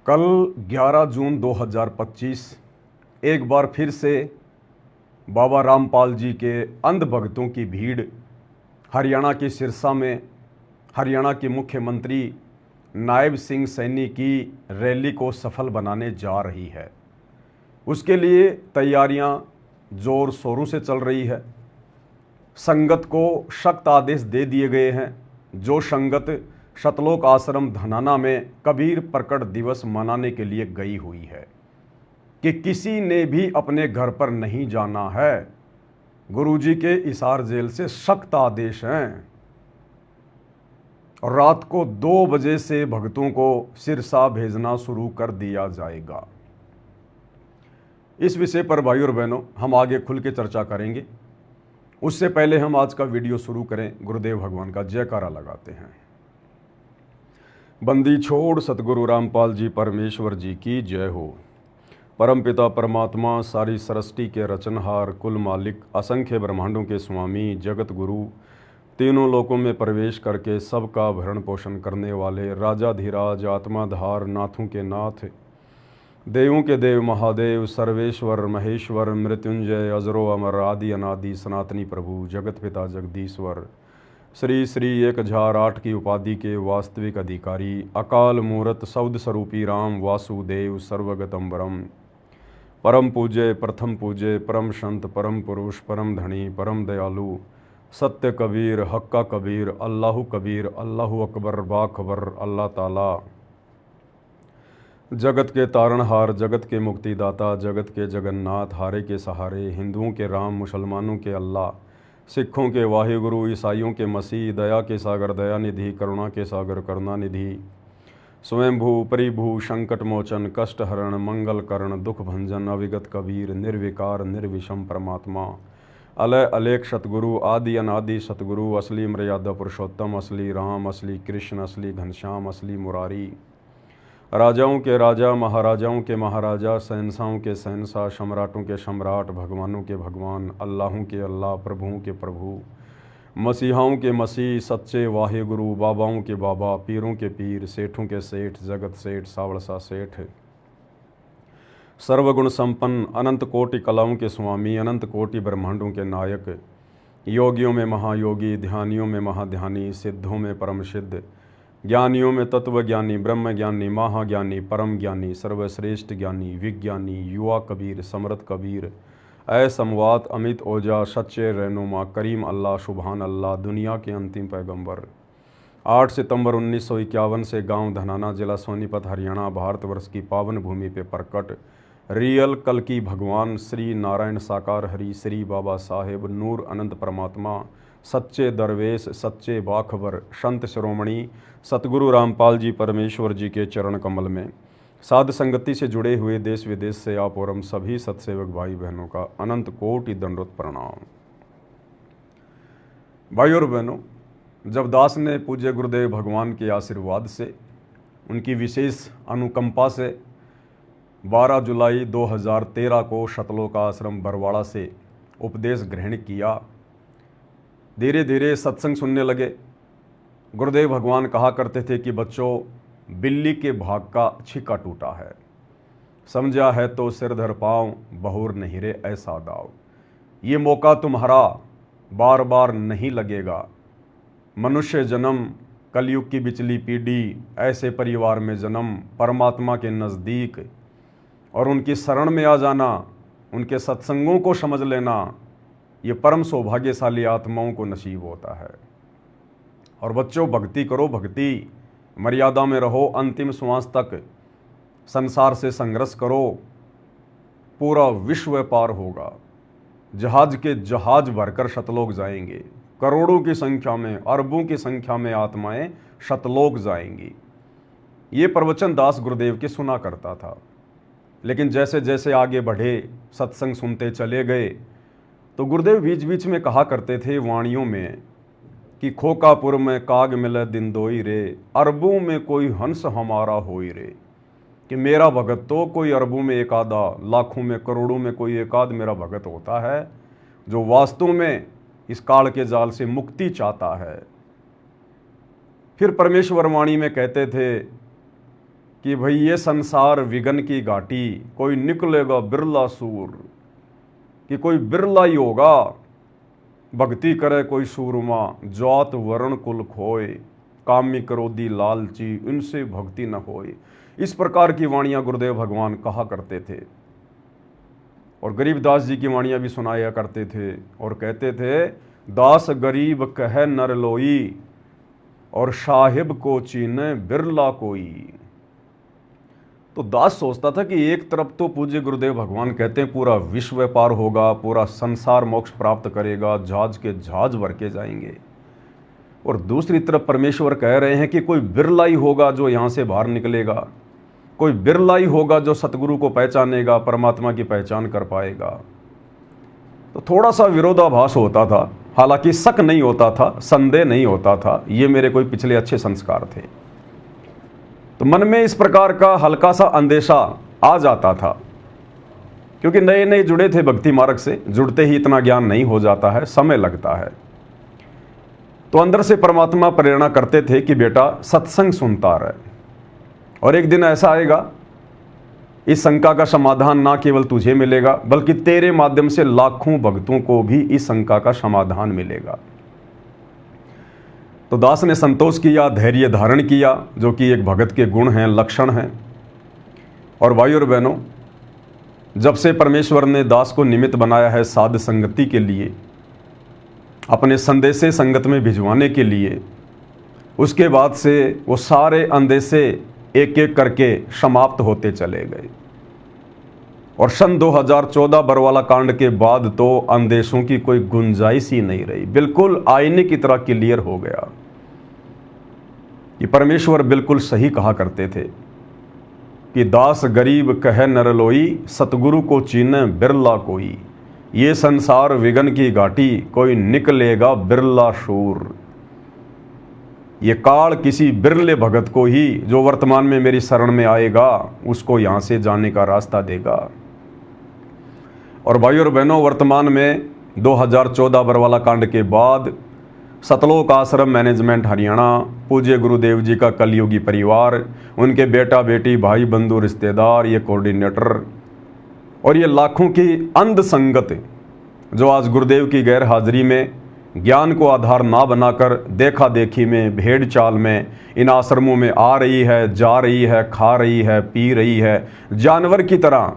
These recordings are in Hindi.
कल 11 जून 2025 एक बार फिर से बाबा रामपाल जी के अंध भक्तों की भीड़ हरियाणा के सिरसा में हरियाणा के मुख्यमंत्री नायब सिंह सैनी की रैली को सफल बनाने जा रही है। उसके लिए तैयारियां जोर शोरों से चल रही है। संगत को सख्त आदेश दे दिए गए हैं। जो संगत सतलोक आश्रम धनाना में कबीर प्रकट दिवस मनाने के लिए गई हुई है कि किसी ने भी अपने घर पर नहीं जाना है। गुरुजी के इसार जेल से सख्त आदेश हैं और रात को 2 बजे से भक्तों को सिरसा भेजना शुरू कर दिया जाएगा। इस विषय पर भाई और बहनों हम आगे खुल के चर्चा करेंगे। उससे पहले हम आज का वीडियो शुरू करें, गुरुदेव भगवान का जयकारा लगाते हैं। बंदी छोड़ सतगुरु रामपाल जी परमेश्वर जी की जय हो। परमपिता परमात्मा सारी सृष्टि के रचनहार, कुल मालिक, असंख्य ब्रह्मांडों के स्वामी, जगत गुरु, तीनों लोकों में प्रवेश करके सबका भरण पोषण करने वाले राजाधिराज, आत्माधार, नाथों के नाथ, देवों के देव, महादेव, सर्वेश्वर, महेश्वर, मृत्युंजय, अजरो अमर, आदि अनादि, सनातनी प्रभु, जगत पिता जगदीश्वर, श्री श्री 1008 की उपाधि के वास्तविक अधिकारी, अकाल मूर्त सौद स्वरूपी राम वासुदेव सर्वगतम्बरम, परम पूज्य, प्रथम पूज्य, परम संत, परम पुरुष, परम धनी, परम दयालु, सत्य कबीर, हक्का कबीर, अल्लाहु कबीर, अल्लाहु अकबर, बाखबर, अल्लाह ताला, जगत के तारणहार, जगत के मुक्तिदाता, जगत के जगन्नाथ, हारे के सहारे, हिंदुओं के राम, मुसलमानों के अल्लाह, सिखों के वाहिगुरु, ईसाइयों के मसीह, दया के सागर दया निधि, करुणा के सागर करुणा निधि, स्वयंभू परिभू, संकट मोचन, कष्ट हरण, मंगल करण, दुख भंजन, अविगत कबीर, निर्विकार निर्विषम परमात्मा, अलय अलेख सतगुरु, आदि अनादि सतगुरु, असली मर्यादा पुरुषोत्तम, असली राम, असली कृष्ण, असली घनश्याम, असली मुरारी, राजाओं के राजा, महाराजाओं के महाराजा, शहंशाहों के शहंशाह, सम्राटों के सम्राट, भगवानों के भगवान, अल्लाहों के अल्लाह, प्रभुओं के प्रभु, मसीहाओं के मसीह, सच्चे वाहे गुरु, बाबाओं के बाबा, पीरों के पीर, सेठों के सेठ, जगत सेठ, सावड़सा सेठ, सर्वगुण संपन्न, अनंत कोटि कलाओं के स्वामी, अनंत कोटि ब्रह्मांडों के नायक, योगियों में महायोगी, ध्यानियों में महाध्यानी, सिद्धों में परम सिद्ध, ज्ञानियों में तत्वज्ञानी, ब्रह्म ज्ञानी, महाज्ञानी, परम ज्ञानी, सर्वश्रेष्ठ ज्ञानी, विज्ञानी, युवा कबीर, समृत कबीर, ऐ समवात, अमित ओजा, सच्चे रहनुमा, करीम अल्लाह, सुबहान अल्लाह, दुनिया के अंतिम पैगंबर। 8 सितंबर 1951 से गांव धनाना, जिला सोनीपत, हरियाणा, भारतवर्ष की पावन भूमि पे प्रकट रियल कल की भगवान श्री नारायण साकार हरि, श्री बाबा साहेब नूर अनंत परमात्मा, सच्चे दरवेश, सच्चे बाखबर, संत शिरोमणि सतगुरु रामपाल जी परमेश्वर जी के चरण कमल में साध संगति से जुड़े हुए देश विदेश से आप और हम सभी सत्सेवक भाई बहनों का अनंत कोटि दंडवत प्रणाम। भाई और बहनों, जब दास ने पूज्य गुरुदेव भगवान के आशीर्वाद से, उनकी विशेष अनुकंपा से 12 जुलाई 2013 को सतलोक आश्रम बरवाड़ा से उपदेश ग्रहण किया, धीरे धीरे सत्संग सुनने लगे। गुरुदेव भगवान कहा करते थे कि बच्चों, बिल्ली के भाग का छिक्का टूटा है, समझा है तो सिर धर पाँव, बहुर नहीं रे ऐसा दाव। ये मौका तुम्हारा बार बार नहीं लगेगा। मनुष्य जन्म, कलयुग की बिचली पीढ़ी, ऐसे परिवार में जन्म, परमात्मा के नज़दीक और उनकी शरण में आ जाना, उनके सत्संगों को समझ लेना, ये परम सौभाग्यशाली आत्माओं को नसीब होता है। और बच्चों, भक्ति करो, भक्ति मर्यादा में रहो, अंतिम श्वास तक संसार से संघर्ष करो, पूरा विश्व पार होगा। जहाज के जहाज भरकर सतलोक जाएंगे, करोड़ों की संख्या में, अरबों की संख्या में आत्माएं सतलोक जाएंगी। ये प्रवचन दास गुरुदेव के सुना करता था, लेकिन जैसे जैसे आगे बढ़े, सत्संग सुनते चले गए, तो गुरुदेव बीच बीच में कहा करते थे वाणियों में कि खोकापुर में काग मिले दिन दोई रे, अरबों में कोई हंस हमारा होई रे। कि मेरा भगत तो कोई अरबों में एक आधा, लाखों में, करोड़ों में कोई एक आध मेरा भगत होता है, जो वास्तव में इस काल के जाल से मुक्ति चाहता है। फिर परमेश्वर वाणी में कहते थे कि भाई ये संसार विघन की घाटी, कोई निकलेगा बिरला सूर, कि कोई बिरला ही होगा, भक्ति करे कोई सूरमा, जात वर्ण कुल खोए, कामी क्रोधी लालची इनसे भक्ति न होए। इस प्रकार की वाणियां गुरुदेव भगवान कहा करते थे और गरीबदास जी की वाणियां भी सुनाया करते थे और कहते थे, दास गरीब कह नर लोई, और साहिब को चीने बिरला कोई। तो दास सोचता था कि एक तरफ तो पूज्य गुरुदेव भगवान कहते हैं पूरा विश्व पार होगा, पूरा संसार मोक्ष प्राप्त करेगा, जहाज के जहाज भर के जाएंगे, और दूसरी तरफ परमेश्वर कह रहे हैं कि कोई बिरला ही होगा जो यहाँ से बाहर निकलेगा, कोई बिरला ही होगा जो सतगुरु को पहचानेगा, परमात्मा की पहचान कर पाएगा। तो थोड़ा सा विरोधाभास होता था, हालांकि शक नहीं होता था, संदेह नहीं होता था, ये मेरे कोई पिछले अच्छे संस्कार थे। तो मन में इस प्रकार का हल्का सा अंदेशा आ जाता था, क्योंकि नए नए जुड़े थे भक्ति मार्ग से, जुड़ते ही इतना ज्ञान नहीं हो जाता है, समय लगता है। तो अंदर से परमात्मा प्रेरणा करते थे कि बेटा सत्संग सुनता रहे, और एक दिन ऐसा आएगा इस शंका का समाधान ना केवल तुझे मिलेगा बल्कि तेरे माध्यम से लाखों भक्तों को भी इस शंका का समाधान मिलेगा। तो दास ने संतोष किया, धैर्य धारण किया, जो कि एक भगत के गुण हैं, लक्षण हैं। और भाई और बहनों, जब से परमेश्वर ने दास को निमित्त बनाया है साध संगति के लिए, अपने संदेशे संगत में भिजवाने के लिए, उसके बाद से वो सारे अंदेशे एक एक करके समाप्त होते चले गए। और सन 2014 बरवाला कांड के बाद तो अंदेशों की कोई गुंजाइश ही नहीं रही, बिल्कुल आईने की तरह क्लियर हो गया। ये परमेश्वर बिल्कुल सही कहा करते थे कि दास गरीब कह नर लोई, सतगुरु को चीने बिरला कोई, ये संसार विघन की घाटी, कोई निकलेगा बिरला शूर। ये काल किसी बिरले भगत को ही, जो वर्तमान में मेरी शरण में आएगा, उसको यहां से जाने का रास्ता देगा। और भाई और बहनों, वर्तमान में 2014 बरवाला कांड के बाद सतलोक आश्रम मैनेजमेंट हरियाणा, पूज्य गुरुदेव जी का कलयुगी परिवार, उनके बेटा बेटी भाई बंधु रिश्तेदार, ये कोऑर्डिनेटर और ये लाखों की अंध संगत जो आज गुरुदेव की गैर हाजिरी में ज्ञान को आधार ना बनाकर देखा देखी में, भेड़ चाल में इन आश्रमों में आ रही है, जा रही है, खा रही है, पी रही है, जानवर की तरह।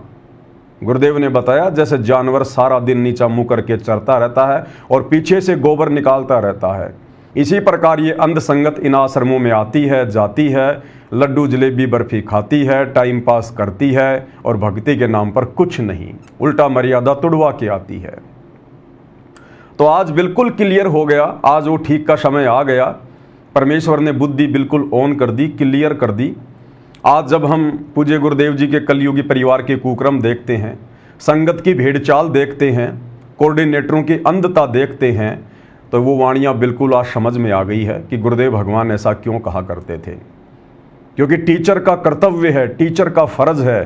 गुरुदेव ने बताया जैसे जानवर सारा दिन नीचा मुंह करके चरता रहता है और पीछे से गोबर निकालता रहता है, इसी प्रकार ये अंध संगत इन आश्रमों में आती है, जाती है, लड्डू जलेबी बर्फी खाती है, टाइम पास करती है और भक्ति के नाम पर कुछ नहीं, उल्टा मर्यादा तुड़वा के आती है। तो आज बिल्कुल क्लियर हो गया, आज वो ठीक का समय आ गया। परमेश्वर ने बुद्धि बिल्कुल ऑन कर दी, क्लियर कर दी। आज जब हम पूज्य गुरुदेव जी के कलयुगी परिवार के कुक्रम देखते हैं, संगत की भेड़चाल देखते हैं, कोऑर्डिनेटरों की अंधता देखते हैं, तो वो वाणियाँ बिल्कुल आज समझ में आ गई है कि गुरुदेव भगवान ऐसा क्यों कहा करते थे। क्योंकि टीचर का कर्तव्य है, टीचर का फर्ज है।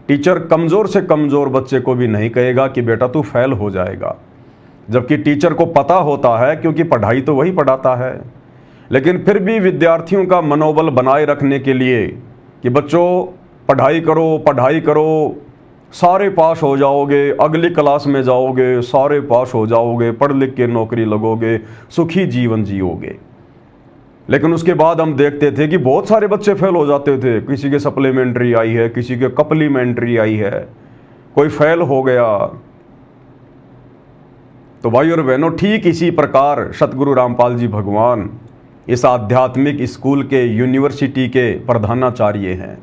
टीचर कमज़ोर से कमज़ोर बच्चे को भी नहीं कहेगा कि बेटा तू फेल हो जाएगा, जबकि टीचर को पता होता है, क्योंकि पढ़ाई तो वही पढ़ाता है। लेकिन फिर भी विद्यार्थियों का मनोबल बनाए रखने के लिए कि बच्चों पढ़ाई करो, पढ़ाई करो, सारे पास हो जाओगे, अगली क्लास में जाओगे, सारे पास हो जाओगे, पढ़ लिख के नौकरी लगोगे, सुखी जीवन जियोगे। लेकिन उसके बाद हम देखते थे कि बहुत सारे बच्चे फेल हो जाते थे। किसी के सप्लीमेंट्री आई है, किसी के कप्लीमेंट्री आई है, कोई फेल हो गया। तो भाई और बहनों, ठीक इसी प्रकार सतगुरु रामपाल जी भगवान इस आध्यात्मिक स्कूल के, यूनिवर्सिटी के प्रधानाचार्य हैं।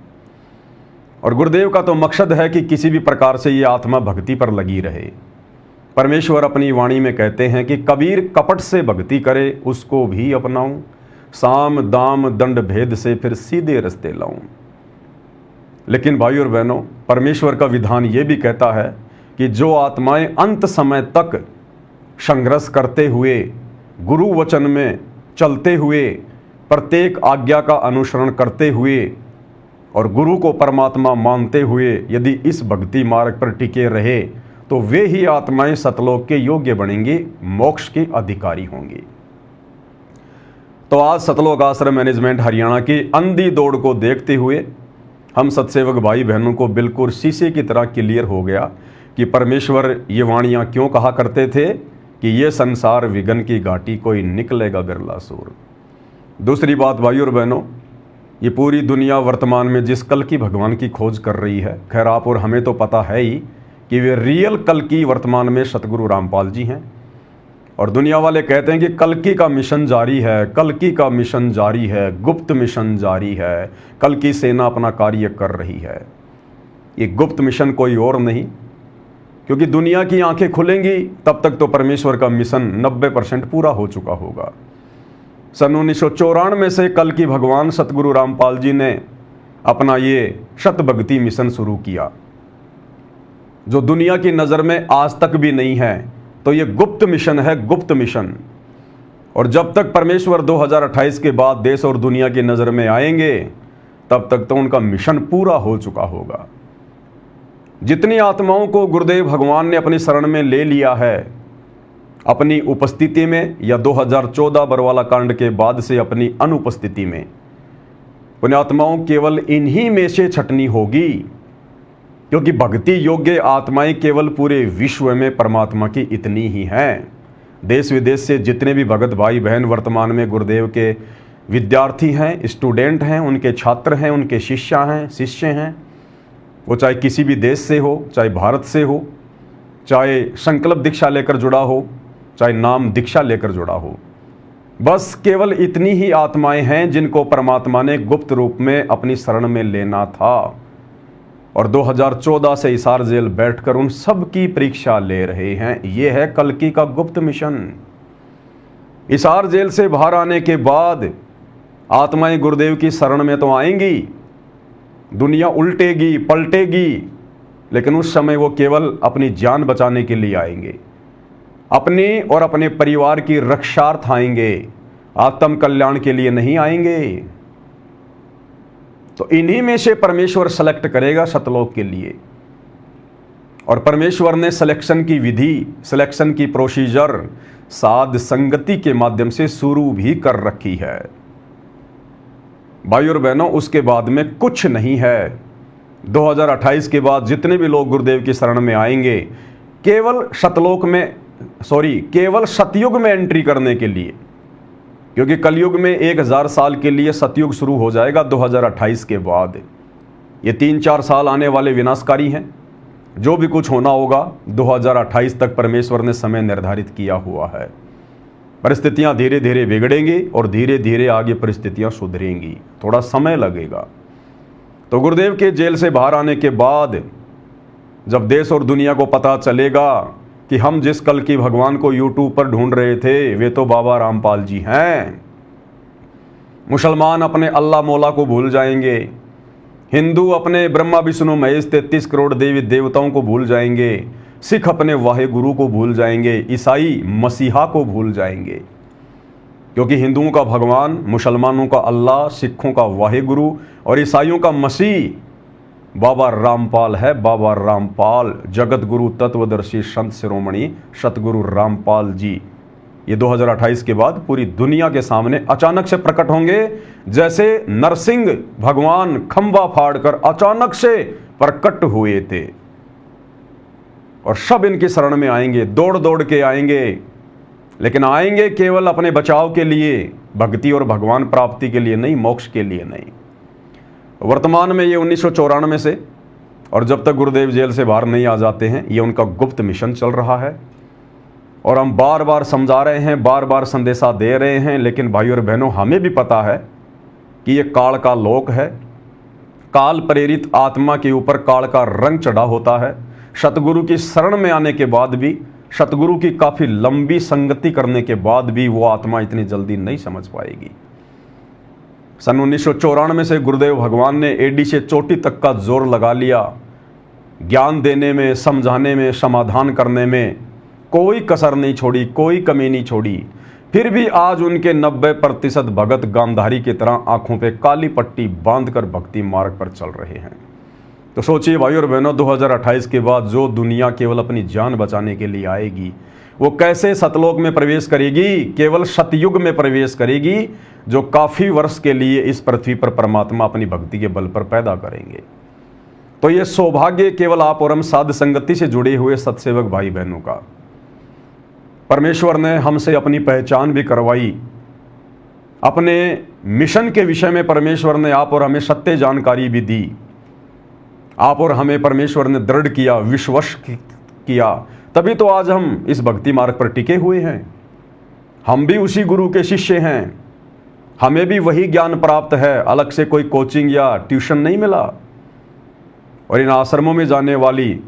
और गुरुदेव का तो मकसद है कि किसी भी प्रकार से ये आत्मा भक्ति पर लगी रहे। परमेश्वर अपनी वाणी में कहते हैं कि कबीर कपट से भक्ति करे उसको भी अपनाऊं, साम दाम दंड भेद से फिर सीधे रास्ते लाऊं। लेकिन भाई और बहनों, परमेश्वर का विधान ये भी कहता है कि जो आत्माएं अंत समय तक संघर्ष करते हुए, गुरु वचन में चलते हुए, प्रत्येक आज्ञा का अनुसरण करते हुए और गुरु को परमात्मा मानते हुए यदि इस भक्ति मार्ग पर टिके रहे, तो वे ही आत्माएं सतलोक के योग्य बनेंगी, मोक्ष के अधिकारी होंगी। तो आज सतलोक आश्रम मैनेजमेंट हरियाणा की अंधी दौड़ को देखते हुए हम सत्सेवक भाई बहनों को बिल्कुल शीशे की तरह क्लियर हो गया कि परमेश्वर ये वाणियाँ क्यों कहा करते थे कि ये संसार विघन की घाटी कोई निकलेगा बिरला सूर। दूसरी बात भाई और बहनों, ये पूरी दुनिया वर्तमान में जिस कल की भगवान की खोज कर रही है, खैर आप और हमें तो पता है ही कि वे रियल कल की वर्तमान में सतगुरु रामपाल जी हैं। और दुनिया वाले कहते हैं कि कल्कि का मिशन जारी है, कल्कि का मिशन जारी है, गुप्त मिशन जारी है, कल की सेना अपना कार्य कर रही है। ये गुप्त मिशन कोई और नहीं, क्योंकि दुनिया की आंखें खुलेंगी तब तक तो परमेश्वर का मिशन 90% पूरा हो चुका होगा। सन 1994 से कल की भगवान सतगुरु रामपाल जी ने अपना ये शत भक्ति मिशन शुरू किया, जो दुनिया की नज़र में आज तक भी नहीं है। तो ये गुप्त मिशन है, गुप्त मिशन। और जब तक परमेश्वर 2028 के बाद देश और दुनिया की नज़र में आएंगे, तब तक तो उनका मिशन पूरा हो चुका होगा। जितनी आत्माओं को गुरुदेव भगवान ने अपनी शरण में ले लिया है, अपनी उपस्थिति में या 2014 बरवाला कांड के बाद से अपनी अनुपस्थिति में, पुण्यात्माओं केवल इन्हीं में से छटनी होगी, क्योंकि भक्ति योग्य आत्माएं केवल पूरे विश्व में परमात्मा की इतनी ही हैं। देश विदेश से जितने भी भगत भाई बहन वर्तमान में गुरुदेव के विद्यार्थी हैं, स्टूडेंट हैं, उनके छात्र हैं, उनके शिष्य हैं, वो चाहे किसी भी देश से हो, चाहे भारत से हो, चाहे संकल्प दीक्षा लेकर जुड़ा हो, चाहे नाम दीक्षा लेकर जुड़ा हो, बस केवल इतनी ही आत्माएं हैं जिनको परमात्मा ने गुप्त रूप में अपनी शरण में लेना था। और 2014 से हिसार जेल बैठकर उन सब की परीक्षा ले रहे हैं। ये है कल्कि का गुप्त मिशन। हिसार जेल से बाहर आने के बाद आत्माएं गुरुदेव की शरण में तो आएंगी, दुनिया उल्टेगी पलटेगी, लेकिन उस समय वो केवल अपनी जान बचाने के लिए आएंगे, अपने और अपने परिवार की रक्षार्थ आएंगे, आत्म कल्याण के लिए नहीं आएंगे। तो इन्हीं में से परमेश्वर सेलेक्ट करेगा सतलोक के लिए। और परमेश्वर ने सिलेक्शन की विधि, सिलेक्शन की प्रोसीजर साध संगति के माध्यम से शुरू भी कर रखी है। भाई और बहनों, उसके बाद में कुछ नहीं है। 2028 के बाद जितने भी लोग गुरुदेव की शरण में आएंगे, केवल केवल सतयुग में एंट्री करने के लिए, क्योंकि कलयुग में 1000 साल के लिए सतयुग शुरू हो जाएगा 2028 के बाद। ये 3-4 साल आने वाले विनाशकारी हैं। जो भी कुछ होना होगा 2028 तक परमेश्वर ने समय निर्धारित किया हुआ है। परिस्थितियां धीरे धीरे बिगड़ेंगी और धीरे धीरे आगे परिस्थितियां सुधरेंगी, थोड़ा समय लगेगा। तो गुरुदेव के जेल से बाहर आने के बाद जब देश और दुनिया को पता चलेगा कि हम जिस कल की भगवान को यूट्यूब पर ढूंढ रहे थे वे तो बाबा रामपाल जी हैं, मुसलमान अपने अल्लाह मौला को भूल जाएंगे, हिंदू अपने ब्रह्मा विष्णु महेश 33 करोड़ देवी देवताओं को भूल जाएंगे, सिख अपने वाहे गुरु को भूल जाएंगे, ईसाई मसीहा को भूल जाएंगे। क्योंकि हिंदुओं का भगवान, मुसलमानों का अल्लाह, सिखों का वाहे गुरु और ईसाइयों का मसीह बाबा रामपाल है। बाबा रामपाल, जगत गुरु तत्वदर्शी संत शिरोमणि सतगुरु रामपाल जी, ये 2028 के बाद पूरी दुनिया के सामने अचानक से प्रकट होंगे, जैसे नरसिंह भगवान खंबा फाड़कर अचानक से प्रकट हुए थे। और सब इनकी शरण में आएंगे, दौड़ दौड़ के आएंगे, लेकिन आएंगे केवल अपने बचाव के लिए, भक्ति और भगवान प्राप्ति के लिए नहीं, मोक्ष के लिए नहीं। वर्तमान में ये 1994 से, और जब तक गुरुदेव जेल से बाहर नहीं आ जाते हैं, ये उनका गुप्त मिशन चल रहा है। और हम बार बार समझा रहे हैं, बार बार संदेशा दे रहे हैं, लेकिन भाई और बहनों हमें भी पता है कि ये काल का लोक है। काल प्रेरित आत्मा के ऊपर काल का रंग चढ़ा होता है। सतगुरु की शरण में आने के बाद भी, सतगुरु की काफ़ी लंबी संगति करने के बाद भी वो आत्मा इतनी जल्दी नहीं समझ पाएगी। सन 1994 से गुरुदेव भगवान ने एडी से चोटी तक का जोर लगा लिया, ज्ञान देने में, समझाने में, समाधान करने में कोई कसर नहीं छोड़ी, कोई कमी नहीं छोड़ी। फिर भी आज उनके 90% भगत गांधारी की तरह आंखों पे काली पट्टी बांधकर भक्ति मार्ग पर चल रहे हैं। तो सोचिए भाई और बहनों, 2028 के बाद जो दुनिया केवल अपनी जान बचाने के लिए आएगी, वो कैसे सतलोक में प्रवेश करेगी? केवल सतयुग में प्रवेश करेगी, जो काफ़ी वर्ष के लिए इस पृथ्वी पर परमात्मा अपनी भक्ति के बल पर पैदा करेंगे। तो ये सौभाग्य केवल आप और हम साध संगति से जुड़े हुए सत्सेवक भाई बहनों का। परमेश्वर ने हमसे अपनी पहचान भी करवाई, अपने मिशन के विषय में परमेश्वर ने आप और हमें सत्य जानकारी भी दी। आप और हमें परमेश्वर ने दृढ़ किया, विश्वास किया, तभी तो आज हम इस भक्ति मार्ग पर टिके हुए हैं। हम भी उसी गुरु के शिष्य हैं, हमें भी वही ज्ञान प्राप्त है, अलग से कोई कोचिंग या ट्यूशन नहीं मिला। और इन आश्रमों में जाने वाली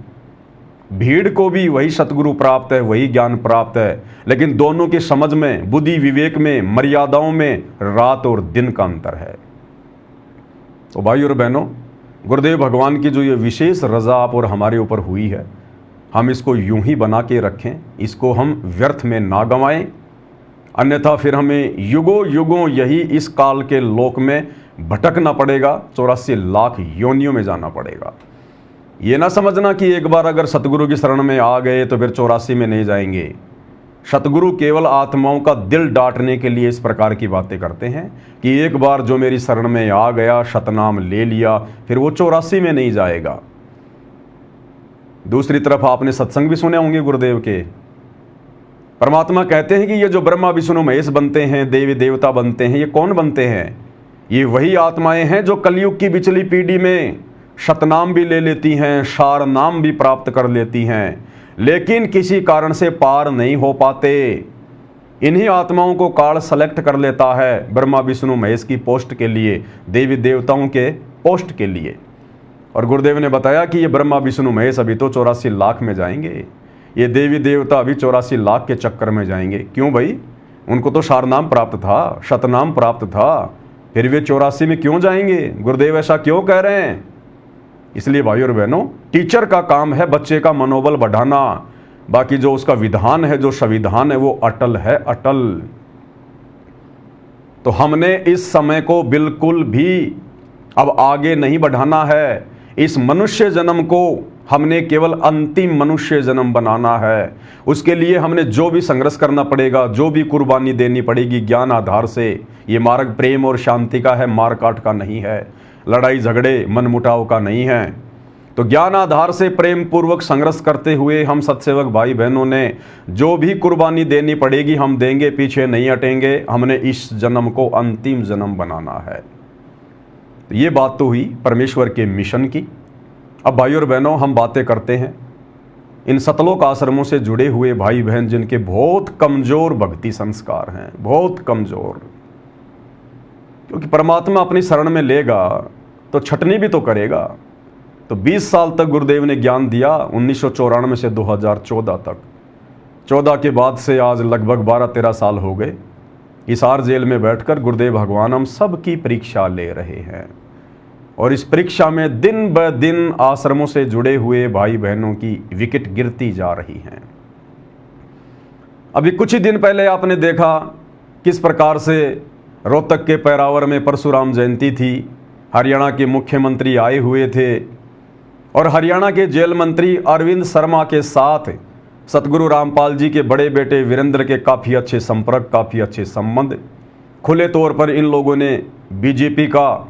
भीड़ को भी वही सतगुरु प्राप्त है, वही ज्ञान प्राप्त है, लेकिन दोनों की समझ में, बुद्धि विवेक में, मर्यादाओं में रात और दिन का अंतर है। तो भाई और बहनों, गुरुदेव भगवान की जो ये विशेष रजा आप और हमारे ऊपर हुई है, हम इसको यूं ही बना के रखें, इसको हम व्यर्थ में ना गंवाएं, अन्यथा फिर हमें युगों युगों यही इस काल के लोक में भटकना पड़ेगा, 84 लाख योनियों में जाना पड़ेगा। ये ना समझना कि एक बार अगर सतगुरु की शरण में आ गए तो फिर 84 में नहीं जाएंगे। सतगुरु केवल आत्माओं का दिल डांटने के लिए इस प्रकार की बातें करते हैं कि एक बार जो मेरी शरण में आ गया, सतनाम ले लिया, फिर वो 84 में नहीं जाएगा। दूसरी तरफ आपने सत्संग भी सुने होंगे गुरुदेव के। परमात्मा कहते हैं कि ये जो ब्रह्मा विष्णु महेश बनते हैं, देवी देवता बनते हैं, ये कौन बनते हैं? ये वही आत्माएं हैं जो कलयुग की पिछली पीढ़ी में सतनाम भी ले लेती हैं, सार नाम भी प्राप्त कर लेती हैं, लेकिन किसी कारण से पार नहीं हो पाते। इन्हीं आत्माओं को काल सेलेक्ट कर लेता है ब्रह्मा विष्णु महेश की पोस्ट के लिए, देवी देवताओं के पोस्ट के लिए। और गुरुदेव ने बताया कि ये ब्रह्मा विष्णु महेश अभी तो 84 लाख में जाएंगे, ये देवी देवता अभी 84 लाख के चक्कर में जाएंगे। क्यों भाई? उनको तो सारनाम प्राप्त था, शतनाम प्राप्त था, फिर वे 84 में क्यों जाएंगे? गुरुदेव ऐसा क्यों कह रहे हैं? इसलिए भाई और बहनों, टीचर का काम है बच्चे का मनोबल बढ़ाना, बाकी जो उसका विधान है, जो संविधान है, वो अटल है, अटल। तो हमने इस समय को बिल्कुल भी अब आगे नहीं बढ़ाना है। इस मनुष्य जन्म को हमने केवल अंतिम मनुष्य जन्म बनाना है। उसके लिए हमने जो भी संघर्ष करना पड़ेगा, जो भी कुर्बानी देनी पड़ेगी ज्ञान आधार से। ये मार्ग प्रेम और शांति का है, मार काट का नहीं है, लड़ाई झगड़े मनमुटाव का नहीं है। तो ज्ञान आधार से प्रेम पूर्वक संघर्ष करते हुए हम सत्सेवक भाई बहनों ने जो भी कुर्बानी देनी पड़ेगी हम देंगे, पीछे नहीं हटेंगे। हमने इस जन्म को अंतिम जन्म बनाना है। तो ये बात तो हुई परमेश्वर के मिशन की। अब भाई और बहनों, हम बातें करते हैं इन सतलोक आश्रमों से जुड़े हुए भाई बहन जिनके बहुत कमजोर भक्ति संस्कार हैं, बहुत कमजोर। क्योंकि परमात्मा अपनी शरण में लेगा तो छटनी भी तो करेगा। तो 20 साल तक गुरुदेव ने ज्ञान दिया, 1994 से 2014 तक। 14 के बाद से आज लगभग 12-13 साल हो गए। हिसार जेल में बैठकर गुरुदेव भगवान हम सब की परीक्षा ले रहे हैं, और इस परीक्षा में दिन ब दिन आश्रमों से जुड़े हुए भाई बहनों की विकेट गिरती जा रही हैं। अभी कुछ ही दिन पहले आपने देखा किस प्रकार से रोहतक के पैरावर में परशुराम जयंती थी। हरियाणा के मुख्यमंत्री आए हुए थे और हरियाणा के जेल मंत्री अरविंद शर्मा के साथ सतगुरु रामपाल जी के बड़े बेटे वीरेंद्र के काफ़ी अच्छे संपर्क, काफ़ी अच्छे संबंध। खुले तौर पर इन लोगों ने बीजेपी का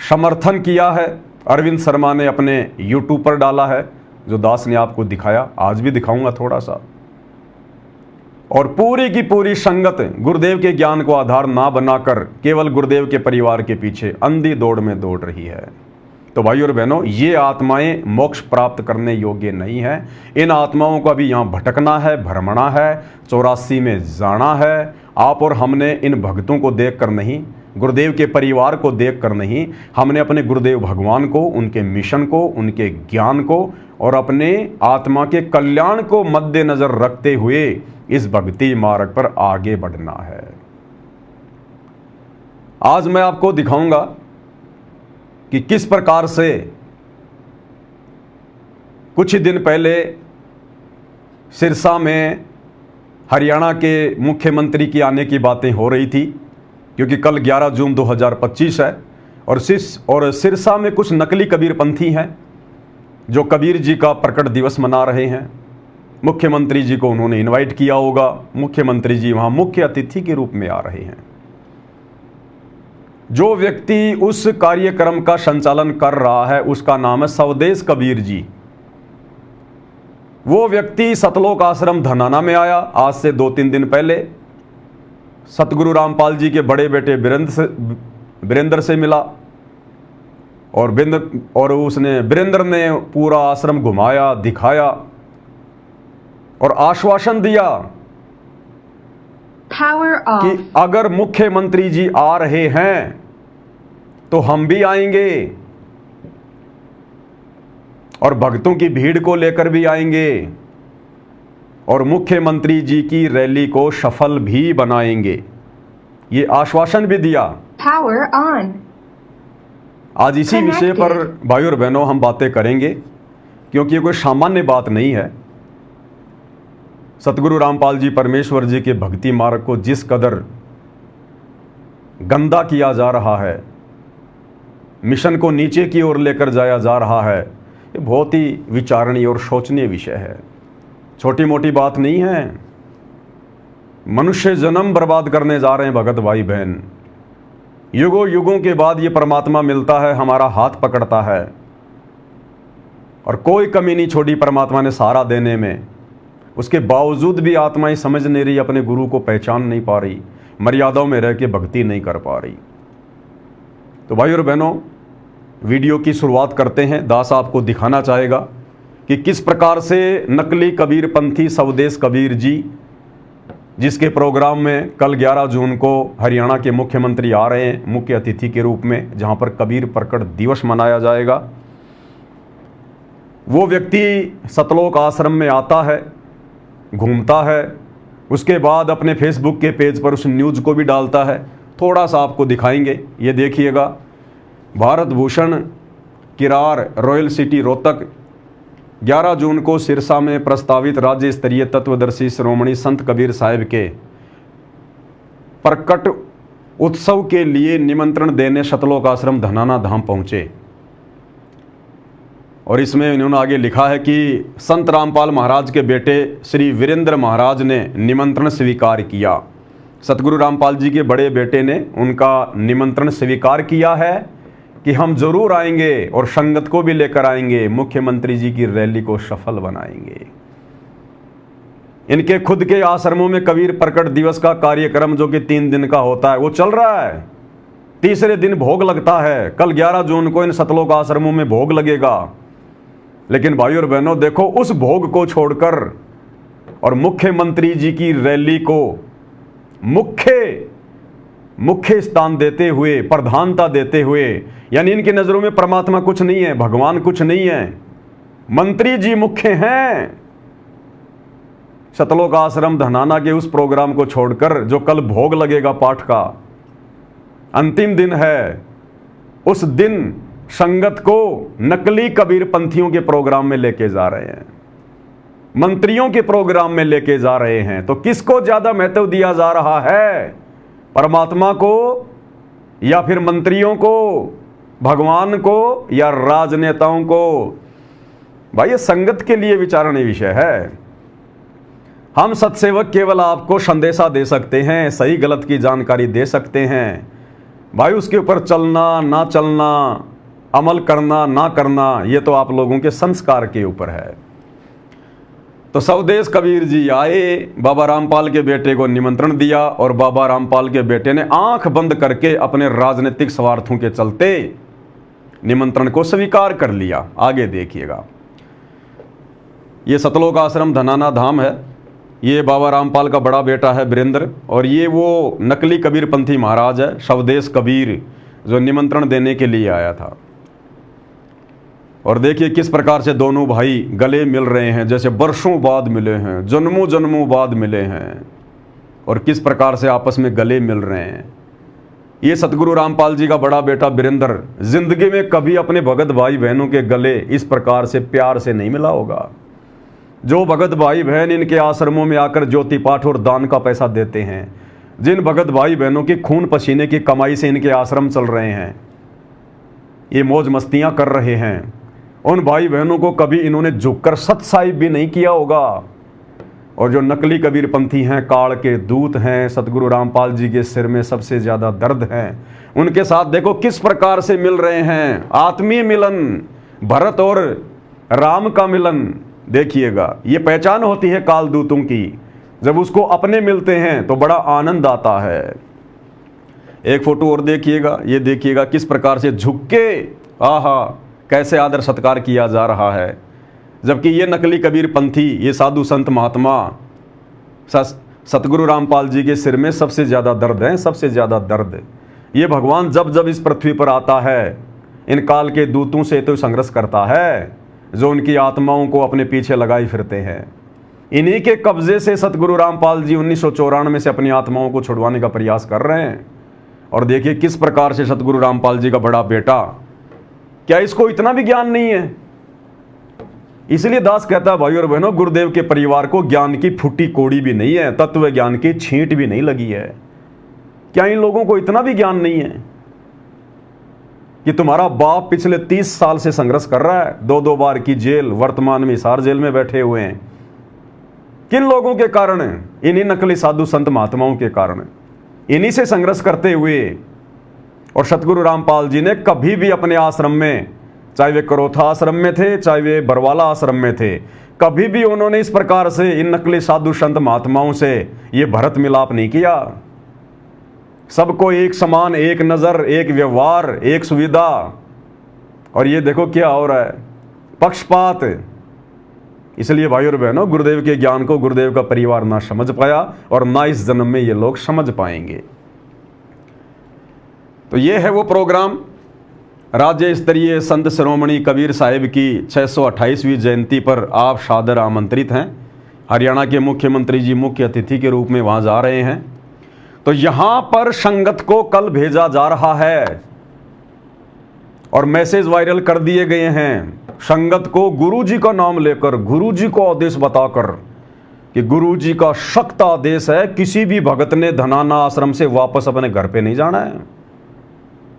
समर्थन किया है। अरविंद शर्मा ने अपने यूट्यूब पर डाला है, जो दास ने आपको दिखाया, आज भी दिखाऊंगा थोड़ा सा। और पूरी की पूरी संगत गुरुदेव के ज्ञान को आधार ना बनाकर केवल गुरुदेव के परिवार के पीछे अंधी दौड़ में दौड़ रही है। तो भाई और बहनों, ये आत्माएं मोक्ष प्राप्त करने योग्य नहीं है। इन आत्माओं को अभी यहाँ भटकना है, भ्रमणा है, 84 में जाना है। आप और हमने इन भक्तों को देखकर नहीं, गुरुदेव के परिवार को देखकर नहीं, हमने अपने गुरुदेव भगवान को, उनके मिशन को, उनके ज्ञान को और अपने आत्मा के कल्याण को मद्देनजर रखते हुए इस भक्ति मार्ग पर आगे बढ़ना है। आज मैं आपको दिखाऊंगा कि किस प्रकार से कुछ ही दिन पहले सिरसा में हरियाणा के मुख्यमंत्री की आने की बातें हो रही थी, क्योंकि कल 11 जून 2025 है और सिरसा में कुछ नकली कबीरपंथी हैं जो कबीर जी का प्रकट दिवस मना रहे हैं। मुख्यमंत्री जी को उन्होंने इनवाइट किया होगा। मुख्यमंत्री जी वहां मुख्य अतिथि के रूप में आ रहे हैं। जो व्यक्ति उस कार्यक्रम का संचालन कर रहा है उसका नाम है स्वदेश कबीर जी। वो व्यक्ति सतलोक आश्रम धनाना में आया आज से 2-3 दिन पहले। सतगुरु रामपाल जी के बड़े बेटे वीरेंद्र से मिला और उसने वीरेंद्र ने पूरा आश्रम घुमाया, दिखाया और आश्वासन दिया कि अगर मुख्यमंत्री जी आ रहे हैं तो हम भी आएंगे और भक्तों की भीड़ को लेकर भी आएंगे और मुख्यमंत्री जी की रैली को सफल भी बनाएंगे। ये आश्वासन भी दिया। Power on. आज इसी विषय पर भाई और बहनों हम बातें करेंगे, क्योंकि ये कोई सामान्य बात नहीं है। सतगुरु रामपाल जी परमेश्वर जी के भक्ति मार्ग को जिस कदर गंदा किया जा रहा है, मिशन को नीचे की ओर लेकर जाया जा रहा है, ये बहुत ही विचारणीय और सोचनीय विषय है। छोटी मोटी बात नहीं है। मनुष्य जन्म बर्बाद करने जा रहे हैं भगत भाई बहन। युगों युगों के बाद ये परमात्मा मिलता है, हमारा हाथ पकड़ता है और कोई कमी नहीं छोड़ी परमात्मा ने सहारा देने में। उसके बावजूद भी आत्माएं समझ नहीं रही, अपने गुरु को पहचान नहीं पा रही, मर्यादाओं में रह के भक्ति नहीं कर पा रही। तो भाई और बहनों, वीडियो की शुरुआत करते हैं। दास आपको दिखाना चाहेगा कि किस प्रकार से नकली कबीरपंथी स्वदेश कबीर जी, जिसके प्रोग्राम में कल 11 जून को हरियाणा के मुख्यमंत्री आ रहे हैं मुख्य अतिथि के रूप में, जहां पर कबीर प्रकट दिवस मनाया जाएगा। वो व्यक्ति सतलोक आश्रम में आता है, घूमता है, उसके बाद अपने फेसबुक के पेज पर उस न्यूज़ को भी डालता है। थोड़ा सा आपको दिखाएंगे, ये देखिएगा। भारत भूषण किरार रॉयल सिटी रोहतक 11 जून को सिरसा में प्रस्तावित राज्य स्तरीय तत्वदर्शी श्रोमणी संत कबीर साहिब के प्रकट उत्सव के लिए निमंत्रण देने सतलोक आश्रम धनाना धाम पहुंचे। और इसमें इन्होंने आगे लिखा है कि संत रामपाल महाराज के बेटे श्री वीरेंद्र महाराज ने निमंत्रण स्वीकार किया। सतगुरु रामपाल जी के बड़े बेटे ने उनका निमंत्रण स्वीकार किया है कि हम जरूर आएंगे और संगत को भी लेकर आएंगे, मुख्यमंत्री जी की रैली को सफल बनाएंगे। इनके खुद के आश्रमों में कबीर प्रकट दिवस का कार्यक्रम जो कि 3 दिन का होता है वो चल रहा है। तीसरे दिन भोग लगता है। कल 11 जून को इन सतलोक आश्रमों में भोग लगेगा। लेकिन भाई और बहनों देखो, उस भोग को छोड़कर और मुख्यमंत्री जी की रैली को मुख्य स्थान देते हुए, प्रधानता देते हुए, यानी इनकी नजरों में परमात्मा कुछ नहीं है, भगवान कुछ नहीं है, मंत्री जी मुख्य हैं। सतलोक आश्रम धनाना के उस प्रोग्राम को छोड़कर जो कल भोग लगेगा पाठ का, अंतिम दिन है, उस दिन संगत को नकली कबीरपंथियों के प्रोग्राम में लेके जा रहे हैं, मंत्रियों के प्रोग्राम में लेके जा रहे हैं। तो किसको ज्यादा महत्व दिया जा रहा है, परमात्मा को या फिर मंत्रियों को, भगवान को या राजनेताओं को? भाई ये संगत के लिए विचारणीय विषय है। हम सत्सेवक केवल आपको संदेशा दे सकते हैं, सही गलत की जानकारी दे सकते हैं। भाई उसके ऊपर चलना ना चलना, अमल करना ना करना, ये तो आप लोगों के संस्कार के ऊपर है। तो स्वदेश कबीर जी आए, बाबा रामपाल के बेटे को निमंत्रण दिया और बाबा रामपाल के बेटे ने आंख बंद करके अपने राजनीतिक स्वार्थों के चलते निमंत्रण को स्वीकार कर लिया। आगे देखिएगा, ये सतलोक आश्रम धनाना धाम है। ये बाबा रामपाल का बड़ा बेटा है वीरेंद्र, और ये वो नकली कबीरपंथी महाराज है स्वदेश कबीर, जो निमंत्रण देने के लिए आया था। और देखिए किस प्रकार से दोनों भाई गले मिल रहे हैं, जैसे वर्षों बाद मिले हैं, जन्मों जन्मों बाद मिले हैं, और किस प्रकार से आपस में गले मिल रहे हैं। ये सतगुरु रामपाल जी का बड़ा बेटा वीरेंद्र जिंदगी में कभी अपने भगत भाई बहनों के गले इस प्रकार से प्यार से नहीं मिला होगा। जो भगत भाई बहन इनके आश्रमों में आकर ज्योति पाठ और दान का पैसा देते हैं, जिन भगत भाई बहनों की खून पसीने की कमाई से इनके आश्रम चल रहे हैं, ये मौज मस्तियां कर रहे हैं, उन भाई बहनों को कभी इन्होंने झुककर सत साहिब भी नहीं किया होगा। और जो नकली कबीरपंथी हैं, काल के दूत हैं, सतगुरु रामपाल जी के सिर में सबसे ज़्यादा दर्द है, उनके साथ देखो किस प्रकार से मिल रहे हैं। आत्मीय मिलन, भरत और राम का मिलन देखिएगा। ये पहचान होती है काल दूतों की, जब उसको अपने मिलते हैं तो बड़ा आनंद आता है। एक फोटो और देखिएगा, ये देखिएगा किस प्रकार से झुक के, आहा कैसे आदर सत्कार किया जा रहा है। जबकि ये नकली कबीरपंथी, ये साधु संत महात्मा सतगुरु रामपाल जी के सिर में सबसे ज़्यादा दर्द है, सबसे ज़्यादा दर्द। ये भगवान जब जब इस पृथ्वी पर आता है, इन काल के दूतों से तो संघर्ष करता है, जो उनकी आत्माओं को अपने पीछे लगाए फिरते हैं। इन्हीं के कब्जे से सतगुरु रामपाल जी 1994 से अपनी आत्माओं को छुड़वाने का प्रयास कर रहे हैं। और देखिए किस प्रकार से सतगुरु रामपाल जी का बड़ा बेटा, क्या इसको इतना भी ज्ञान नहीं है? इसलिए दास कहता है, भाई और बहनों, गुरुदेव के परिवार को ज्ञान की फूटी कोड़ी भी नहीं है, तत्व ज्ञान की छींट भी नहीं लगी है। क्या इन लोगों को इतना भी ज्ञान नहीं है कि तुम्हारा बाप पिछले 30 साल से संघर्ष कर रहा है, 2-2 बार की जेल, वर्तमान में हिसार जेल में बैठे हुए हैं। किन लोगों के कारण? इन्हीं नकली साधु संत महात्माओं के कारण। इन्हीं से संघर्ष करते हुए, और सतगुरु रामपाल जी ने कभी भी अपने आश्रम में, चाहे वे करोथा आश्रम में थे, चाहे वे बरवाला आश्रम में थे, कभी भी उन्होंने इस प्रकार से इन नकली साधु संत महात्माओं से ये भरत मिलाप नहीं किया। सबको एक समान, एक नज़र, एक व्यवहार, एक सुविधा। और ये देखो क्या हो रहा है, पक्षपात। इसलिए भाई और बहनों, गुरुदेव के ज्ञान को गुरुदेव का परिवार ना समझ पाया, और ना इस जन्म में ये लोग समझ पाएंगे। तो ये है वो प्रोग्राम। राज्य स्तरीय संत शिरोमणि कबीर साहिब की 628वीं जयंती पर आप सादर आमंत्रित हैं। हरियाणा के मुख्यमंत्री जी मुख्य अतिथि के रूप में वहाँ जा रहे हैं। तो यहाँ पर संगत को कल भेजा जा रहा है और मैसेज वायरल कर दिए गए हैं। संगत को गुरु जी का नाम लेकर, गुरु जी को आदेश बताकर कि गुरु जी का सख्त आदेश है, किसी भी भगत ने धनाना आश्रम से वापस अपने घर पे नहीं जाना है,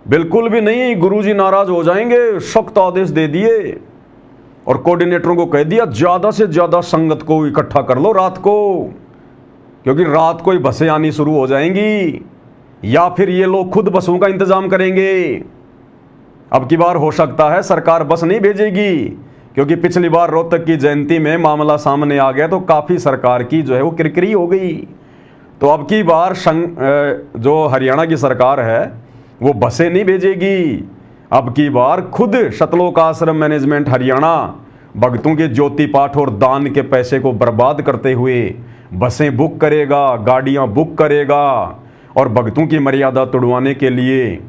बिल्कुल भी नहीं। गुरुजी नाराज हो जाएंगे, सख्त आदेश दे दिए। और कोऑर्डिनेटरों को कह दिया, ज्यादा से ज्यादा संगत को इकट्ठा कर लो रात को, क्योंकि रात को ही बसें आनी शुरू हो जाएंगी, या फिर ये लोग खुद बसों का इंतजाम करेंगे। अब की बार हो सकता है सरकार बस नहीं भेजेगी, क्योंकि पिछली बार रोहतक की जयंती में मामला सामने आ गया तो काफी सरकार की जो है वो किरकिरी हो गई। तो अब की बार जो हरियाणा की सरकार है वो बसें नहीं भेजेगी। अब की बार खुद शतलोक आश्रम मैनेजमेंट हरियाणा भक्तों के ज्योति पाठ और दान के पैसे को बर्बाद करते हुए बसें बुक करेगा, गाड़ियां बुक करेगा, और भक्तों की मर्यादा तोड़वाने के लिए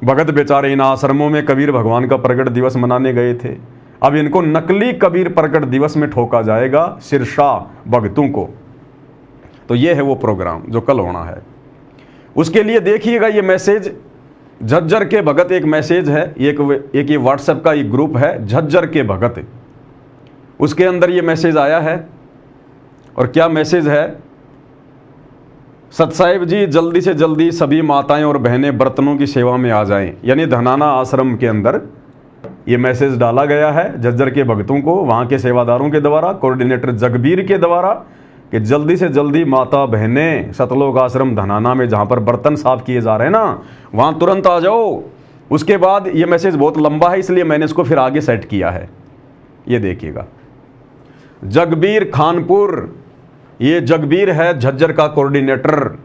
भगत बेचारे इन आश्रमों में कबीर भगवान का प्रकट दिवस मनाने गए थे। अब इनको नकली कबीर प्रकट दिवस में ठोका जाएगा सिरसा भक्तों को। तो ये है वो प्रोग्राम जो कल होना है। उसके लिए देखिएगा ये मैसेज, झज्जर के भगत एक मैसेज है, एक ये व्हाट्सएप का एक ग्रुप है झज्जर के भगत, उसके अंदर ये मैसेज आया है। और क्या मैसेज है? सतसाहिब जी जल्दी से जल्दी सभी माताएं और बहनें बर्तनों की सेवा में आ जाएं। यानी धनाना आश्रम के अंदर ये मैसेज डाला गया है झज्जर के भक्तों को, वहाँ के सेवादारों के द्वारा, कोऑर्डिनेटर जगबीर के द्वारा, कि जल्दी से जल्दी माता बहनें सतलोक आश्रम धनाना में जहाँ पर बर्तन साफ किए जा रहे हैं ना, वहाँ तुरंत आ जाओ। उसके बाद ये मैसेज बहुत लंबा है, इसलिए मैंने इसको फिर आगे सेट किया है। ये देखिएगा, जगबीर खानपुर, ये जगबीर है झज्जर का कोऑर्डिनेटर,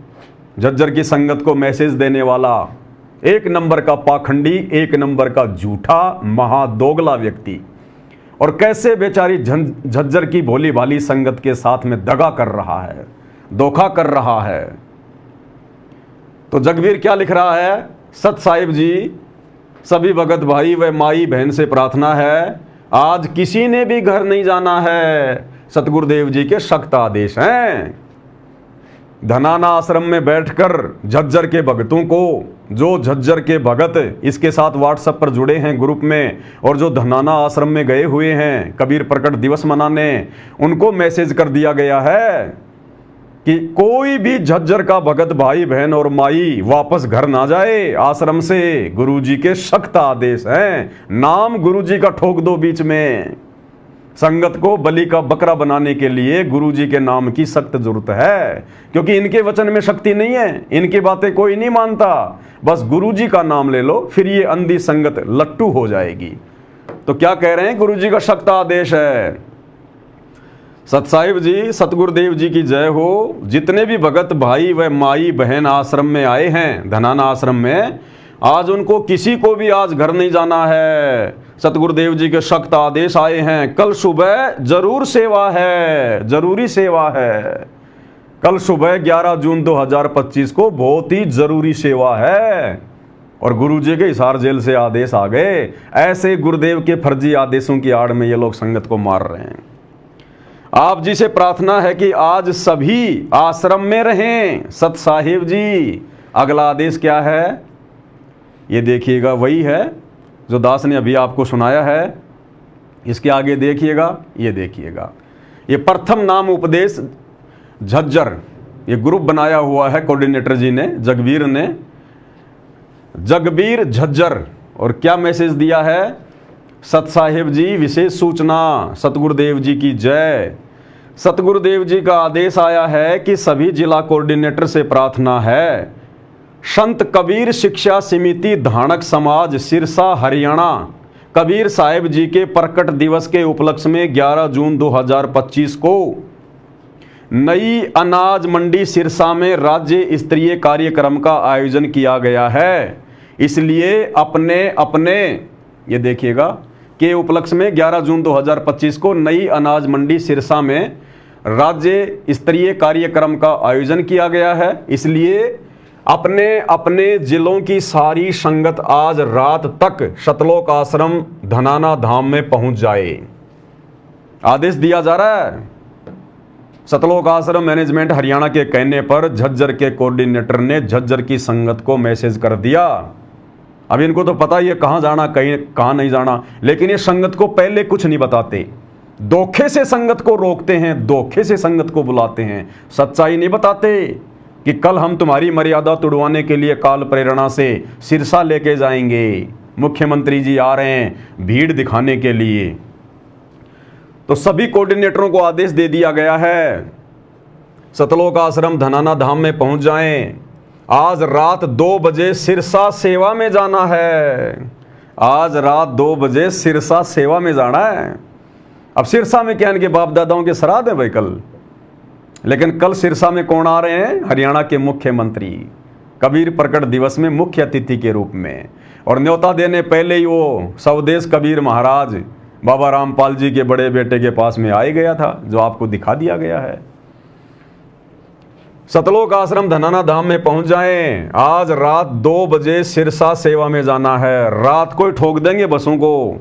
झज्जर की संगत को मैसेज देने वाला, एक नंबर का पाखंडी, एक नंबर का झूठा महादोगला व्यक्ति। और कैसे बेचारी झज्जर की भोली भाली संगत के साथ में दगा कर रहा है, धोखा कर रहा है। तो जगबीर क्या लिख रहा है? सत साहिब जी, सभी भगत भाई व माई बहन से प्रार्थना है, आज किसी ने भी घर नहीं जाना है, सतगुरुदेव जी के सख्त आदेश हैं। धनाना आश्रम में बैठकर झज्जर के भगतों को, जो झज्जर के भगत इसके साथ व्हाट्सएप पर जुड़े हैं ग्रुप में, और जो धनाना आश्रम में गए हुए हैं कबीर प्रकट दिवस मनाने, उनको मैसेज कर दिया गया है कि कोई भी झज्जर का भगत भाई बहन और माई वापस घर ना जाए आश्रम से, गुरुजी के सख्त आदेश हैं। नाम गुरुजी का ठोक दो बीच में। संगत को बलि का बकरा बनाने के लिए गुरुजी के नाम की सख्त जरूरत है, क्योंकि इनके वचन में शक्ति नहीं है, इनकी बातें कोई नहीं मानता। बस गुरुजी का नाम ले लो, फिर ये अंधी संगत लट्टू हो जाएगी। तो क्या कह रहे हैं, गुरुजी का सख्त आदेश है। सत साहिब जी, सतगुरुदेव जी की जय हो। जितने भी भगत भाई व माई बहन आश्रम में आए हैं, धनाना आश्रम में, आज उनको किसी को भी आज घर नहीं जाना है। सतगुरुदेव जी के सख्त आदेश आए हैं। कल सुबह जरूर सेवा है, जरूरी सेवा है। कल सुबह 11 जून 2025 को बहुत ही जरूरी सेवा है। और गुरुजी के हिसार जेल से आदेश आ गए। ऐसे गुरुदेव के फर्जी आदेशों की आड़ में ये लोग संगत को मार रहे हैं। आप जी से प्रार्थना है कि आज सभी आश्रम में रहें। सत साहिब जी, अगला आदेश क्या है ये देखिएगा, वही है जो दास ने अभी आपको सुनाया है। इसके आगे देखिएगा, ये देखिएगा, ये प्रथम नाम उपदेश झज्जर, ये ग्रुप बनाया हुआ है कोऑर्डिनेटर जी ने, जगबीर ने, जगबीर झज्जर। और क्या मैसेज दिया है, सत साहिब जी विशेष सूचना, सतगुरुदेव जी की जय। सतगुरुदेव जी का आदेश आया है कि सभी जिला कोऑर्डिनेटर से प्रार्थना है, संत कबीर शिक्षा समिति धानक समाज सिरसा हरियाणा कबीर साहिब जी के प्रकट दिवस के उपलक्ष्य में 11 जून 2025 को नई अनाज मंडी सिरसा में राज्य स्तरीय कार्यक्रम का आयोजन किया गया है। इसलिए अपने अपने, ये देखिएगा, के उपलक्ष्य में 11 जून 2025 को नई अनाज मंडी सिरसा में राज्य स्तरीय कार्यक्रम का आयोजन किया गया है। इसलिए अपने अपने जिलों की सारी संगत आज रात तक सतलोक आश्रम धनाना धाम में पहुंच जाए, आदेश दिया जा रहा है। सतलोक आश्रम मैनेजमेंट हरियाणा के कहने पर झज्जर के कोऑर्डिनेटर ने झज्जर की संगत को मैसेज कर दिया। अब इनको तो पता ही है कहाँ जाना, कहीं कहाँ नहीं जाना, लेकिन ये संगत को पहले कुछ नहीं बताते। धोखे से संगत को रोकते हैं, धोखे से संगत को बुलाते हैं, सच्चाई नहीं बताते कि कल हम तुम्हारी मर्यादा तुड़वाने के लिए काल प्रेरणा से सिरसा लेके जाएंगे, मुख्यमंत्री जी आ रहे हैं भीड़ दिखाने के लिए। तो सभी कोऑर्डिनेटरों को आदेश दे दिया गया है, सतलोक आश्रम धनाना धाम में पहुंच जाएं। आज रात 2 बजे सिरसा सेवा में जाना है। आज रात 2 बजे सिरसा सेवा में जाना है। अब सिरसा में क्या इनके बाप दादाओं के श्राद्ध है भाई कल, लेकिन कल सिरसा में कौन आ रहे हैं, हरियाणा के मुख्यमंत्री कबीर प्रकट दिवस में मुख्य अतिथि के रूप में। और न्योता देने पहले ही वो स्वदेश कबीर महाराज बाबा रामपाल जी के बड़े बेटे के पास में आ गया था, जो आपको दिखा दिया गया है। सतलोक आश्रम धनाना धाम में पहुंच जाएं। आज रात 2 बजे सिरसा सेवा में जाना है। रात को ही ठोक देंगे बसों को,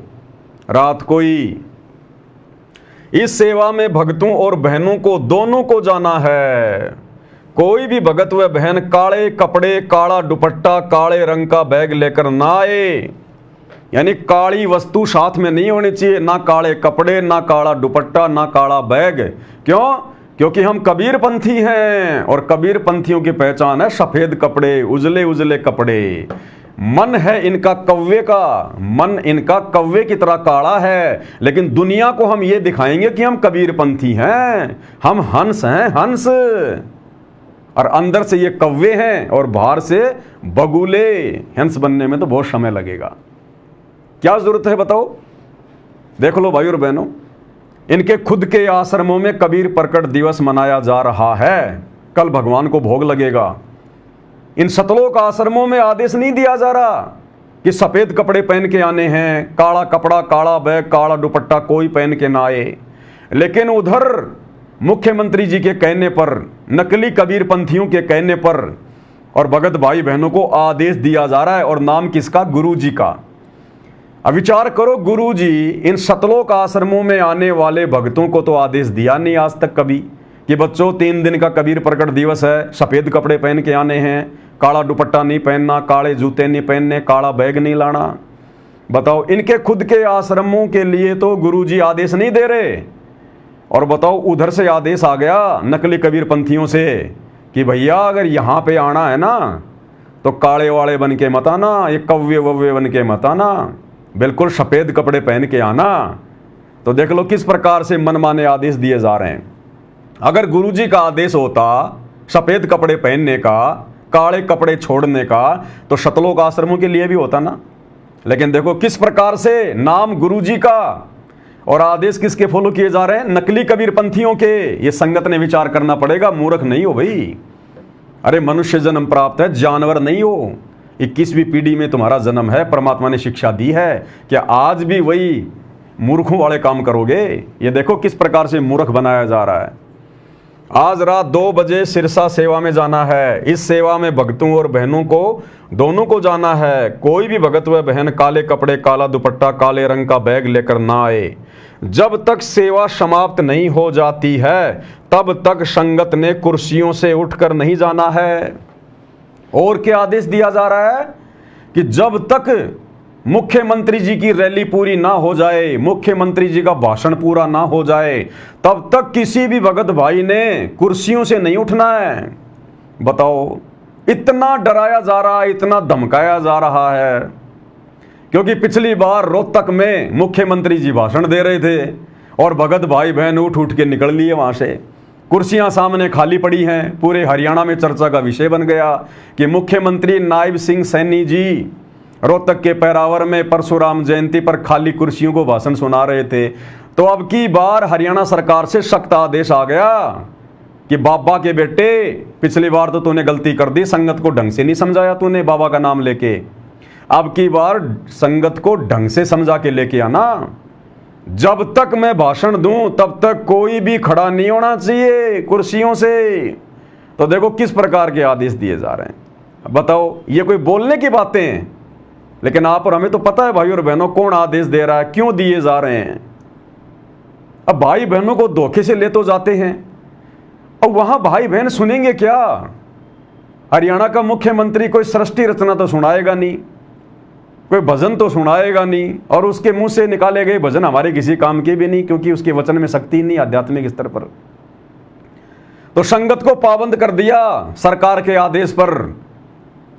रात को ही। इस सेवा में भक्तों और बहनों को दोनों को जाना है। कोई भी भगत व बहन काले कपड़े, काला दुपट्टा, काले रंग का बैग लेकर ना आए। यानी काली वस्तु साथ में नहीं होनी चाहिए, ना काले कपड़े, ना काला दुपट्टा, ना काला बैग। क्यों? क्योंकि हम कबीर पंथी हैं और कबीर पंथियों की पहचान है सफेद कपड़े, उजले उजले कपड़े। मन है इनका कौवे का, मन इनका कौवे की तरह काला है, लेकिन दुनिया को हम ये दिखाएंगे कि हम कबीर पंथी हैं, हम हंस हैं, हंस। और अंदर से ये कौवे हैं और बाहर से बगुले। हंस बनने में तो बहुत समय लगेगा, क्या जरूरत है बताओ। देख लो भाई और बहनों, इनके खुद के आश्रमों में कबीर प्रकट दिवस मनाया जा रहा है। कल भगवान को भोग लगेगा। इन सतलोक आश्रमों में आदेश नहीं दिया जा रहा कि सफेद कपड़े पहन के आने हैं, काला कपड़ा, काला बैग, काला दुपट्टा कोई पहन के ना आए। लेकिन उधर मुख्यमंत्री जी के कहने पर, नकली कबीर पंथियों के कहने पर और भगत भाई बहनों को आदेश दिया जा रहा है। और नाम किसका? गुरु जी का। अब विचार करो, गुरु जी इन सतलोक आश्रमों में आने वाले भक्तों को तो आदेश दिया नहीं आज तक कभी कि बच्चों 3 दिन का कबीर प्रकट दिवस है, सफेद कपड़े पहन के आने हैं, काला दुपट्टा नहीं पहनना, काले जूते नहीं पहनने, काला बैग नहीं लाना। बताओ, इनके खुद के आश्रमों के लिए तो गुरुजी आदेश नहीं दे रहे। और बताओ, उधर से आदेश आ गया नकली कबीर पंथियों से कि भैया अगर यहाँ पे आना है ना तो काले वाले बन के मत आना, ये कव्वे वव्वे बन के मत आना, बिल्कुल सफ़ेद कपड़े पहन के आना। तो देख लो किस प्रकार से मनमाने आदेश दिए जा रहे हैं। अगर गुरुजी का आदेश होता सफेद कपड़े पहनने का, काले कपड़े छोड़ने का, तो शतलोक आश्रमों के लिए भी होता ना। लेकिन देखो किस प्रकार से नाम गुरुजी का और आदेश किसके फॉलो किए जा रहे हैं, नकली कबीरपंथियों के। ये संगत ने विचार करना पड़ेगा, मूर्ख नहीं हो भाई। अरे मनुष्य जन्म प्राप्त है, जानवर नहीं हो। 21वीं पीढ़ी में तुम्हारा जन्म है, परमात्मा ने शिक्षा दी है, क्या आज भी वही मूर्खों वाले काम करोगे? ये देखो किस प्रकार से मूर्ख बनाया जा रहा है। आज रात 2 बजे सिरसा सेवा में जाना है। इस सेवा में भक्तों और बहनों को दोनों को जाना है। कोई भी भगत व बहन काले कपड़े, काला दुपट्टा, काले रंग का बैग लेकर ना आए। जब तक सेवा समाप्त नहीं हो जाती है तब तक संगत ने कुर्सियों से उठकर नहीं जाना है। और क्या आदेश दिया जा रहा है कि जब तक मुख्यमंत्री जी की रैली पूरी ना हो जाए, मुख्यमंत्री जी का भाषण पूरा ना हो जाए, तब तक किसी भी भगत भाई ने कुर्सियों से नहीं उठना है। बताओ, इतना डराया जा रहा है, इतना धमकाया जा रहा है, क्योंकि पिछली बार रोहतक में मुख्यमंत्री जी भाषण दे रहे थे और भगत भाई बहन उठ उठ के निकल लिए वहां से। कुर्सियां सामने खाली पड़ी हैं। पूरे हरियाणा में चर्चा का विषय बन गया कि मुख्यमंत्री नायब सिंह सैनी जी रोहतक के पैरावर में परशुराम जयंती पर खाली कुर्सियों को भाषण सुना रहे थे। तो अब की बार हरियाणा सरकार से सख्त आदेश आ गया कि बाबा के बेटे, पिछली बार तो तूने गलती कर दी, संगत को ढंग से नहीं समझाया तूने बाबा का नाम लेके। अब की बार संगत को ढंग से समझा के लेके आना। जब तक मैं भाषण दूं तब तक कोई भी खड़ा नहीं होना चाहिए कुर्सियों से। तो देखो किस प्रकार के आदेश दिए जा रहे हैं। बताओ, ये कोई बोलने की बातें हैं? लेकिन आप और हमें तो पता है भाई और बहनों कौन आदेश दे रहा है, क्यों दिए जा रहे हैं। अब भाई बहनों को धोखे से ले तो जाते हैं, और वहां भाई बहन सुनेंगे क्या? हरियाणा का मुख्यमंत्री कोई सृष्टि रचना तो सुनाएगा नहीं, कोई भजन तो सुनाएगा नहीं, और उसके मुंह से निकाले गए भजन हमारे किसी काम के भी नहीं, क्योंकि उसके वचन में शक्ति नहीं आध्यात्मिक स्तर पर। तो संगत को पाबंद कर दिया सरकार के आदेश पर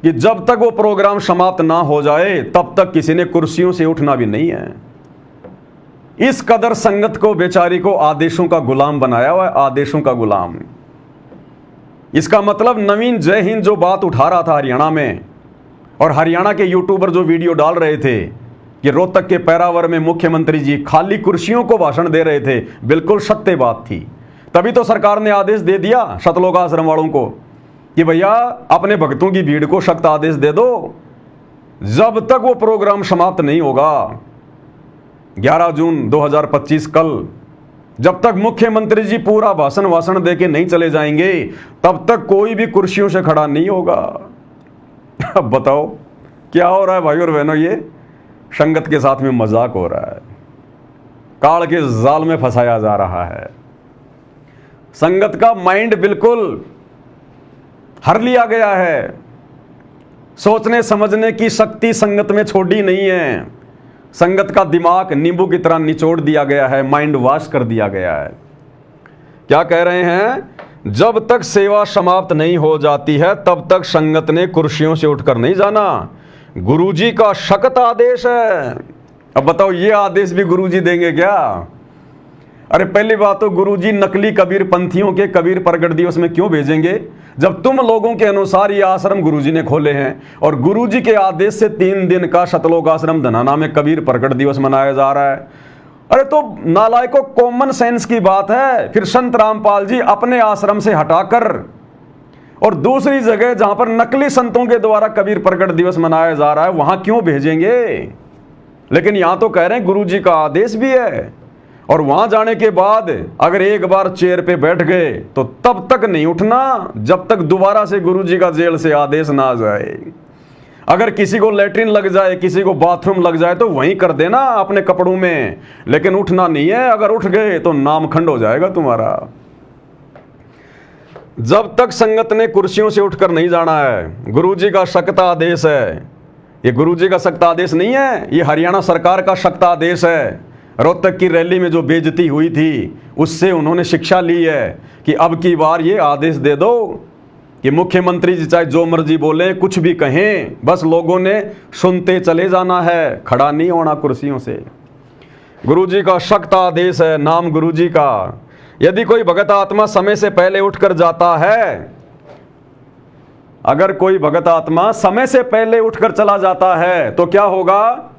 कि जब तक वो प्रोग्राम समाप्त ना हो जाए तब तक किसी ने कुर्सियों से उठना भी नहीं है। इस कदर संगत को, बेचारी को आदेशों का गुलाम बनाया हुआ है, आदेशों का गुलाम। इसका मतलब नवीन जय हिंद जो बात उठा रहा था हरियाणा में, और हरियाणा के यूट्यूबर जो वीडियो डाल रहे थे कि रोहतक के पैरावर में मुख्यमंत्री जी खाली कुर्सियों को भाषण दे रहे थे, बिल्कुल सत्य बात थी। तभी तो सरकार ने आदेश दे दिया शतलोक आश्रम वालों को कि भैया अपने भक्तों की भीड़ को सख्त आदेश दे दो, जब तक वो प्रोग्राम समाप्त नहीं होगा 11 जून 2025 कल, जब तक मुख्यमंत्री जी पूरा भाषण दे के नहीं चले जाएंगे तब तक कोई भी कुर्सियों से खड़ा नहीं होगा। अब बताओ क्या हो रहा है भाई और बहनों, ये संगत के साथ में मजाक हो रहा है, काल के जाल में फंसाया जा रहा है। संगत का माइंड बिल्कुल हर लिया गया है, सोचने समझने की शक्ति संगत में छोड़ी नहीं है। संगत का दिमाग नींबू की तरह निचोड़ दिया गया है, माइंड वॉश कर दिया गया है। क्या कह रहे हैं? जब तक सेवा समाप्त नहीं हो जाती है तब तक संगत ने कुर्सियों से उठकर नहीं जाना। गुरुजी का सख्त आदेश है। अब बताओ, ये आदेश भी गुरुजी देंगे क्या? अरे पहली बात तो गुरुजी नकली कबीर पंथियों के कबीर प्रगट दिवस में क्यों भेजेंगे, जब तुम लोगों के अनुसार ये आश्रम गुरुजी ने खोले हैं, और गुरुजी के आदेश से 3 दिन का शतलोक आश्रम धनाना में कबीर प्रगट दिवस मनाया जा रहा है। अरे तो नालायकों, कॉमन सेंस की बात है। फिर संत रामपाल जी अपने आश्रम से हटाकर और दूसरी जगह जहां पर नकली संतों के द्वारा कबीर प्रगट दिवस मनाया जा रहा है वहां क्यों भेजेंगे? लेकिन यहां तो कह रहे हैं गुरुजी का आदेश भी है, और वहां जाने के बाद अगर एक बार चेयर पे बैठ गए तो तब तक नहीं उठना जब तक दोबारा से गुरुजी का जेल से आदेश ना आ जाए। अगर किसी को लेटरिन लग जाए, किसी को बाथरूम लग जाए तो वहीं कर देना अपने कपड़ों में, लेकिन उठना नहीं है। अगर उठ गए तो नामखंड हो जाएगा तुम्हारा। जब तक संगत ने कुर्सियों से उठकर नहीं जाना है, गुरुजी का सख्त आदेश है। ये गुरुजी का सख्त आदेश नहीं है, ये हरियाणा सरकार का सख्त आदेश है। रोहतक की रैली में जो बेइज्जती हुई थी उससे उन्होंने शिक्षा ली है कि अब की बार ये आदेश दे दो कि मुख्यमंत्री जी चाहे जो मर्जी बोले, कुछ भी कहें, बस लोगों ने सुनते चले जाना है, खड़ा नहीं होना कुर्सियों से। गुरुजी का सख्त आदेश है, नाम गुरुजी का। यदि कोई भगत आत्मा समय से पहले उठकर जाता है, अगर कोई भगत आत्मा समय से पहले उठकर चला जाता है तो क्या होगा?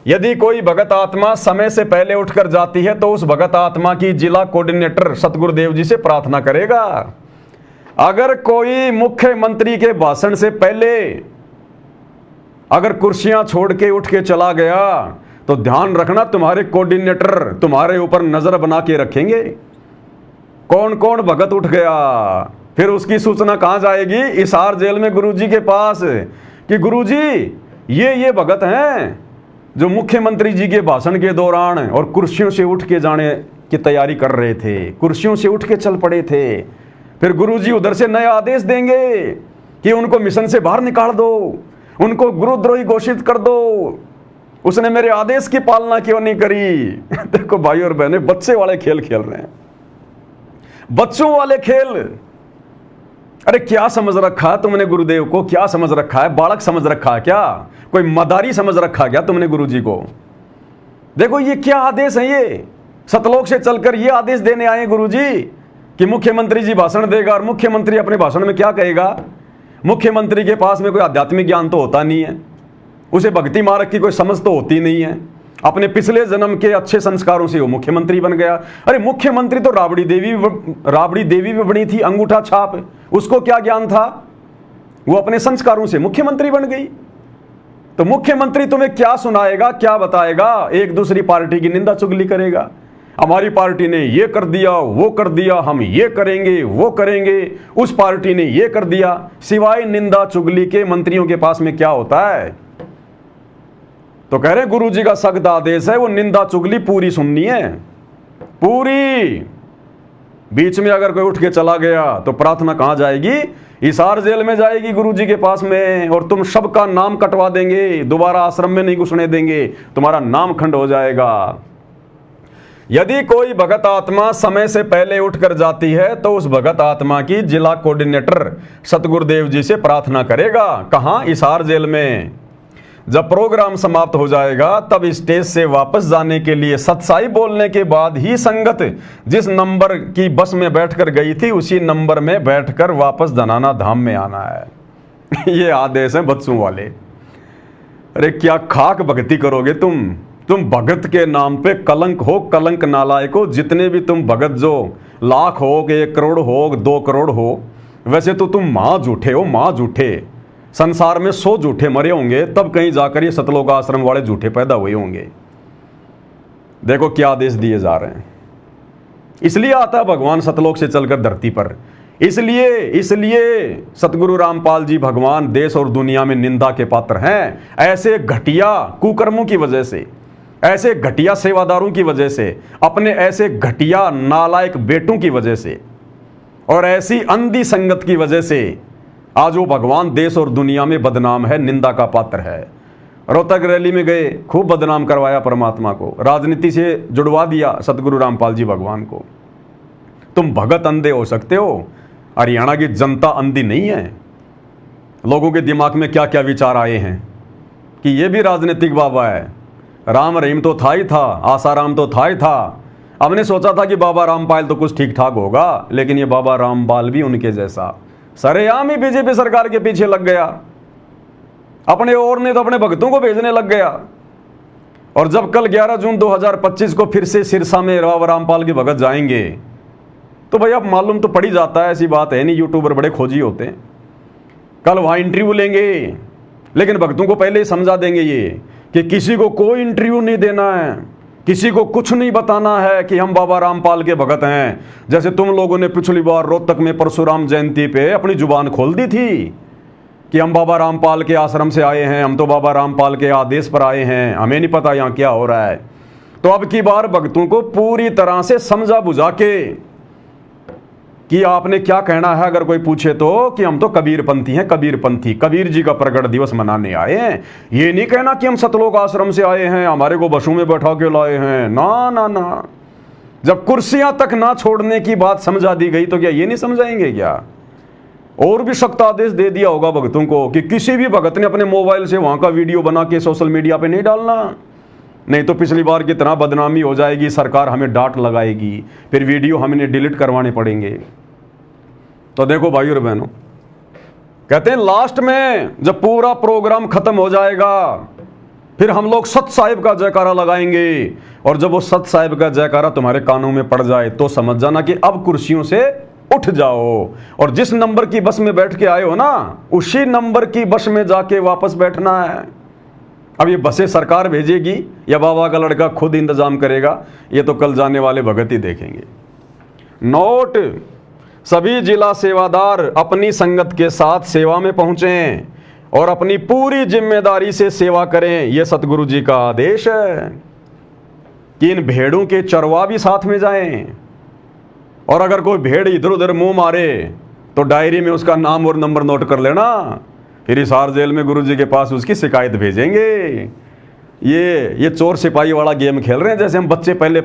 यदि कोई भगत आत्मा समय से पहले उठकर जाती है तो उस भगत आत्मा की जिला कोऑर्डिनेटर सतगुरुदेव जी से प्रार्थना करेगा। अगर कोई मुख्यमंत्री के भाषण से पहले अगर कुर्सियां छोड़ के उठ के चला गया तो ध्यान रखना, तुम्हारे कोऑर्डिनेटर तुम्हारे ऊपर नजर बना के रखेंगे। कौन कौन भगत उठ गया, फिर उसकी सूचना कहां जाएगी? हिसार जेल में गुरुजी के पास कि गुरुजी ये भगत हैं जो मुख्यमंत्री जी के भाषण के दौरान और कुर्सियों से उठ के जाने की तैयारी कर रहे थे, कुर्सियों से उठ के चल पड़े थे। फिर गुरुजी उधर से नया आदेश देंगे कि उनको मिशन से बाहर निकाल दो, उनको गुरुद्रोही घोषित कर दो, उसने मेरे आदेश की पालना क्यों नहीं करी। देखो भाई और बहने, बच्चे वाले खेल खेल रहे हैं, बच्चों वाले खेल। अरे क्या समझ रखा है तुमने गुरुदेव को? क्या समझ रखा है? बालक समझ रखा है क्या? कोई मदारी समझ रखा क्या तुमने गुरुजी को? देखो ये क्या आदेश है, ये सतलोक से चलकर ये आदेश देने आए गुरुजी कि मुख्यमंत्री जी भाषण देगा। और मुख्यमंत्री अपने भाषण में क्या कहेगा? मुख्यमंत्री के पास में कोई आध्यात्मिक ज्ञान तो होता नहीं है, उसे भक्ति मार्ग की कोई समझ तो होती नहीं है, अपने पिछले जन्म के अच्छे संस्कारों से वो मुख्यमंत्री बन गया। अरे मुख्यमंत्री तो राबड़ी देवी भी बनी थी, अंगूठा छाप, उसको क्या ज्ञान था? वो अपने संस्कारों से मुख्यमंत्री बन गई। तो मुख्यमंत्री तुम्हें क्या सुनाएगा, क्या बताएगा? एक दूसरी पार्टी की निंदा चुगली करेगा, हमारी पार्टी ने ये कर दिया, वो कर दिया, हम ये करेंगे, वो करेंगे, उस पार्टी ने ये कर दिया। सिवाय निंदा चुगली के मंत्रियों के पास में क्या होता है? तो कह रहे गुरुजी का सख्त आदेश है, वो निंदा चुगली पूरी सुननी है, पूरी। बीच में अगर कोई उठ के चला गया तो प्रार्थना कहां जाएगी? हिसार जेल में जाएगी गुरुजी के पास में, और तुम सबका नाम कटवा देंगे, दोबारा आश्रम में नहीं घुसने देंगे, तुम्हारा नाम खंड हो जाएगा। यदि कोई भगत आत्मा समय से पहले उठकर जाती है तो उस भगत आत्मा की जिला कोऑर्डिनेटर सतगुरुदेव जी से प्रार्थना करेगा। कहां? हिसार जेल में। जब प्रोग्राम समाप्त हो जाएगा तब स्टेज से वापस जाने के लिए सत्साई बोलने के बाद ही संगत जिस नंबर की बस में बैठकर गई थी उसी नंबर में बैठकर वापस धनाना धाम में आना है। ये आदेश है बच्चों वाले। अरे क्या खाक भक्ति करोगे तुम भगत के नाम पे कलंक हो, कलंक नालायक हो। जितने भी तुम भगत, जो लाख हो, 1 करोड़ हो, 2 करोड़ हो, वैसे तो तुम मां झूठे हो, मां झूठे। संसार में 100 झूठे मरे होंगे, तब कहीं जाकर ये सतलोक आश्रम वाले झूठे पैदा हुए होंगे। देखो क्या आदेश दिए जा रहे हैं। इसलिए आता है भगवान सतलोक से चलकर धरती पर। इसलिए सतगुरु रामपाल जी भगवान देश और दुनिया में निंदा के पात्र हैं। ऐसे घटिया कुकर्मों की वजह से, ऐसे घटिया सेवादारों की वजह से, अपने ऐसे घटिया नालायक बेटों की वजह से और ऐसी अंधी संगत की वजह से आज वो भगवान देश और दुनिया में बदनाम है, निंदा का पात्र है। रोहतक रैली में गए, खूब बदनाम करवाया परमात्मा को, राजनीति से जुड़वा दिया सतगुरु रामपाल जी भगवान को। तुम भगत अंधे हो सकते हो, हरियाणा की जनता अंधी नहीं है। लोगों के दिमाग में क्या क्या विचार आए हैं कि ये भी राजनीतिक बाबा है। राम रहीम तो था ही था, आसाराम तो था ही था। हमने सोचा था कि बाबा रामपाल तो कुछ ठीक ठाक होगा, लेकिन ये बाबा रामपाल भी उनके जैसा सरेआम ही बीजेपी सरकार के पीछे लग गया। अपने और ने तो अपने भक्तों को भेजने लग गया। और जब कल 11 जून 2025 को फिर से सिरसा में बाबा रामपाल के भगत जाएंगे तो भाई अब मालूम तो पड़ ही जाता है, ऐसी बात है नहीं, यूट्यूबर बड़े खोजी होते हैं। कल वहां इंटरव्यू लेंगे, लेकिन भक्तों को पहले ही समझा देंगे ये कि किसी को कोई इंटरव्यू नहीं देना है, किसी को कुछ नहीं बताना है कि हम बाबा रामपाल के भगत हैं। जैसे तुम लोगों ने पिछली बार रोहतक में परशुराम जयंती पे अपनी जुबान खोल दी थी कि हम बाबा रामपाल के आश्रम से आए हैं, हम तो बाबा रामपाल के आदेश पर आए हैं, हमें नहीं पता यहाँ क्या हो रहा है। तो अब की बार भक्तों को पूरी तरह से समझा बुझा के कि आपने क्या कहना है, अगर कोई पूछे तो कि हम तो कबीरपंथी हैं, कबीरपंथी, कबीर जी का प्रकट दिवस मनाने आए हैं। ये नहीं कहना कि हम सतलोक आश्रम से आए हैं, हमारे को बसों में बैठा के लाए हैं। ना ना ना, जब कुर्सियां तक ना छोड़ने की बात समझा दी गई तो क्या ये नहीं समझाएंगे क्या? और भी सख्त आदेश दे दिया होगा भक्तों को कि किसी भी भगत ने अपने मोबाइल से वहां का वीडियो बना के सोशल मीडिया पे नहीं डालना। नहीं तो पिछली बार की तरह बदनामी हो जाएगी, सरकार हमें डांट लगाएगी, फिर वीडियो हमें डिलीट करवाने पड़ेंगे। तो देखो भाई और बहनों, कहते हैं लास्ट में जब पूरा प्रोग्राम खत्म हो जाएगा फिर हम लोग सत साहिब का जयकारा लगाएंगे, और जब वो सत साहिब का जयकारा तुम्हारे कानों में पड़ जाए तो समझ जाना कि अब कुर्सियों से उठ जाओ, और जिस नंबर की बस में बैठ के आए हो ना उसी नंबर की बस में जाके वापस बैठना है। अब ये बसें सरकार भेजेगी या बाबा का लड़का खुद इंतजाम करेगा, ये तो कल जाने वाले भगत ही देखेंगे। नोट, सभी जिला सेवादार अपनी संगत के साथ सेवा में पहुंचें और अपनी पूरी जिम्मेदारी से सेवा करें। यह सतगुरु जी का आदेश है कि इन भेड़ों के चरवा भी साथ में जाएं, और अगर कोई भेड़ इधर उधर मुंह मारे तो डायरी में उसका नाम और नंबर नोट कर लेना, फिर हिसार जेल में गुरु जी के पास उसकी शिकायत भेजेंगे। ये चोर सिपाही वाला गेम खेल रहे हैं, जैसे हम बच्चे पहले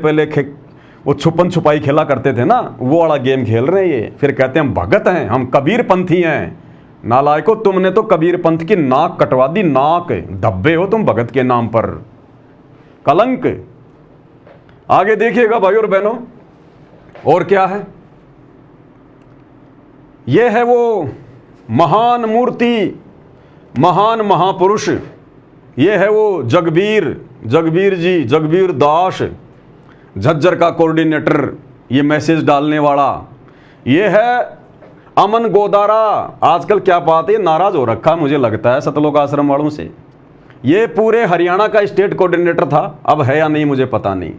वो छुपन छुपाई खेला करते थे ना, वो वाला गेम खेल रहे हैं ये। फिर कहते हैं हम भगत हैं, हम कबीर पंथी हैं। नालायको, तुमने तो कबीर पंथ की नाक कटवा दी, नाक धब्बे हो तुम भगत के नाम पर, कलंक। आगे देखिएगा भाई और बहनों, और क्या है, यह है वो महान मूर्ति, महान महापुरुष, ये है वो जगबीर जी, जगबीर दास, झज्जर का कोऑर्डिनेटर, ये मैसेज डालने वाला। ये है अमन गोदारा। आजकल क्या बात है, नाराज हो रखा मुझे लगता है सतलोक आश्रम वालों से। ये पूरे हरियाणा का स्टेट कोऑर्डिनेटर था, अब है या नहीं मुझे पता नहीं।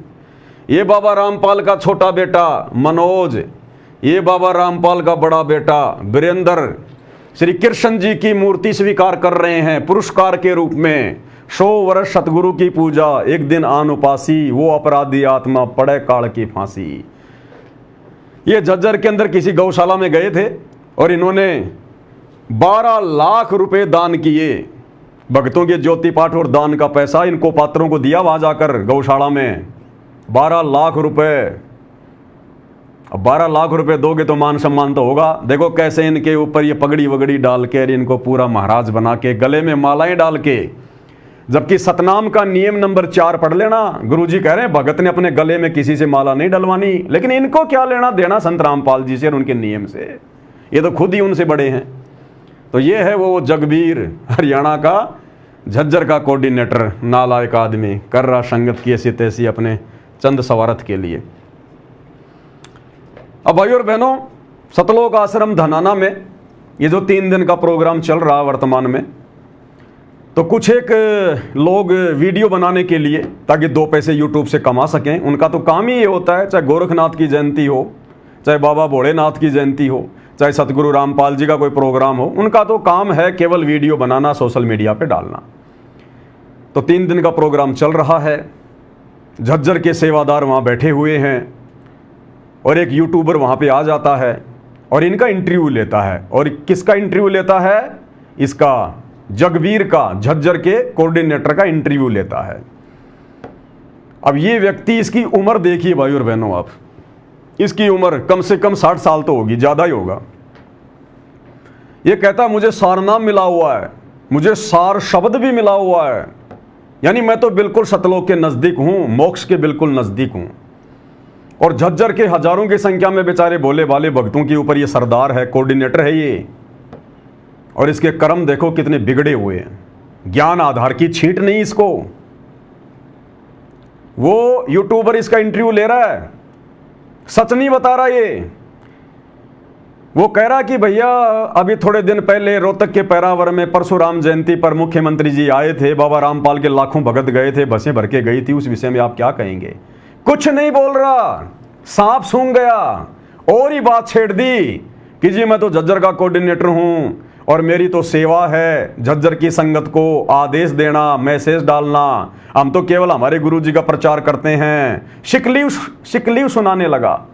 ये बाबा रामपाल का छोटा बेटा मनोज, ये बाबा रामपाल का बड़ा बेटा वीरेंद्र श्री कृष्ण जी की मूर्ति स्वीकार कर रहे हैं पुरस्कार के रूप में। 100 वर्ष सतगुरु की पूजा, एक दिन आन उपासी, वो अपराधी आत्मा पड़े काल की फांसी। ये झज्जर के अंदर किसी गौशाला में गए थे और इन्होंने 12 लाख रुपए दान किए। भक्तों के ज्योति पाठ और दान का पैसा इनको पात्रों को दिया वहां जाकर गौशाला में, 12 लाख रुपए। अब 12 लाख रुपए दोगे तो मान सम्मान तो होगा। देखो कैसे इनके ऊपर ये पगड़ी वगड़ी डाल के, इनको पूरा महाराज बना के, गले में मालाएं डाल के, जबकि सतनाम का नियम नंबर 4 पढ़ लेना। गुरुजी कह रहे हैं भगत ने अपने गले में किसी से माला नहीं डलवानी, लेकिन इनको क्या लेना देना संत रामपाल जी से और उनके नियम से, ये तो खुद ही उनसे बड़े हैं। तो ये है वो जगबीर, हरियाणा का झज्जर का कोऑर्डिनेटर, नालायक आदमी, कर रहा संगत की ऐसी तैसी अपने चंद सवारथ के लिए। अब भाई और बहनों, सतलोक आश्रम धनाना में ये जो 3 दिन का प्रोग्राम चल रहा वर्तमान में, तो कुछ एक लोग वीडियो बनाने के लिए ताकि 2 पैसे यूट्यूब से कमा सकें, उनका तो काम ही ये होता है, चाहे गोरखनाथ की जयंती हो, चाहे बाबा भोलेनाथ की जयंती हो, चाहे सतगुरु रामपाल जी का कोई प्रोग्राम हो, उनका तो काम है केवल वीडियो बनाना, सोशल मीडिया पे डालना। तो 3 दिन का प्रोग्राम चल रहा है, झज्जर के सेवादार वहाँ बैठे हुए हैं और एक यूट्यूबर वहाँ पे आ जाता है और इनका इंटरव्यू लेता है। और किसका इंटरव्यू लेता है? इसका जगबीर का, झज्जर के कोऑर्डिनेटर का इंटरव्यू लेता है। अब ये व्यक्ति, इसकी उम्र देखिए भाई और बहनों आप, इसकी उम्र कम से कम 60 साल तो होगी, ज़्यादा ही होगा। ये कहता मुझे सारनाम मिला हुआ है, मुझे सार शब्द भी मिला हुआ है, यानी मैं तो बिल्कुल सतलोक के नज़दीक हूँ, मोक्ष के बिल्कुल नज़दीक हूँ। और झज्जर के हजारों की संख्या में बेचारे भोले भाले भक्तों के ऊपर ये सरदार है, कोऑर्डिनेटर है ये। और इसके कर्म देखो कितने बिगड़े हुए हैं, ज्ञान आधार की छींट नहीं इसको। वो यूट्यूबर इसका इंटरव्यू ले रहा है, सच नहीं बता रहा ये। वो कह रहा कि भैया अभी थोड़े दिन पहले रोहतक के पैरावर में परशुराम जयंती पर मुख्यमंत्री जी आए थे, बाबा रामपाल के लाखों भगत गए थे, बसें भर के गई थी, उस विषय में आप क्या कहेंगे? कुछ नहीं बोल रहा, सांप सूंघ गया और ही बात छेड़ दी कि जी मैं तो झज्जर का कोऑर्डिनेटर हूं और मेरी तो सेवा है झज्जर की संगत को आदेश देना, मैसेज डालना, हम तो केवल हमारे गुरु जी का प्रचार करते हैं। शिकलीव सुनाने लगा,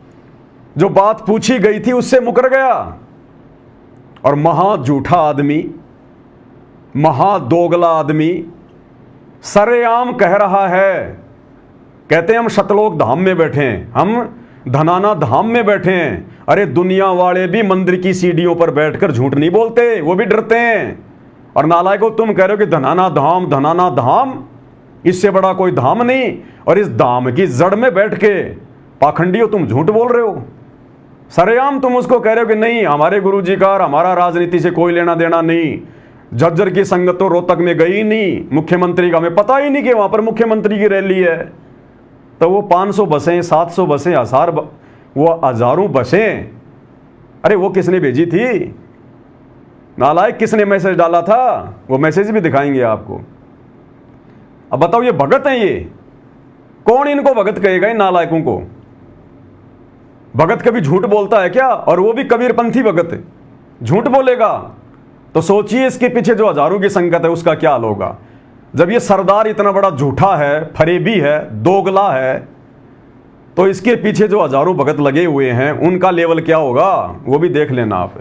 जो बात पूछी गई थी उससे मुकर गया। और महा झूठा आदमी, महा दोगला आदमी सरेआम कह रहा है, कहते हैं हम सतलोक धाम में बैठे हैं, हम धनाना धाम में बैठे हैं। अरे दुनिया वाले भी मंदिर की सीढ़ियों पर बैठकर झूठ नहीं बोलते, वो भी डरते हैं। और नालायको तुम कह रहे हो कि धनाना धाम, धनाना धाम, इससे बड़ा कोई धाम नहीं। और इस धाम की जड़ में बैठ के पाखंडी हो, तुम झूठ बोल रहे हो। सरेआम तुम उसको कह रहे हो कि नहीं, हमारे गुरुजी का और हमारा राजनीति से कोई लेना देना नहीं। झज्जर की संगत तो रोहतक में गई नहीं, मुख्यमंत्री का हमें पता ही नहीं कि वहां पर मुख्यमंत्री की रैली है। तो वो 500 बसें, 700 बसें, वो हजारों बसें, अरे वो किसने भेजी थी? नालायक किसने मैसेज डाला था? वो मैसेज भी दिखाएंगे आपको। अब बताओ, ये भगत हैं? ये कौन इनको भगत कहेगा, इन नालायकों को? भगत कभी झूठ बोलता है क्या? और वो भी कबीरपंथी भगत झूठ बोलेगा? तो सोचिए इसके पीछे जो हजारों की संगत है उसका क्या हाल होगा। जब ये सरदार इतना बड़ा झूठा है, फरेबी है, दोगला है, तो इसके पीछे जो हजारों भगत लगे हुए हैं उनका लेवल क्या होगा, वो भी देख लेना आप।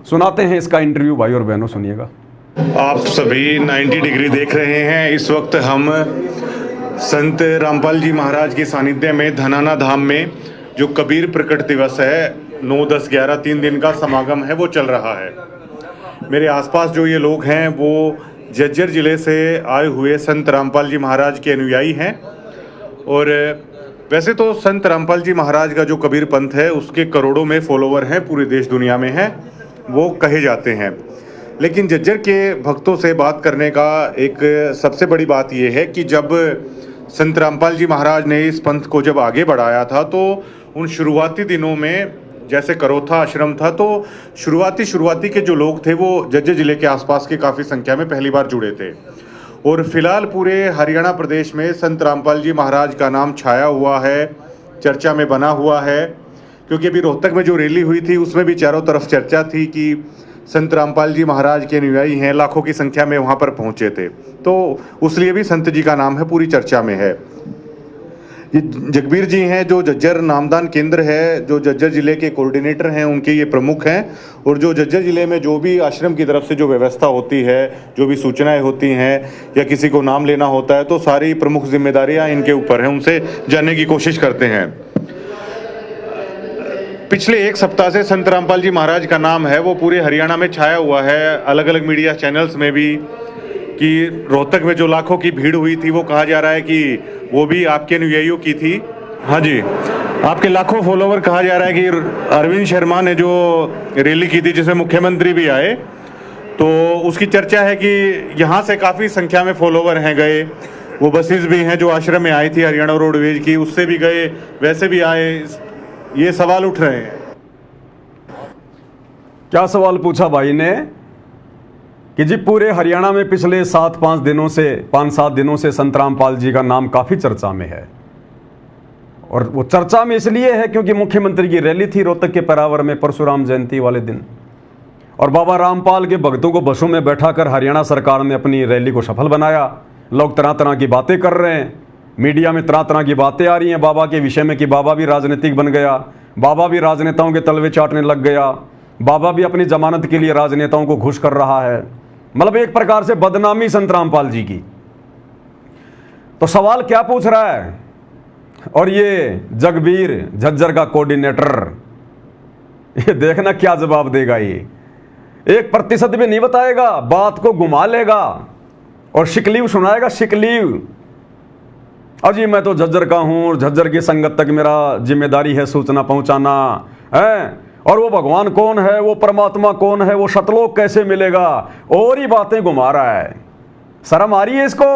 सुनाते हैं इसका इंटरव्यू, भाई और बहनों सुनिएगा। आप सभी 90 डिग्री देख रहे हैं। इस वक्त हम संत रामपाल जी महाराज के सानिध्य में धनाना धाम में जो कबीर प्रकट दिवस है 9, 10, 11 3 दिन का समागम है वो चल रहा है। मेरे आसपास जो ये लोग हैं वो झज्जर जिले से आए हुए संत रामपाल जी महाराज के अनुयायी हैं। और वैसे तो संत रामपाल जी महाराज का जो कबीर पंथ है उसके करोड़ों में फॉलोवर हैं, पूरे देश दुनिया में हैं, वो कहे जाते हैं। लेकिन झज्जर के भक्तों से बात करने का एक सबसे बड़ी बात यह है कि जब संत रामपाल जी महाराज ने इस पंथ को जब आगे बढ़ाया था तो उन शुरुआती दिनों में जैसे करोथा आश्रम था, तो शुरुआती के जो लोग थे वो झज्जर जिले के आसपास के काफ़ी संख्या में पहली बार जुड़े थे। और फिलहाल पूरे हरियाणा प्रदेश में संत रामपाल जी महाराज का नाम छाया हुआ है, चर्चा में बना हुआ है। क्योंकि अभी रोहतक में जो रैली हुई थी उसमें भी चारों तरफ चर्चा थी कि संत रामपाल जी महाराज के अनुयायी हैं, लाखों की संख्या में वहाँ पर पहुँचे थे, तो उसलिए भी संत जी का नाम है पूरी चर्चा में है। ये जगबीर जी हैं जो झज्जर नामदान केंद्र है, जो झज्जर जिले के कोऑर्डिनेटर हैं, उनके ये प्रमुख हैं। और जो झज्जर जिले में जो भी आश्रम की तरफ से जो व्यवस्था होती है, जो भी सूचनाएं होती हैं या किसी को नाम लेना होता है, तो सारी प्रमुख जिम्मेदारियां इनके ऊपर हैं, उनसे जानने की कोशिश करते हैं। पिछले एक सप्ताह से संत रामपाल जी महाराज का नाम है वो पूरे हरियाणा में छाया हुआ है, अलग अलग मीडिया चैनल्स में भी, कि रोहतक में जो लाखों की भीड़ हुई थी वो कहा जा रहा है कि वो भी आपके अनुयायियों की थी। हाँ जी, आपके लाखों फॉलोवर कहा जा रहा है कि अरविंद शर्मा ने जो रैली की थी जिसमें मुख्यमंत्री भी आए, तो उसकी चर्चा है कि यहाँ से काफ़ी संख्या में फॉलोवर हैं गए। वो बसेस भी हैं जो आश्रम में आई थी हरियाणा रोडवेज की, उससे भी गए, वैसे भी आए। ये सवाल उठ रहे हैं। क्या सवाल पूछा भाई ने कि जी पूरे हरियाणा में पिछले 5-7 दिनों से संत रामपाल जी का नाम काफ़ी चर्चा में है। और वो चर्चा में इसलिए है क्योंकि मुख्यमंत्री की रैली थी रोहतक के परावर में परशुराम जयंती वाले दिन, और बाबा रामपाल के भक्तों को बसों में बैठाकर हरियाणा सरकार ने अपनी रैली को सफल बनाया। लोग तरह तरह की बातें कर रहे हैं, मीडिया में तरह तरह की बातें आ रही हैं बाबा के विषय में कि बाबा भी राजनीतिक बन गया, बाबा भी राजनेताओं के तलवे चाटने लग गया, बाबा भी अपनी जमानत के लिए राजनेताओं को घुस कर रहा है। मतलब एक प्रकार से बदनामी संत रामपाल जी की। तो सवाल क्या पूछ रहा है? और ये जगबीर झज्जर का कोऑर्डिनेटर, ये देखना क्या जवाब देगा। ये 1% भी नहीं बताएगा, बात को घुमा लेगा और शिकलीव सुनाएगा, शिकलीव। अजी मैं तो झज्जर का हूं, झज्जर की संगत तक मेरा जिम्मेदारी है सूचना पहुंचाना है। और वो भगवान कौन है, वो परमात्मा कौन है, वो सतलोक कैसे मिलेगा, और ही बातें घुमा रहा है। शर्म आ रही है इसको?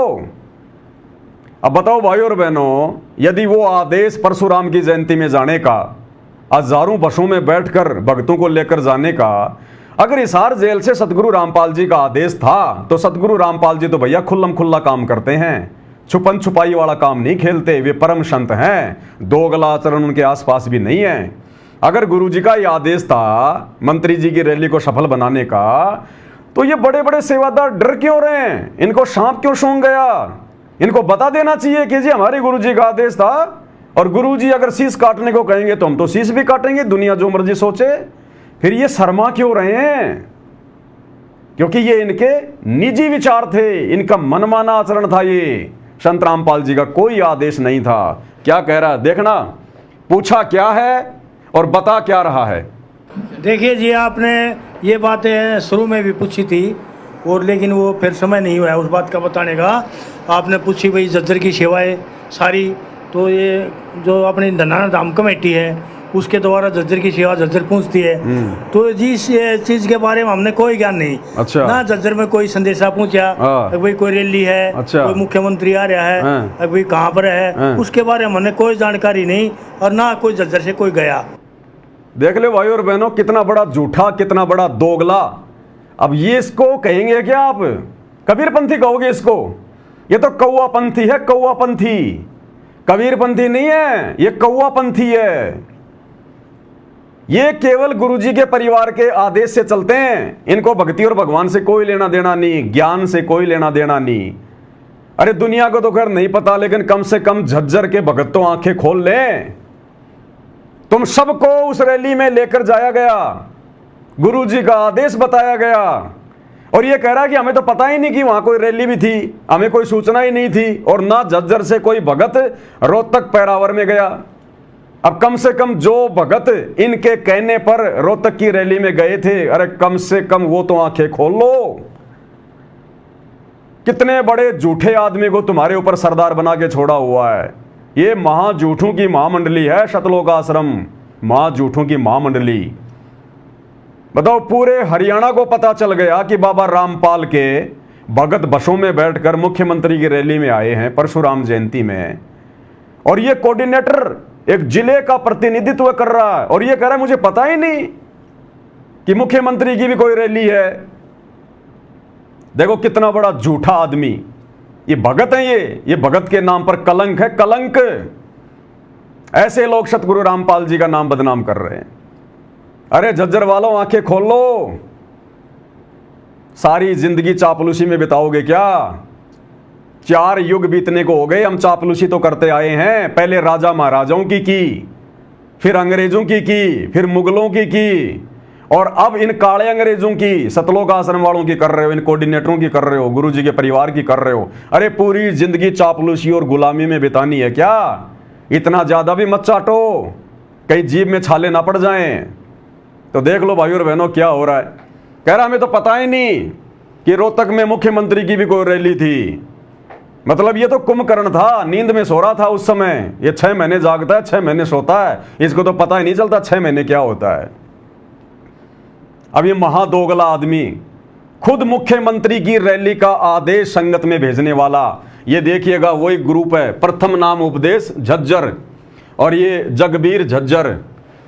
अब बताओ भाई और बहनों, यदि वो आदेश परशुराम की जयंती में जाने का, हजारों बसों में बैठकर भक्तों को लेकर जाने का, अगर हिसार जेल से सतगुरु रामपाल जी का आदेश था, तो सतगुरु रामपाल जी तो भैया खुल्लम खुल्ला काम करते हैं, छुपन छुपाई वाला काम नहीं खेलते। वे परम संत हैं, दोगला आचरण उनके आसपास भी नहीं है। अगर गुरुजी का यह आदेश था मंत्री जी की रैली को सफल बनाने का, तो ये बड़े बड़े सेवादार डर क्यों रहे हैं? इनको सांप क्यों सूंघ गया? इनको बता देना चाहिए कि जी हमारे गुरुजी का आदेश था, और गुरुजी अगर शीश काटने को कहेंगे तो हम तो शीश भी काटेंगे, दुनिया जो मर्जी सोचे। फिर ये शर्मा क्यों रहे हैं? क्योंकि ये इनके निजी विचार थे, इनका मनमाना आचरण था। ये संत रामपाल जी का कोई आदेश नहीं था। क्या कह रहा है देखना, पूछा क्या है और बता क्या रहा है। देखिए जी, आपने ये बातें शुरू में भी पूछी थी और लेकिन वो फिर समय नहीं हुआ है उस बात का बताने का। आपने पूछी भाई झज्जर की सेवाएं सारी, तो ये जो अपनी धनाना धाम कमेटी है उसके द्वारा झज्जर की सेवा झज्जर पहुंचती है। तो जिस चीज़ के बारे में हमने कोई ज्ञान नहीं। अच्छा। ना झज्जर में कोई संदेशा पहुंचा भाई कोई रैली है, अच्छा। कोई मुख्यमंत्री आ रहा है, भाई कहाँ पर है, उसके बारे में हमने कोई जानकारी नहीं, और ना कोई झज्जर से कोई गया। देख लो भाई और बहनों, कितना बड़ा झूठा, कितना बड़ा दोगला। अब ये इसको कहेंगे क्या आप? कबीरपंथी कहोगे इसको? ये तो कौवापंथी है, कौवापंथी। कबीरपंथी नहीं है, ये कौवापंथी है। ये केवल गुरुजी के परिवार के आदेश से चलते हैं। इनको भक्ति और भगवान से कोई लेना देना नहीं, ज्ञान से कोई लेना देना नहीं। अरे दुनिया को तो खैर नहीं पता, लेकिन कम से कम झज्जर के भगत तो आंखें खोल लें। तुम सबको उस रैली में लेकर जाया गया, गुरुजी का आदेश बताया गया, और ये कह रहा है कि हमें तो पता ही नहीं कि वहां कोई रैली भी थी, हमें कोई सूचना ही नहीं थी, और ना झज्जर से कोई भगत रोहतक पैरावर में गया। अब कम से कम जो भगत इनके कहने पर रोहतक की रैली में गए थे, अरे कम से कम वो तो आंखें खोल लो। कितने बड़े झूठे आदमी को तुम्हारे ऊपर सरदार बना के छोड़ा हुआ है। ये महाझूठों की महामंडली है सतलोक आश्रम, महाझूठों की महामंडली। बताओ, पूरे हरियाणा को पता चल गया कि बाबा रामपाल के भगत बसों में बैठकर मुख्यमंत्री की रैली में आए हैं परशुराम जयंती में, और ये कोऑर्डिनेटर एक जिले का प्रतिनिधित्व कर रहा है, और ये कह रहा है मुझे पता ही नहीं कि मुख्यमंत्री की भी कोई रैली है। देखो कितना बड़ा झूठा आदमी। ये भगत है, ये भगत के नाम पर कलंक है, कलंक। ऐसे लोग सतगुरु रामपाल जी का नाम बदनाम कर रहे हैं। अरे झज्जर वालों, आंखें खोल लो। सारी जिंदगी चापलूसी में बिताओगे क्या? 4 युग बीतने को हो गए, हम चापलूसी तो करते आए हैं। पहले राजा महाराजाओं की, फिर अंग्रेजों की, फिर मुगलों की, और अब इन काले अंग्रेजों की, सतलोक आश्रम वालों की कर रहे हो, इन कोऑर्डिनेटरों की कर रहे हो, गुरुजी के परिवार की कर रहे हो। अरे पूरी जिंदगी चापलूसी और गुलामी में बितानी है क्या? इतना ज्यादा भी मत चाटो, कहीं जीभ में छाले ना पड़ जाएं। तो देख लो भाई और बहनों क्या हो रहा है। कह रहा हमें तो पता ही नहीं कि रोहतक में मुख्यमंत्री की भी कोई रैली थी। मतलब ये तो कुंभकर्ण था, नींद में सो रहा था उस समय। ये 6 महीने जागता है, 6 महीने सोता है, इसको तो पता ही नहीं चलता 6 महीने क्या होता है। अब ये महादोगला आदमी खुद मुख्यमंत्री की रैली का आदेश संगत में भेजने वाला, ये देखिएगा वही ग्रुप है, प्रथम नाम उपदेश झज्जर, और ये जगबीर झज्जर।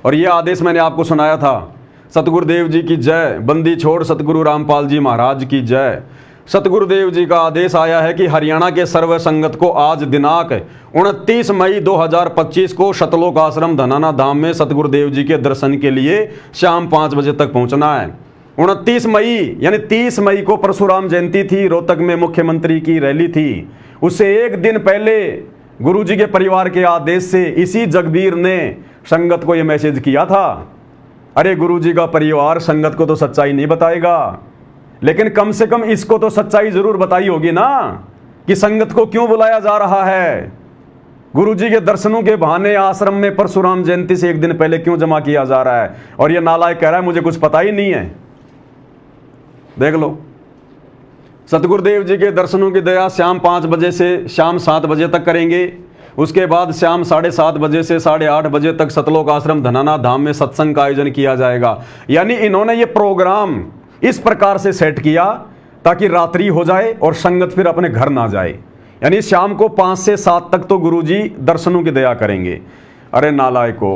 और ये आदेश मैंने आपको सुनाया था। सतगुरुदेव जी की जय, बंदी छोड़ सतगुरु रामपाल जी महाराज की जय। सतगुरुदेव जी का आदेश आया है कि हरियाणा के सर्व संगत को आज दिनांक 29 मई 2025 को सतलोक आश्रम धनाना धाम में सतगुरुदेव जी के दर्शन के लिए शाम 5 बजे तक पहुंचना है। 29 मई यानी 30 मई को परशुराम जयंती थी, रोहतक में मुख्यमंत्री की रैली थी। उससे एक दिन पहले गुरुजी के परिवार के आदेश से इसी जगबीर ने संगत को यह मैसेज किया था। अरे गुरुजी का परिवार संगत को तो सच्चाई नहीं बताएगा, लेकिन कम से कम इसको तो सच्चाई जरूर बताई होगी ना कि संगत को क्यों बुलाया जा रहा है। गुरुजी के दर्शनों के बहाने आश्रम में परशुराम जयंती से एक दिन पहले क्यों जमा किया जा रहा है। और यह नालायक कह रहा है मुझे कुछ पता ही नहीं है। देख लो, सतगुरुदेव जी के दर्शनों की दया शाम 5 बजे से शाम 7 बजे तक करेंगे। उसके बाद शाम 7:30 बजे से 8:30 बजे तक सतलोक आश्रम धनाना धाम में सत्संग का आयोजन किया जाएगा। यानी इन्होंने ये प्रोग्राम इस प्रकार से सेट किया ताकि रात्रि हो जाए और संगत फिर अपने घर ना जाए। यानी शाम को 5 से 7 तक तो गुरुजी दर्शनों की दया करेंगे। अरे नालायको,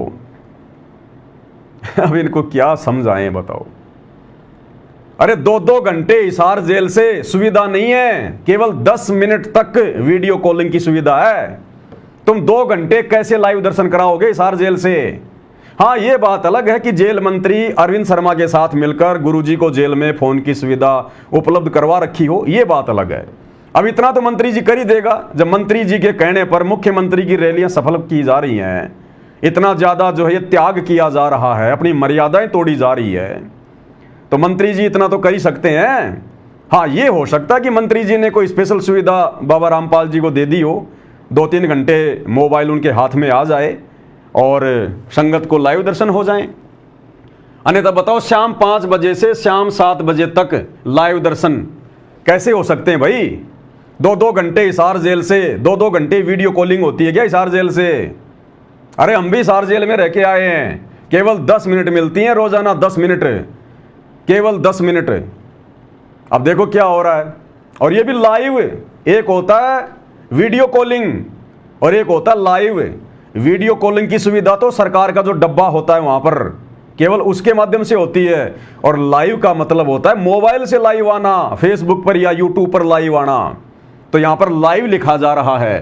अब इनको क्या समझाएं बताओ। अरे 2-2 घंटे हिसार जेल से सुविधा नहीं है, केवल 10 मिनट तक वीडियो कॉलिंग की सुविधा है। तुम 2 घंटे कैसे लाइव दर्शन कराओगे हिसार जेल से? हाँ, ये बात अलग है कि जेल मंत्री अरविंद शर्मा के साथ मिलकर गुरुजी को जेल में फोन की सुविधा उपलब्ध करवा रखी हो, ये बात अलग है। अब इतना तो मंत्री जी कर ही देगा जब मंत्री जी के कहने पर मुख्यमंत्री की रैलियां सफल की जा रही हैं। इतना ज्यादा जो है ये त्याग किया जा रहा है, अपनी मर्यादाएं तोड़ी जा रही है, तो मंत्री जी इतना तो कर ही सकते हैं। हाँ, ये हो सकता है कि मंत्री जी ने कोई स्पेशल सुविधा बाबा रामपाल जी को दे दी हो, 2-3 घंटे मोबाइल उनके हाथ में आ जाए और संगत को लाइव दर्शन हो जाएं। अन्यथा बताओ, शाम 5 बजे से शाम 7 बजे तक लाइव दर्शन कैसे हो सकते हैं भाई? 2-2 घंटे हिसार जेल से, 2-2 घंटे वीडियो कॉलिंग होती है क्या हिसार जेल से? अरे हम भी हिसार जेल में रह के आए हैं, केवल 10 मिनट मिलती हैं रोजाना, 10 मिनट, केवल 10 मिनट। अब देखो क्या हो रहा है, और ये भी लाइव। एक होता है वीडियो कॉलिंग और एक होता है लाइव। वीडियो कॉलिंग की सुविधा तो सरकार का जो डब्बा होता है वहां पर केवल उसके माध्यम से होती है, और लाइव का मतलब होता है मोबाइल से लाइव आना, फेसबुक पर या यूट्यूब पर लाइव आना। तो यहां पर लाइव लिखा जा रहा है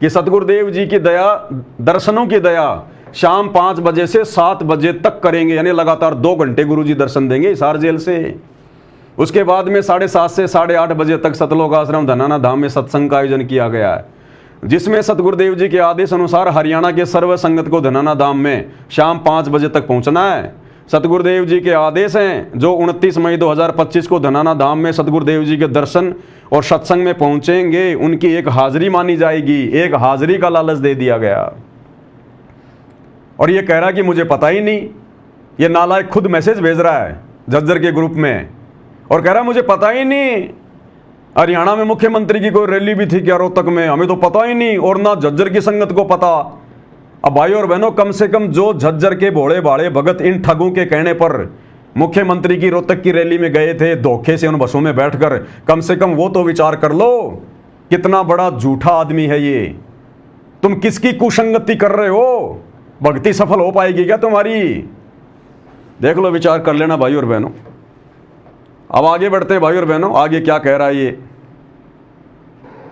कि सतगुरुदेव जी की दया, दर्शनों की दया शाम 5 बजे से 7 बजे तक करेंगे, यानी लगातार 2 घंटे गुरुजी दर्शन देंगे हिसार जेल से। उसके बाद में 7:30 से 8:30 बजे तक सतलोक आश्रम धनाना धाम में सत्संग का आयोजन किया गया है, जिसमें सतगुरुदेव जी के आदेश अनुसार हरियाणा के सर्व संगत को धनाना धाम में शाम 5 बजे तक पहुंचना है। सतगुरुदेव जी के आदेश हैं, जो 29 मई 2025 को धनाना धाम में सतगुरुदेव जी के दर्शन और सत्संग में पहुंचेंगे, उनकी एक हाजिरी मानी जाएगी। एक हाजिरी का लालच दे दिया गया, और ये कह रहा कि मुझे पता ही नहीं। ये नालायक खुद मैसेज भेज रहा है झज्जर के ग्रुप में और कह रहा है मुझे पता ही नहीं। हरियाणा में मुख्यमंत्री की कोई रैली भी थी क्या रोहतक में, हमें तो पता ही नहीं, और ना झज्जर की संगत को पता। अब भाई और बहनों, कम से कम जो झज्जर के भोले भाले भगत इन ठगों के कहने पर मुख्यमंत्री की रोहतक की रैली में गए थे धोखे से उन बसों में बैठकर, कम से कम वो तो विचार कर लो कितना बड़ा झूठा आदमी है ये। तुम किसकी कुसंगति कर रहे हो? भक्ति सफल हो पाएगी क्या तुम्हारी? देख लो, विचार कर लेना भाई और बहनों। अब आगे बढ़ते हैं भाई और बहनों, आगे क्या कह रहा है ये,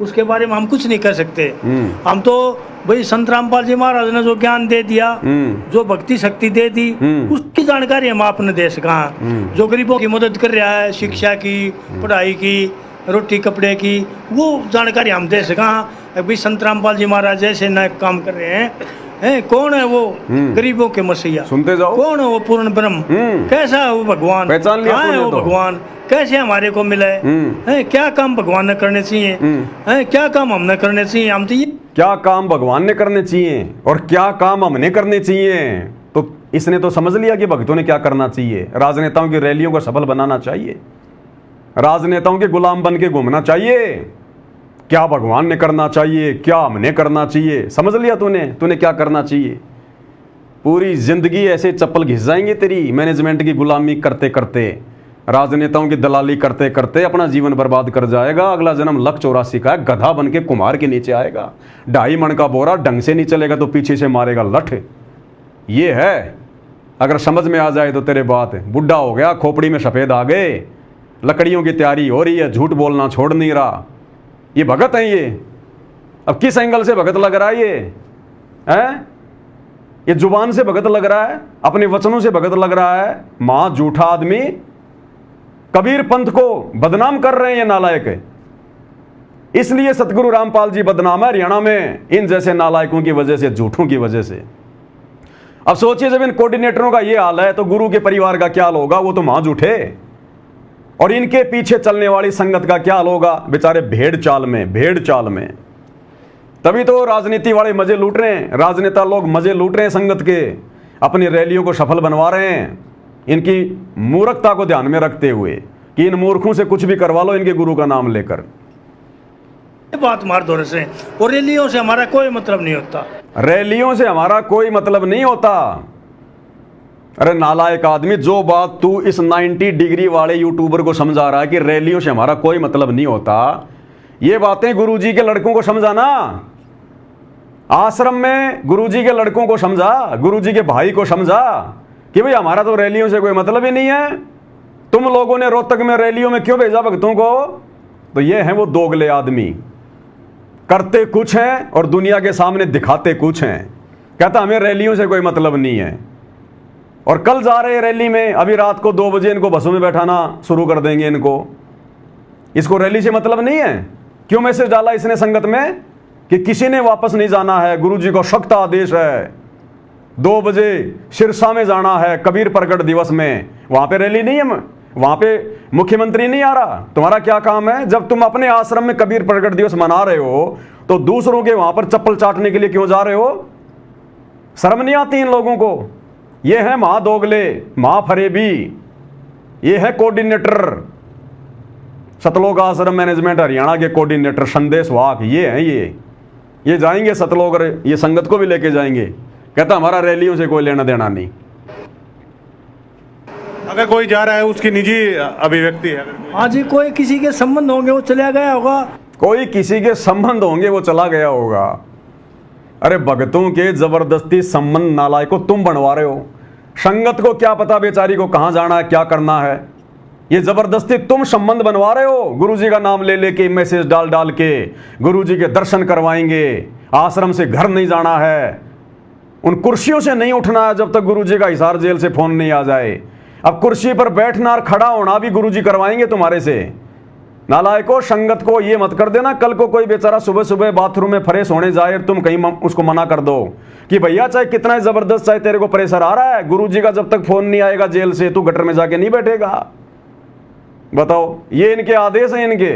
उसके बारे में हम कुछ नहीं कर सकते। हम तो भाई संत रामपाल जी महाराज ने जो ज्ञान दे दिया, जो भक्ति शक्ति दे दी, उसकी जानकारी हम आपने दे सका। जो गरीबों की मदद कर रहा है, शिक्षा की, पढ़ाई की, रोटी कपड़े की, वो जानकारी हम दे सका। अभी संत रामपाल जी महाराज ऐसे नए काम कर रहे हैं। कौन है वो गरीबों के मसीहा? सुनते जाओ। कौन है वो पूर्ण ब्रह्म? कैसा है वो भगवान? पहचान लिया? कहाँ है वो भगवान? कैसे हमारे को मिला है? क्या काम भगवान ने करने चाहिए? क्या काम हमने करने चाहिए? हम तो ये क्या काम भगवान ने करने चाहिए और क्या काम हमने करने चाहिए? तो इसने तो समझ लिया कि भक्तों ने क्या करना चाहिए। राजनेताओं की रैलियों को सफल बनाना चाहिए, राजनेताओं के गुलाम बन के घूमना चाहिए। क्या भगवान ने करना चाहिए, क्या हमने करना चाहिए, समझ लिया तूने क्या करना चाहिए। पूरी जिंदगी ऐसे चप्पल घिस जाएंगे तेरी, मैनेजमेंट की गुलामी करते करते, राजनेताओं की दलाली करते करते अपना जीवन बर्बाद कर जाएगा। अगला जन्म लख 84 का है, गधा बन के कुम्हार के नीचे आएगा। 2.5 मन का बोरा ढंग से नहीं चलेगा तो पीछे से मारेगा लठ। ये है, अगर समझ में आ जाए तो तेरे बात। बुढ़ा हो गया, खोपड़ी में सफेद आ गए, लकड़ियों की तैयारी हो रही है, झूठ बोलना छोड़ नहीं रहा। ये भगत है ये। अब किस एंगल से भगत लग रहा है ये? ये जुबान से भगत लग रहा है, अपने वचनों से भगत लग रहा है। मां झूठा आदमी कबीर पंथ को बदनाम कर रहे हैं ये नालायक। इसलिए सतगुरु रामपाल जी बदनाम है हरियाणा में, इन जैसे नालायकों की वजह से, झूठों की वजह से। अब सोचिए, जब इन कोऑर्डिनेटरों का ये हाल है तो गुरु के परिवार का क्या हाल होगा? वो तो मां झूठे। और इनके पीछे चलने वाली संगत का क्या हाल होगा? बेचारे भेड़ चाल में। तभी तो राजनीति वाले मजे लूट रहे हैं, राजनेता लोग मजे लूट रहे हैं संगत के, अपनी रैलियों को सफल बनवा रहे हैं, इनकी मूर्खता को ध्यान में रखते हुए कि इन मूर्खों से कुछ भी करवा लो इनके गुरु का नाम लेकर। बात मार दो से, और रैलियों से हमारा कोई मतलब नहीं होता। रैलियों से हमारा कोई मतलब नहीं होता। अरे नालायक आदमी, जो बात तू इस 90 डिग्री वाले यूट्यूबर को समझा रहा है कि रैलियों से हमारा कोई मतलब नहीं होता, ये बातें गुरुजी के लड़कों को समझाना। आश्रम में गुरुजी के लड़कों को समझा, गुरुजी के भाई को समझा कि भाई हमारा तो रैलियों से कोई मतलब ही नहीं है। तुम लोगों ने रोहतक में रैलियों में क्यों भेजा भक्तों को? तो ये हैं वो दोगले आदमी, करते कुछ हैं और दुनिया के सामने दिखाते कुछ हैं। कहता हमें रैलियों से कोई मतलब नहीं है, और कल जा रहे हैं रैली में, अभी रात को 2 बजे इनको बसों में बैठाना शुरू कर देंगे इनको। इसको रैली से मतलब नहीं है। क्यों मैसेज डाला इसने संगत में कि किसी ने वापस नहीं जाना है, गुरुजी को सख्त आदेश है, 2 बजे सिरसा में जाना है कबीर प्रकट दिवस में। वहां पे रैली नहीं है, वहां पे मुख्यमंत्री नहीं आ रहा। तुम्हारा क्या काम है? जब तुम अपने आश्रम में कबीर प्रकट दिवस मना रहे हो तो दूसरों के वहां पर चप्पल चाटने के लिए क्यों जा रहे हो? शर्म नहीं आती इन लोगों को? ये है महादोगले, महाफरेबी, ये है कोऑर्डिनेटर। सतलोक आश्रम मैनेजमेंट हरियाणा के कोऑर्डिनेटर संदेश वाक ये हैं, ये जाएंगे सतलोक और ये संगत को भी लेके जाएंगे। कहता हमारा रैलियों से कोई लेना देना नहीं। अगर कोई जा रहा है उसकी निजी अभिव्यक्ति है, हाँ जी, कोई किसी के संबंध होंगे वो चला गया होगा। कोई किसी के संबंध होंगे वो चला गया होगा। अरे भगतों के जबरदस्ती संबंध नालायकों तुम बनवा रहे हो। संगत को क्या पता बेचारी को कहाँ जाना है, क्या करना है। ये जबरदस्ती तुम संबंध बनवा रहे हो। गुरुजी का नाम ले लेके मैसेज डाल डाल के गुरुजी के दर्शन करवाएंगे, आश्रम से घर नहीं जाना है, उन कुर्सियों से नहीं उठना है जब तक गुरुजी का हिसार जेल से फोन नहीं आ जाए। अब कुर्सी पर बैठना और खड़ा होना भी गुरुजी करवाएंगे तुम्हारे से। नालायकों, संगत को ये मत कर देना कल को कोई बेचारा सुबह सुबह बाथरूम में फ्रेश होने जाए, तुम कहीं उसको मना कर दो कि भैया चाहे कितना जबरदस्त चाहे तेरे को प्रेशर आ रहा है, गुरुजी का जब तक फोन नहीं आएगा जेल से तू गटर में जाके नहीं बैठेगा। बताओ, ये इनके आदेश हैं इनके।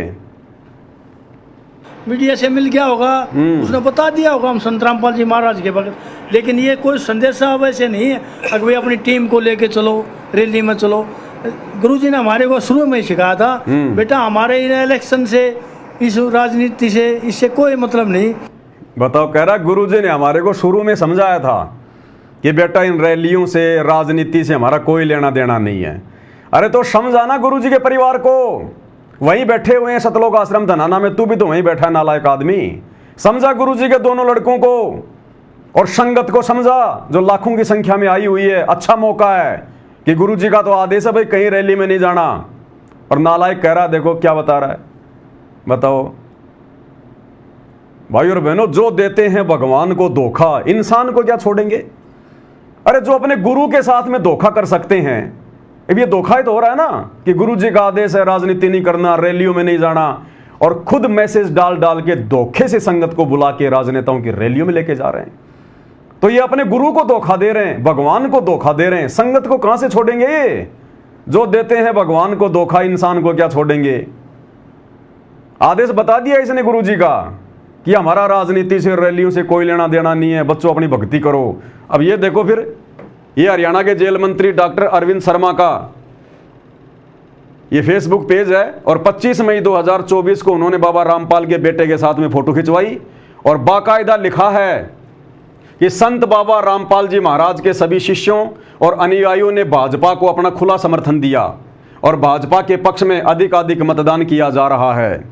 मीडिया से मिल गया होगा, उसने बता दिया होगा हम संत रामपाल जी महाराज के भगत, लेकिन ये कोई संदेशा वैसे नहीं है अगर भाई अपनी टीम को लेके चलो, रैली में चलो। गुरुजी ने हमारे को शुरू में ही सिखाया था, बेटा हमारे इन इलेक्शन से, इस राजनीति से, इससे कोई मतलब नहीं। बताओ, कह रहा गुरुजी ने हमारे को शुरू में समझाया था कि बेटा इन रैलियों से, राजनीति से हमारा कोई लेना देना नहीं है। अरे तो समझाना गुरुजी के परिवार को, वहीं बैठे हुए हैं सतलोक आश्रम धनाना में, तू भी तो वहीं बैठा है नालायक आदमी। समझा गुरुजी के दोनों लड़कों को और संगत को समझा जो लाखों की संख्या में आई हुई है। अच्छा मौका है कि गुरुजी का तो आदेश है भाई कहीं रैली में नहीं जाना, और नालायक कह रहा है देखो क्या बता रहा है। बताओ भाई और बहनों, जो देते हैं भगवान को धोखा, इंसान को क्या छोड़ेंगे। अरे जो अपने गुरु के साथ में धोखा कर सकते हैं, अब ये धोखा ही तो हो रहा है ना कि गुरुजी का आदेश है राजनीति नहीं करना, रैलियों में नहीं जाना, और खुद मैसेज डाल डाल के धोखे से संगत को बुला के राजनेताओं की रैलियों में लेके जा रहे हैं। तो ये अपने गुरु को धोखा दे रहे हैं, भगवान को धोखा दे रहे हैं। संगत को कहां से छोड़ेंगे ये? जो देते हैं भगवान को धोखा, इंसान को क्या छोड़ेंगे। आदेश बता दिया इसने गुरुजी का कि हमारा राजनीति से, रैलियों से कोई लेना देना नहीं है, बच्चों अपनी भक्ति करो। अब ये देखो, फिर ये हरियाणा के जेल मंत्री डॉक्टर अरविंद शर्मा का ये फेसबुक पेज है, और 25 मई 2024 को उन्होंने बाबा रामपाल के बेटे के साथ में फोटो खिंचवाई और बाकायदा लिखा है कि संत बाबा रामपाल जी महाराज के सभी शिष्यों और अनुयायियों ने भाजपा को अपना खुला समर्थन दिया और भाजपा के पक्ष में अधिकाधिक मतदान किया जा रहा है।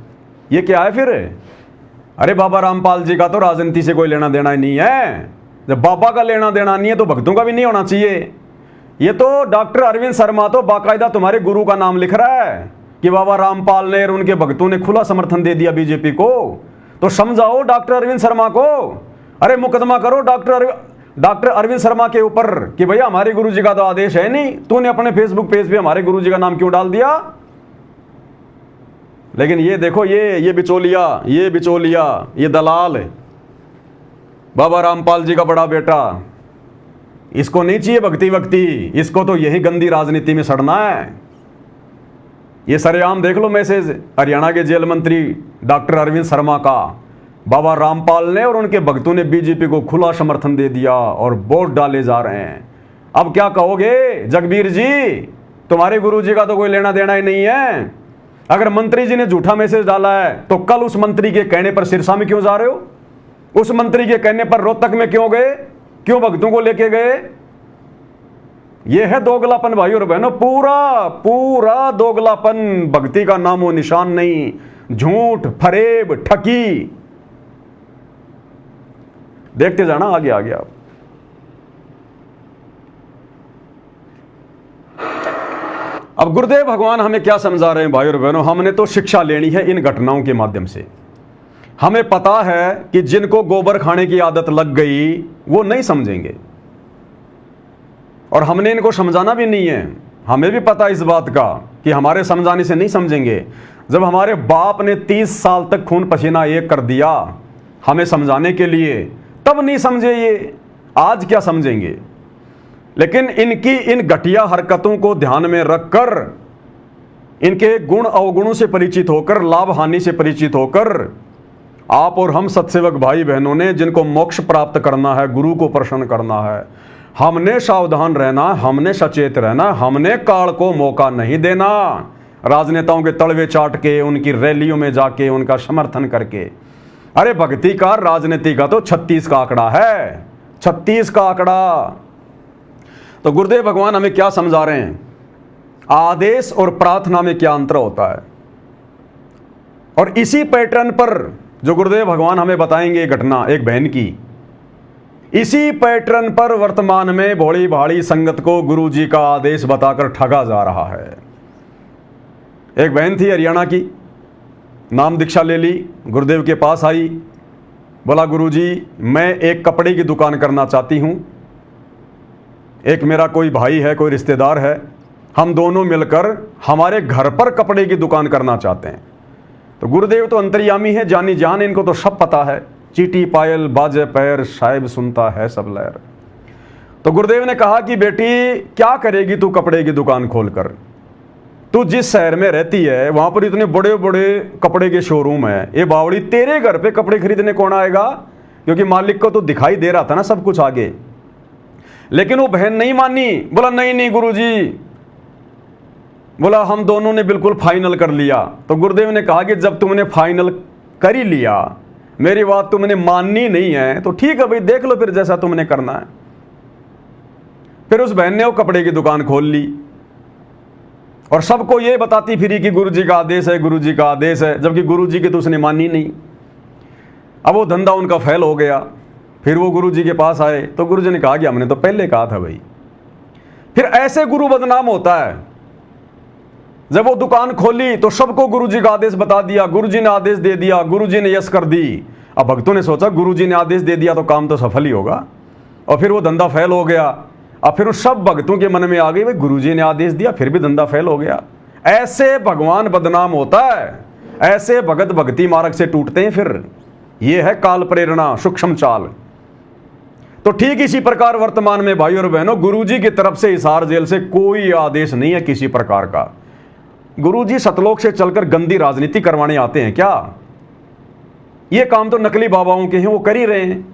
ये क्या है फिर? अरे बाबा रामपाल जी का तो राजनीति से कोई लेना देना ही नहीं है। जब बाबा का लेना देना नहीं है तो भक्तों का भी नहीं होना चाहिए। ये तो डॉक्टर अरविंद शर्मा तो बाकायदा तुम्हारे गुरु का नाम लिख रहा है कि बाबा रामपाल ने और उनके भक्तों ने खुला समर्थन दे दिया बीजेपी को। तो समझाओ डॉक्टर अरविंद शर्मा को, अरे मुकदमा करो डॉक्टर अरविंद शर्मा के ऊपर कि भैया हमारे गुरुजी का तो आदेश है नहीं, तूने अपने फेसबुक पेज पे हमारे गुरुजी का नाम क्यों डाल दिया। लेकिन ये देखो, ये बिचौलिया, ये दलाल, बाबा रामपाल जी का बड़ा बेटा, इसको नहीं चाहिए भक्ति, इसको तो यही गंदी राजनीति में सड़ना है। ये सरेआम देख लो मैसेज हरियाणा के जेल मंत्री डॉक्टर अरविंद शर्मा का। बाबा रामपाल ने और उनके भक्तों ने बीजेपी को खुला समर्थन दे दिया और वोट डाले जा रहे हैं। अब क्या कहोगे जगबीर जी, तुम्हारे गुरुजी का तो कोई लेना देना ही नहीं है। अगर मंत्री जी ने झूठा मैसेज डाला है तो कल उस मंत्री के कहने पर सिरसा में क्यों जा रहे हो? उस मंत्री के कहने पर रोहतक में क्यों गए? क्यों भक्तों को लेके गए? यह है दोगलापन भाई और बहनों, पूरा दोगलापन। भक्ति का नामो निशान नहीं, झूठ, फरेब, ठगी। देखते जाना आगे आप। अब गुरुदेव भगवान हमें क्या समझा रहे हैं भाई और बहनों? हमने तो शिक्षा लेनी है इन घटनाओं के माध्यम से। हमें पता है कि जिनको गोबर खाने की आदत लग गई वो नहीं समझेंगे, और हमने इनको समझाना भी नहीं है। हमें भी पता इस बात का कि हमारे समझाने से नहीं समझेंगे। जब हमारे बाप ने 30 साल तक खून पसीना एक कर दिया हमें समझाने के लिए, तब नहीं समझे ये, आज क्या समझेंगे। लेकिन इनकी इन घटिया हरकतों को ध्यान में रखकर, इनके गुण अवगुणों से परिचित होकर, लाभ हानि से परिचित होकर, आप और हम सत्सेवक भाई बहनों ने जिनको मोक्ष प्राप्त करना है, गुरु को प्रसन्न करना है, हमने सावधान रहना, हमने सचेत रहना, हमने काल को मौका नहीं देना। राजनेताओं के तलवे चाट के, उनकी रैलियों में जाके उनका समर्थन करके। अरे भक्ति का, राजनीति का तो 36 का आंकड़ा है, 36 का आंकड़ा। तो गुरुदेव भगवान हमें क्या समझा रहे हैं? आदेश और प्रार्थना में क्या अंतर होता है। और इसी पैटर्न पर जो गुरुदेव भगवान हमें बताएंगे घटना एक बहन की, इसी पैटर्न पर वर्तमान में भोली भाली संगत को गुरु जी का आदेश बताकर ठगा जा रहा है। एक बहन थी हरियाणा की, नाम दीक्षा ले ली, गुरुदेव के पास आई, बोला गुरुजी मैं एक कपड़े की दुकान करना चाहती हूँ, एक मेरा कोई भाई है, कोई रिश्तेदार है, हम दोनों मिलकर हमारे घर पर कपड़े की दुकान करना चाहते हैं। तो गुरुदेव तो अंतर्यामी है, जानी जान, इनको तो सब पता है, चीटी पायल बाजे पैर साहिब सुनता है सब लहर। तो गुरुदेव ने कहा कि बेटी क्या करेगी तू कपड़े की दुकान खोलकर? तू जिस शहर में रहती है वहां पर इतने बड़े बड़े कपड़े के शोरूम है, ये बावड़ी तेरे घर पे कपड़े खरीदने कौन आएगा? क्योंकि मालिक को तो दिखाई दे रहा था ना सब कुछ आगे। लेकिन वो बहन नहीं मानी, बोला नहीं नहीं गुरुजी, बोला हम दोनों ने बिल्कुल फाइनल कर लिया। तो गुरुदेव ने कहा कि जब तुमने फाइनल कर ही लिया, मेरी बात तुमने माननी नहीं है तो ठीक है भाई, देख लो फिर जैसा तुमने करना है। फिर उस बहन ने वो कपड़े की दुकान खोल ली और सबको ये बताती फिरी कि गुरुजी का आदेश है, गुरुजी का आदेश है, जबकि गुरुजी की तो उसने मानी नहीं। अब वो धंधा उनका फेल हो गया। फिर वो गुरुजी के पास आए तो गुरुजी ने कहा कि हमने तो पहले कहा था भाई। फिर ऐसे गुरु बदनाम होता है। जब वो दुकान खोली तो सबको गुरुजी का आदेश बता दिया, गुरुजी ने आदेश दे दिया, गुरुजी ने यस कर दी। अब भक्तों ने सोचा गुरुजी ने आदेश दे दिया तो काम तो सफल ही होगा, और फिर वो धंधा फेल हो गया। अब फिर उस सब भक्तों के मन में आ गई भाई गुरुजी ने आदेश दिया फिर भी धंधा फेल हो गया। ऐसे भगवान बदनाम होता है, ऐसे भगत भक्ति मार्ग से टूटते हैं। फिर ये है काल प्रेरणा, सूक्ष्म चाल। तो ठीक इसी प्रकार वर्तमान में भाई और बहनों, गुरुजी की तरफ से हिसार जेल से कोई आदेश नहीं है किसी प्रकार का। गुरुजी सतलोक से चलकर गंदी राजनीति करवाने आते हैं क्या? ये काम तो नकली बाबाओं के हैं, वो कर ही रहे हैं।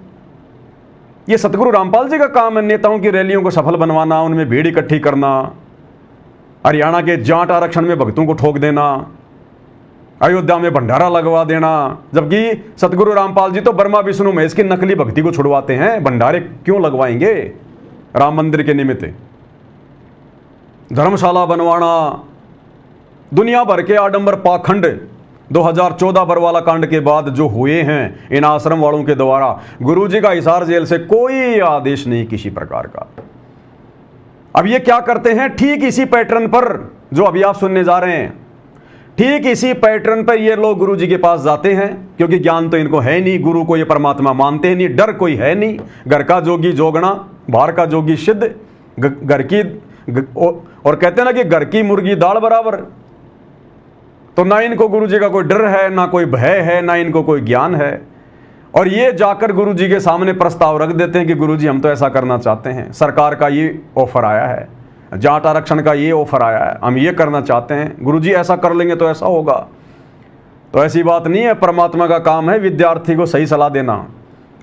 ये सतगुरु रामपाल जी का काम है नेताओं की रैलियों को सफल बनवाना, उनमें भीड़ इकट्ठी करना, हरियाणा के जाट आरक्षण में भक्तों को ठोक देना, अयोध्या में भंडारा लगवा देना। जबकि सतगुरु रामपाल जी तो ब्रह्मा विष्णु महेश की नकली भक्ति को छुड़वाते हैं, भंडारे क्यों लगवाएंगे राम मंदिर के निमित्त? धर्मशाला बनवाना, दुनिया भर के आडंबर पाखंड 2014 बरवाला कांड के बाद जो हुए हैं इन आश्रम वालों के द्वारा, गुरुजी का हिसार जेल से कोई आदेश नहीं किसी प्रकार का। अब ये क्या करते हैं? ठीक इसी पैटर्न पर जो अभी आप सुनने जा रहे हैं, ठीक इसी पैटर्न पर ये लोग गुरुजी के पास जाते हैं, क्योंकि ज्ञान तो इनको है नहीं, गुरु को ये परमात्मा मानते हैं नहीं, डर कोई है नहीं। घर का जोगी जोगना, बाहर का जोगी सिद्ध, घर की और कहते हैं ना कि घर की मुर्गी दाल बराबर। तो ना इनको गुरुजी का कोई डर है, ना कोई भय है, ना इनको कोई ज्ञान है। और ये जाकर गुरुजी के सामने प्रस्ताव रख देते हैं कि गुरुजी हम तो ऐसा करना चाहते हैं, सरकार का ये ऑफर आया है, जाट आरक्षण का ये ऑफर आया है, हम ये करना चाहते हैं, गुरुजी ऐसा कर लेंगे तो ऐसा होगा। तो ऐसी बात नहीं है, परमात्मा का काम है विद्यार्थी को सही सलाह देना।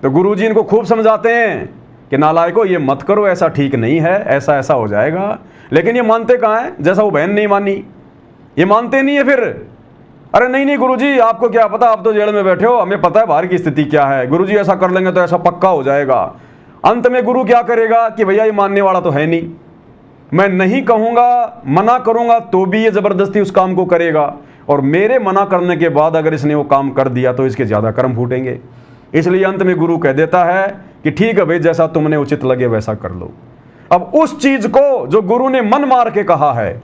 तो गुरुजी इनको खूब समझाते हैं कि नालायको ये मत करो, ऐसा ठीक नहीं है, ऐसा ऐसा हो जाएगा। लेकिन ये मानते कहाँ हैं? जैसा वो बहन नहीं मानी, ये मानते नहीं है। फिर अरे नहीं नहीं गुरुजी आपको क्या पता, आप तो जेल में बैठे हो, हमें पता है बाहर की स्थिति क्या है, गुरुजी ऐसा कर लेंगे तो ऐसा पक्का हो जाएगा। अंत में गुरु क्या करेगा कि भैया ये मानने वाला तो है नहीं, मैं नहीं कहूंगा, मना करूंगा तो भी ये जबरदस्ती उस काम को करेगा, और मेरे मना करने के बाद अगर इसने वो काम कर दिया तो इसके ज्यादा कर्म फूटेंगे। इसलिए अंत में गुरु कह देता है कि ठीक है भाई, जैसा तुमने उचित लगे वैसा कर लो। अब उस चीज को जो गुरु ने मन मार के कहा है,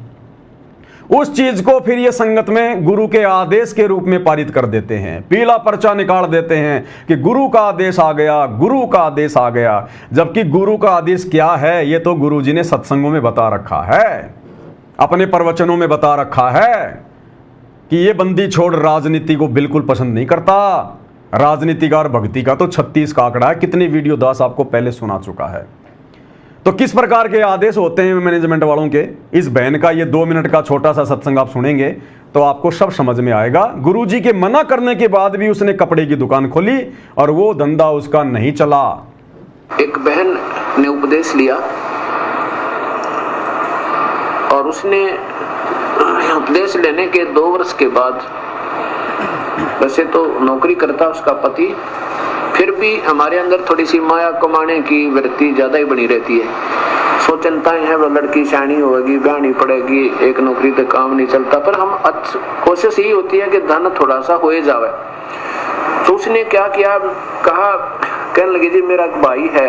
उस चीज को फिर ये संगत में गुरु के आदेश के रूप में पारित कर देते हैं, पीला पर्चा निकाल देते हैं कि गुरु का आदेश आ गया, गुरु का आदेश आ गया। जबकि गुरु का आदेश क्या है ये तो गुरुजी ने सत्संगों में बता रखा है, अपने प्रवचनों में बता रखा है कि ये बंदी छोड़ राजनीति को बिल्कुल पसंद नहीं करता। राजनीति का और भक्ति का तो 36 का आंकड़ा है, कितने वीडियो दास आपको पहले सुना चुका है। तो किस प्रकार के आदेश होते हैं मैनेजमेंट वालों के, इस बहन का ये 2 मिनट का छोटा सा सत्संग आप सुनेंगे तो आपको सब समझ में आएगा। गुरुजी के मना करने के बाद भी उसने कपड़े की दुकान खोली और वो धंधा उसका नहीं चला। एक बहन ने उपदेश लिया और उसने उपदेश लेने के 2 वर्ष के बाद, वैसे तो नौकरी करता उसका पति, फिर भी हमारे अंदर थोड़ी सी माया कमाने की वृत्ति ज्यादा ही बनी रहती है। सोचनताएं हैं वो लड़की शानी होगी, ब्याहनी पड़ेगी, एक नौकरी तो काम नहीं चलता, पर हम कोशिश यही होती है कि धन थोड़ा सा हो जावे। तो उसने क्या किया, कहा, कहने लगी जी मेरा एक भाई है,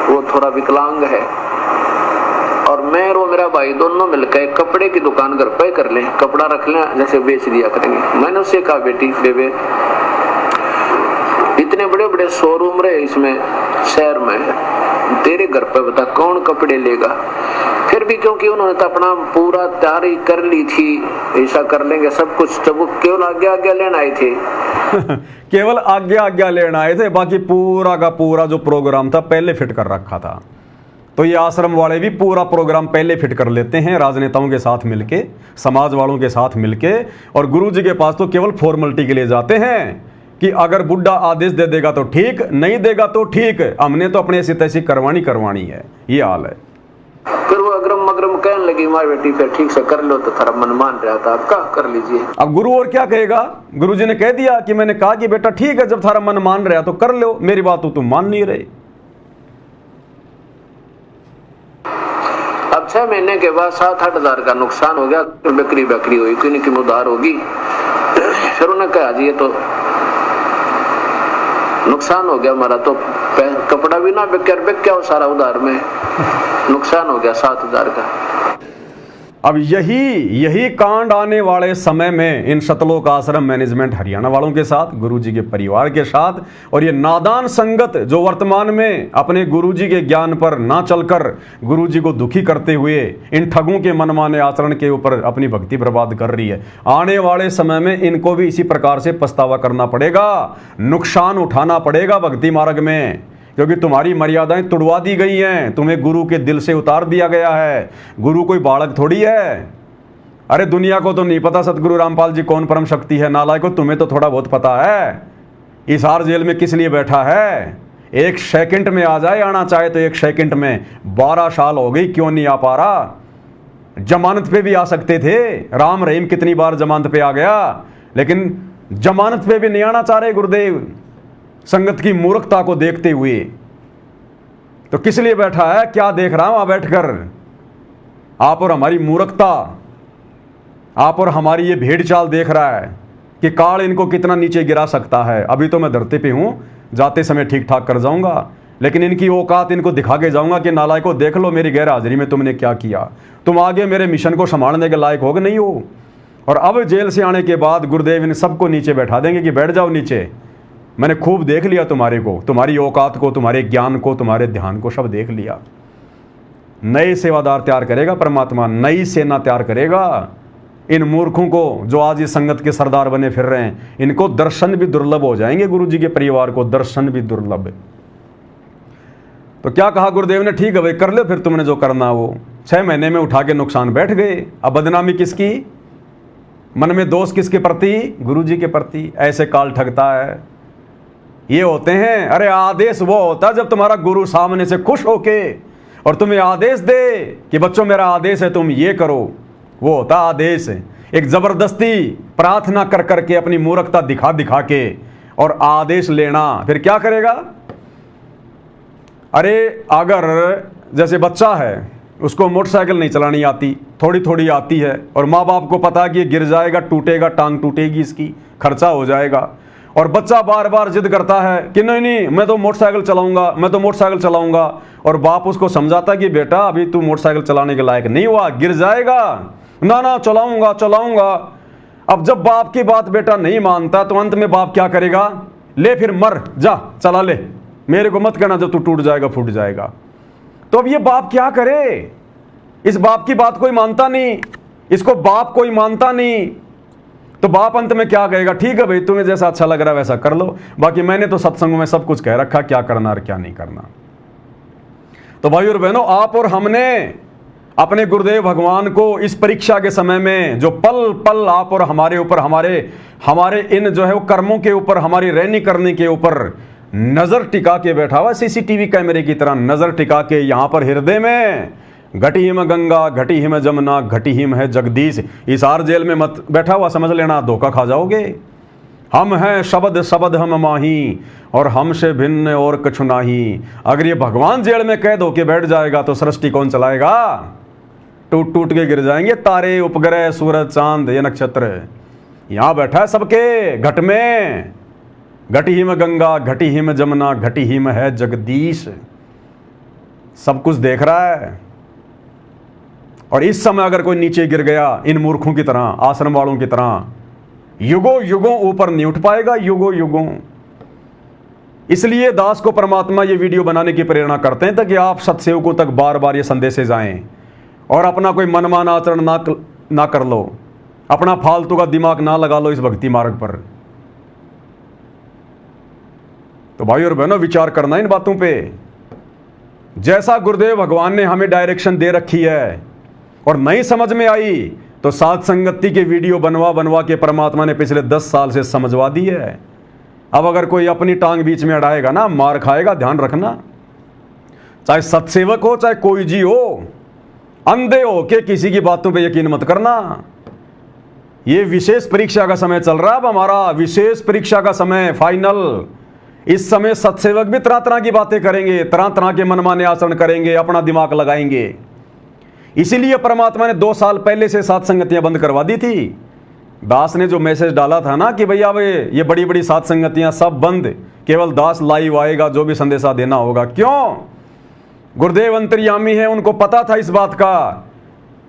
वो थोड़ा विकलांग है, और मैं और मेरा भाई दोनों मिलकर कपड़े की दुकान घर पे कर लें, कपड़ा रख लें, जैसे बेच दिया करेंगे। मैंने उससे कहा बेटी बेबे, इतने बड़े बड़े शोरूम रहे इसमें शहर में, तेरे घर पे बता कौन कपड़े लेगा। फिर भी क्योंकि उन्होंने तो अपना पूरा तैयारी कर ली थी, ऐसा कर लेंगे सब कुछ, तो वो केवल आज्ञा लेने आए थे केवल आज्ञा लेने आए थे, बाकी पूरा का पूरा जो प्रोग्राम था पहले फिट कर रखा था। तो ये आश्रम वाले भी पूरा प्रोग्राम पहले फिट कर लेते हैं, राजनेताओं के साथ मिलके, समाज वालों के साथ मिलके, और गुरु जी के पास तो केवल फॉर्मेलिटी के लिए जाते हैं कि अगर बुड्ढा आदेश दे देगा तो ठीक, नहीं देगा तो ठीक, हमने तो अपने ऐसी तैसी करवानी है। ये हाल है। फिर वो अग्रम मग्रम कहने लगी, माँ बेटी फिर ठीक से कर लो, तो थारा मन मान रहा था, आपका कर लीजिए। अब गुरु और क्या कहेगा, गुरु जी ने कह दिया कि मैंने कहा कि बेटा ठीक है, जब थारा मन मान रहा तो कर लो, मेरी बात तो तुम मान नहीं रहे। अब 6 महीने के बाद 7-8 हजार का नुकसान हो गया, बकरी हुई, किन की उधार होगी। फिर उन्होंने कहा जी ये तो नुकसान हो गया हमारा, तो कपड़ा भी ना बिक गया वो सारा उधार में, नुकसान हो गया 7,000 का। अब यही कांड आने वाले समय में इन शतलोक आश्रम मैनेजमेंट हरियाणा वालों के साथ, गुरुजी के परिवार के साथ, और ये नादान संगत जो वर्तमान में अपने गुरुजी के ज्ञान पर ना चलकर गुरुजी को दुखी करते हुए इन ठगों के मनमाने आचरण के ऊपर अपनी भक्ति बर्बाद कर रही है, आने वाले समय में इनको भी इसी प्रकार से पछतावा करना पड़ेगा, नुकसान उठाना पड़ेगा भक्ति मार्ग में, क्योंकि तुम्हारी मर्यादाएं तुड़वा दी गई हैं, तुम्हें गुरु के दिल से उतार दिया गया है। गुरु कोई बालक थोड़ी है। अरे दुनिया को तो नहीं पता सतगुरु रामपाल जी कौन परम शक्ति है, नालायको तुम्हें तो थोड़ा बहुत पता है। हिसार जेल में किस लिए बैठा है, 1 सेकंड में आ जाए, आना चाहे तो 1 सेकंड में। 12 साल हो गई, क्यों नहीं आ पा रहा? जमानत पे भी आ सकते थे, राम रहीम कितनी बार जमानत पे आ गया, लेकिन जमानत पे भी नहीं आना चाह रहे गुरुदेव, संगत की मूर्खता को देखते हुए। तो किस लिए बैठा है, क्या देख रहा हूं वहां बैठकर? आप और हमारी मूर्खता, आप और हमारी ये भेड़ चाल देख रहा है कि काल इनको कितना नीचे गिरा सकता है। अभी तो मैं धरती पे हूं, जाते समय ठीक ठाक कर जाऊंगा, लेकिन इनकी औकात इनको दिखा के जाऊंगा कि नालायको देख लो मेरी गैर हाजिरी में तुमने क्या किया, तुम आगे मेरे मिशन को संभालने के लायक हो कि नहीं हो। और अब जेल से आने के बाद गुरुदेव इन सबको नीचे बैठा देंगे कि बैठ जाओ नीचे, मैंने खूब देख लिया तुम्हारे को, तुम्हारी औकात को, तुम्हारे ज्ञान को, तुम्हारे ध्यान को, सब देख लिया। नए सेवादार तैयार करेगा परमात्मा, नई सेना तैयार करेगा। इन मूर्खों को जो आज इस संगत के सरदार बने फिर रहे हैं, इनको दर्शन भी दुर्लभ हो जाएंगे, गुरु जी के परिवार को दर्शन भी दुर्लभ। तो क्या कहा गुरुदेव ने, ठीक है भाई कर लो फिर तुमने जो करना वो। 6 महीने में उठा के नुकसान बैठ गए। अब बदनामी किसकी, मन में दोष किसके प्रति? गुरु जी के प्रति। ऐसे काल ठगता है, ये होते हैं। अरे आदेश वो होता है जब तुम्हारा गुरु सामने से खुश होके और तुम्हें आदेश दे कि बच्चों मेरा आदेश है तुम ये करो, वो होता आदेश। एक जबरदस्ती प्रार्थना कर करके अपनी मूर्खता दिखा के और आदेश लेना, फिर क्या करेगा? अरे अगर जैसे बच्चा है, उसको मोटरसाइकिल नहीं चलानी आती, थोड़ी थोड़ी आती है, और माँ बाप को पता कि ये गिर जाएगा, टूटेगा, टांग टूटेगी, इसकी खर्चा हो जाएगा, और बच्चा बार बार जिद करता है कि नहीं मैं तो मोटरसाइकिल चलाऊंगा, मैं तो मोटरसाइकिल चलाऊंगा, और बाप उसको समझाता कि बेटा अभी तू मोटरसाइकिल चलाने के लायक नहीं हुआ, गिर जाएगा, ना चलाऊंगा। अब जब बाप की बात बेटा नहीं मानता तो अंत में बाप क्या करेगा? ले फिर मर, जा चला ले, मेरे को मत कहना जब तू टूट जाएगा फूट जाएगा। तो अब ये बाप क्या करे? इस बाप की बात कोई मानता नहीं, इसको बाप कोई मानता नहीं। तो बाप अंत में क्या कहेगा? ठीक है भाई तुम्हें जैसा अच्छा लग रहा है वैसा कर लो, बाकी मैंने तो सत्संग में सब कुछ कह रखा क्या करना और क्या नहीं करना। तो भाई और बहनों, आप और हमने अपने गुरुदेव भगवान को इस परीक्षा के समय में जो पल पल आप और हमारे ऊपर, हमारे इन जो है वो कर्मों के ऊपर, हमारी रहनी करने के ऊपर नजर टिका के बैठा हुआ, सीसीटीवी कैमरे की तरह नजर टिका के यहाँ पर हृदय में घटी हिम गंगा, घटी हिम जमुना, घटी हिम है जगदीश। हिसार जेल में मत बैठा हुआ समझ लेना, धोखा खा जाओगे। हम हैं शब्द शब्द हम माही, और हमसे भिन्न और कछु नाही। अगर ये भगवान जेल में कैद होके बैठ जाएगा तो सृष्टि कौन चलाएगा? टूट टूट के गिर जाएंगे तारे, उपग्रह, सूरज, चांद, ये नक्षत्र। यहां बैठा है सबके घट में। घटी हिम गंगा, घटी हिम जमुना, घटी हिम है जगदीश। सब कुछ देख रहा है। और इस समय अगर कोई नीचे गिर गया इन मूर्खों की तरह, आश्रम वालों की तरह, युगों युगों ऊपर नहीं उठ पाएगा, युगों युगों। इसलिए दास को परमात्मा ये वीडियो बनाने की प्रेरणा करते हैं ताकि आप सत्सेवकों तक बार बार ये संदेशे जाएं और अपना कोई मनमाना आचरण ना कर लो, अपना फालतू का दिमाग ना लगा लो इस भक्ति मार्ग पर। तो भाई और बहनों, विचार करना इन बातों पे। जैसा गुरुदेव भगवान ने हमें डायरेक्शन दे रखी है और नहीं समझ में आई तो साध संगति के वीडियो बनवा बनवा के परमात्मा ने पिछले 10 साल से समझवा दी है। अब अगर कोई अपनी टांग बीच में अड़ाएगा ना, मार खाएगा, ध्यान रखना। चाहे सत्सेवक हो, चाहे कोई जी हो, अंधे हो के किसी की बातों पे यकीन मत करना। ये विशेष परीक्षा का समय चल रहा है। अब हमारा विशेष परीक्षा का समय, फाइनल। इस समय सत्सेवक भी तरह तरह की बातें करेंगे, तरह तरह के मनमाने आचरण करेंगे, अपना दिमाग लगाएंगे। इसीलिए परमात्मा ने 2 साल पहले से साध संगतियां बंद करवा दी थी। दास ने जो मैसेज डाला था ना कि भैया ये बड़ी बड़ी साध संगतियां सब बंद, केवल दास लाइव आएगा, जो भी संदेशा देना होगा। क्यों? गुरुदेव अंतर्यामी है, उनको पता था इस बात का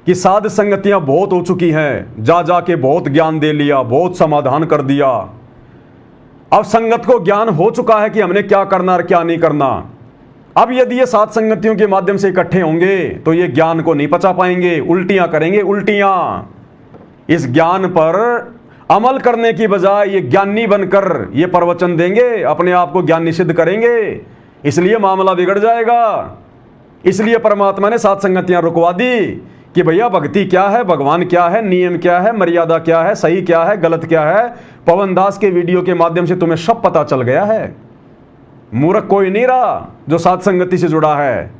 कि साध संगतियां बहुत हो चुकी हैं। जा जाके बहुत ज्ञान दे लिया, बहुत समाधान कर दिया। अब संगत को ज्ञान हो चुका है कि हमने क्या करना और क्या नहीं करना। अब यदि ये साध संगतियों के माध्यम से इकट्ठे होंगे तो ये ज्ञान को नहीं पचा पाएंगे, उल्टियां करेंगे, उल्टियां। इस ज्ञान पर अमल करने की बजाय ये ज्ञानी बनकर ये प्रवचन देंगे, अपने आप को ज्ञानी सिद्ध करेंगे। इसलिए मामला बिगड़ जाएगा। इसलिए परमात्मा ने साध संगतियां रुकवा दी कि भैया भक्ति क्या है, भगवान क्या है, नियम क्या है, मर्यादा क्या है, सही क्या है, गलत क्या है। पवन दास के वीडियो के माध्यम से तुम्हें सब पता चल गया है। मूर्ख कोई नहीं रहा जो साध संगति से जुड़ा है।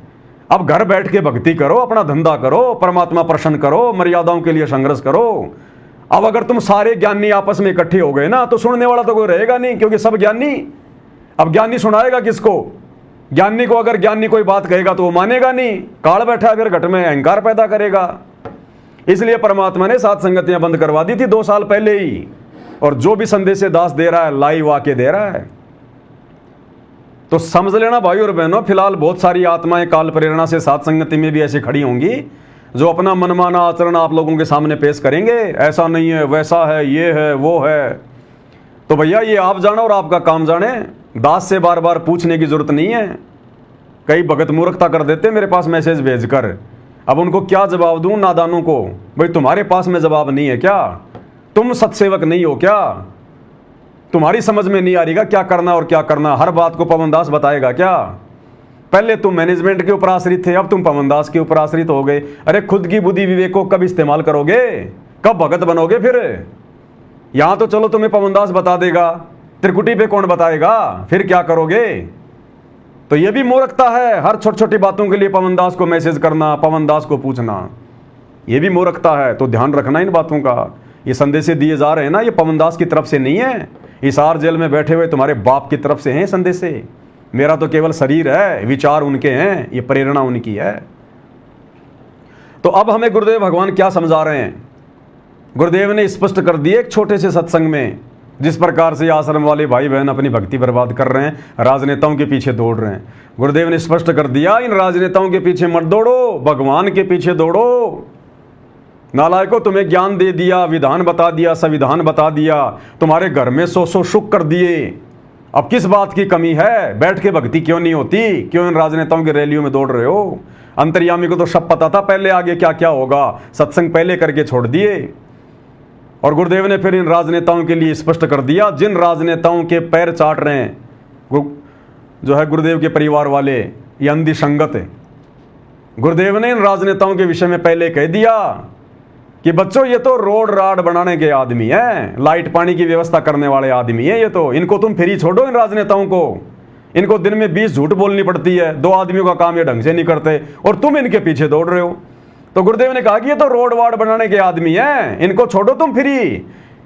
अब घर बैठ के भक्ति करो, अपना धंधा करो, परमात्मा प्रसन्न करो, मर्यादाओं के लिए संघर्ष करो। अब अगर तुम सारे ज्ञानी आपस में इकट्ठे हो गए ना तो सुनने वाला तो कोई रहेगा नहीं, क्योंकि सब ज्ञानी। अब ज्ञानी सुनाएगा किसको? ज्ञानी को अगर ज्ञानी कोई बात कहेगा तो वो मानेगा नहीं, काल बैठा फिर घट में अहंकार पैदा करेगा। इसलिए परमात्मा ने साध संगतियां बंद करवा दी थी 2 साल पहले ही। और जो भी संदेश दास दे रहा है लाइव आके दे रहा है। तो समझ लेना भाई और बहनों, फिलहाल बहुत सारी आत्माएं काल प्रेरणा से साध संगति में भी ऐसी खड़ी होंगी जो अपना मनमाना आचरण आप लोगों के सामने पेश करेंगे। ऐसा नहीं है, वैसा है, ये है, वो है। तो भैया ये आप जानो और आपका काम जाने। दास से बार बार पूछने की जरूरत नहीं है। कई भगत मूर्खता कर देते मेरे पास मैसेज भेजकर। अब उनको क्या जवाब दूं नादानों को? भाई तुम्हारे पास में जवाब नहीं है क्या? तुम सत्सेवक नहीं हो क्या? तुम्हारी समझ में नहीं आ रही क्या करना और क्या करना? हर बात को पवन दास बताएगा क्या? पहले तुम मैनेजमेंट के ऊपर आश्रित थे, अब तुम पवन दास के ऊपर आश्रित हो गए। अरे खुद की बुद्धि विवेक को कब इस्तेमाल करोगे? कब भगत बनोगे? फिर यहां तो चलो तुम्हें पवन दास बता देगा, त्रिकुटी पे कौन बताएगा? फिर क्या करोगे? तो ये भी मूर्खता है। हर छोटी छोटी बातों के लिए पवन दास को मैसेज करना, पवन दास को पूछना, ये भी मूर्खता है। तो ध्यान रखना इन बातों का। ये संदेश दिए जा रहे हैं ना, ये पवन दास की तरफ से नहीं है। हिसार जेल में बैठे हुए तुम्हारे बाप की तरफ से हैं संदेशे। मेरा तो केवल शरीर है, विचार उनके हैं, ये प्रेरणा उनकी है। तो अब हमें गुरुदेव भगवान क्या समझा रहे हैं? गुरुदेव ने स्पष्ट कर दिए एक छोटे से सत्संग में, जिस प्रकार से आश्रम वाले भाई बहन अपनी भक्ति बर्बाद कर रहे हैं, राजनेताओं के पीछे दौड़ रहे हैं। गुरुदेव ने स्पष्ट कर दिया, इन राजनेताओं के पीछे मत दौड़ो, भगवान के पीछे दौड़ो। नालायकों, तुम्हें ज्ञान दे दिया, विधान बता दिया, संविधान बता दिया, तुम्हारे घर में 100 सुख कर दिए। अब किस बात की कमी है? बैठ के भक्ति क्यों नहीं होती? क्यों इन राजनेताओं की रैलियों में दौड़ रहे हो? अंतर्यामी को तो सब पता था पहले आगे क्या क्या होगा, सत्संग पहले करके छोड़ दिए। और गुरुदेव ने फिर इन राजनेताओं के लिए स्पष्ट कर दिया, जिन राजनेताओं के पैर चाट रहे हैं जो है गुरुदेव के परिवार वाले, ये अंधी संगत है। गुरुदेव ने इन राजनेताओं के विषय में पहले कह दिया कि बच्चों ये तो रोड राड बनाने के आदमी हैं, लाइट पानी की व्यवस्था करने वाले आदमी हैं ये तो। इनको तुम फ्री छोड़ो इन राजनेताओं को। इनको दिन में 20 झूठ बोलनी पड़ती है, 2 आदमियों का काम ये ढंग से नहीं करते और तुम इनके पीछे दौड़ रहे हो। तो गुरुदेव ने कहा कि ये तो रोड वार्ड बनाने के आदमी हैं, इनको छोड़ो तुम फ्री।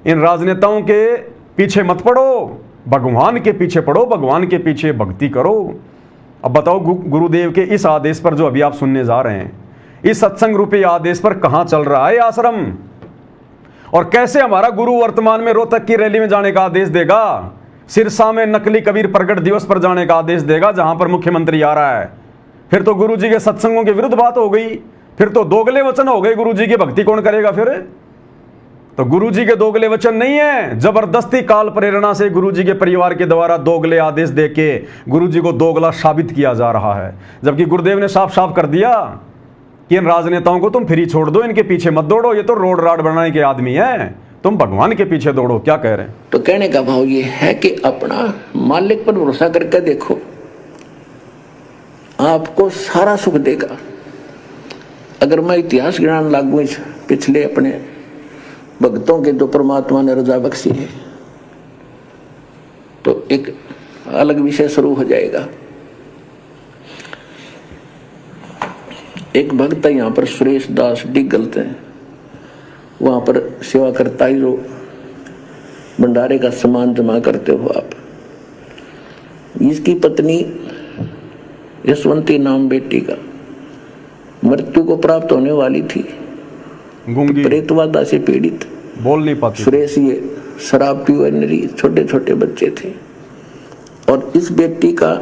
इन राजनेताओं के पीछे मत पड़ो, भगवान के पीछे पड़ो, भगवान के पीछे भक्ति करो। अब बताओ गुरुदेव के इस आदेश पर जो अभी आप सुनने जा रहे हैं, इस सत्संग रूपी आदेश पर कहां चल रहा है आश्रम, और कैसे हमारा गुरु वर्तमान में रोहतक की रैली में जाने का आदेश देगा, सिरसा में नकली कबीर प्रकट दिवस पर जाने का आदेश देगा जहां पर मुख्यमंत्री आ रहा है। फिर तो गुरु जी के सत्संगों के विरुद्ध बात हो गई, फिर तो दोगले वचन हो गए। गुरु जी की भक्ति कौन करेगा फिर? तो गुरु जी के दोगले वचन नहीं है, जबरदस्ती काल प्रेरणा से गुरु जी के परिवार के द्वारा दोगले आदेश देके गुरु जी को दोगला साबित किया जा रहा है। जबकि गुरुदेव ने साफ साफ कर दिया कि इन राजनेताओं को तुम फ्री छोड़ दो, इनके पीछे मत दौड़ो, ये तो रोड राड बनाने के आदमी हैं, तुम भगवान के पीछे दौड़ो। क्या कह रहे हैं? तो कहने का भाव ये है कि अपना मालिक पर भरोसा करके देखो, आपको सारा सुख देगा। अगर मैं इतिहास गिनान लागू इस पिछले अपने भक्तों के जो परमात्मा ने रजा बख्शी है, तो एक अलग विषय शुरू हो जाएगा। एक भक्त है यहाँ पर सुरेश दास डिगल थे, वहाँ पर सेवा करता ही जो भंडारे का सामान जमा करते हो आप। इसकी पत्नी यशवंती नाम बेटी का मृत्यु को प्राप्त होने वाली थी, गूंगी, प्रेतवादा से पीड़ित, बोल नहीं पाती। सुरेश ये शराब पीवनरी छोटे छोटे बच्चे थे और इस बेटी का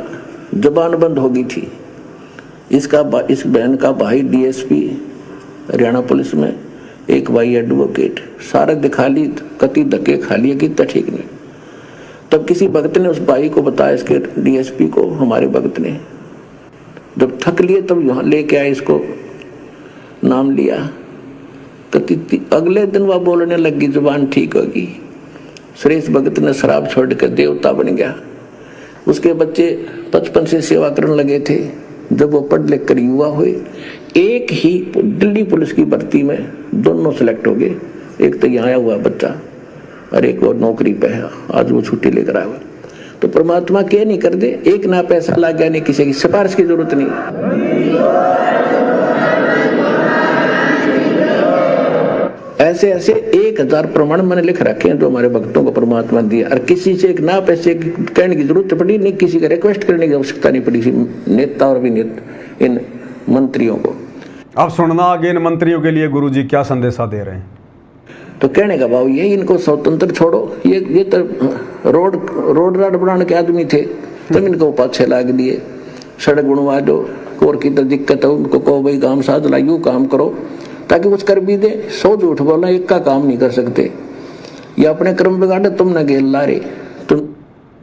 जबान बंद हो गई थी। इस बहन का भाई डीएसपी हरियाणा पुलिस में, एक भाई एडवोकेट, सारा दिखा ली, कति धक्के खा लिए कि ठीक नहीं। तब किसी भक्त ने उस भाई को बताया, इसके डीएसपी को, हमारे भक्त ने जब थक लिए तब यहाँ लेके आए, इसको नाम लिया। अगले दिन वह बोलने लगी, जुबान ठीक होगी। सुरेश भगत ने शराब छोड़ कर देवता बन गया। उसके बच्चे बचपन से सेवा करने लगे थे। जब वो पढ़ लिख कर युवा हुए, एक ही दिल्ली पुलिस की भर्ती में दोनों सिलेक्ट हो गए। एक तो यहाँ आया हुआ बच्चा और एक और नौकरी पे है, आज वो छुट्टी लेकर आया हुआ। तो परमात्मा क्या नहीं कर दे, एक ना पैसा लग गया, नहीं किसी की सिफारिश की जरूरत नहीं। ऐसे ऐसे 1000 प्रमाण मैंने लिख रखे हैं जो हमारे भक्तों को परमात्मा दिया, और किसी से एक ना पैसे कहने की जरूरत पड़ी नहीं, किसी का रिक्वेस्ट करने की आवश्यकता नहीं पड़ी नेता और भी इन मंत्रियों को। अब सुनना आगे इन मंत्रियों के लिए गुरुजी क्या संदेशा दे रहे हैं। तो कहने का भाव ये, इनको स्वतंत्र छोड़ो। ये तो रोड राड बनाने के आदमी थे, तब इनको पाछे लाग दिए। सड़क बनवा दो, और की तो दिक्कत है उनको कहो भाई काम साध ला, यूँ काम करो ताकि कुछ कर भी दे। 100 झूठ बोलना, एक का काम नहीं कर सकते। ये अपने कर्म बिगाड़े, तुम न गेल ला रहे। तुम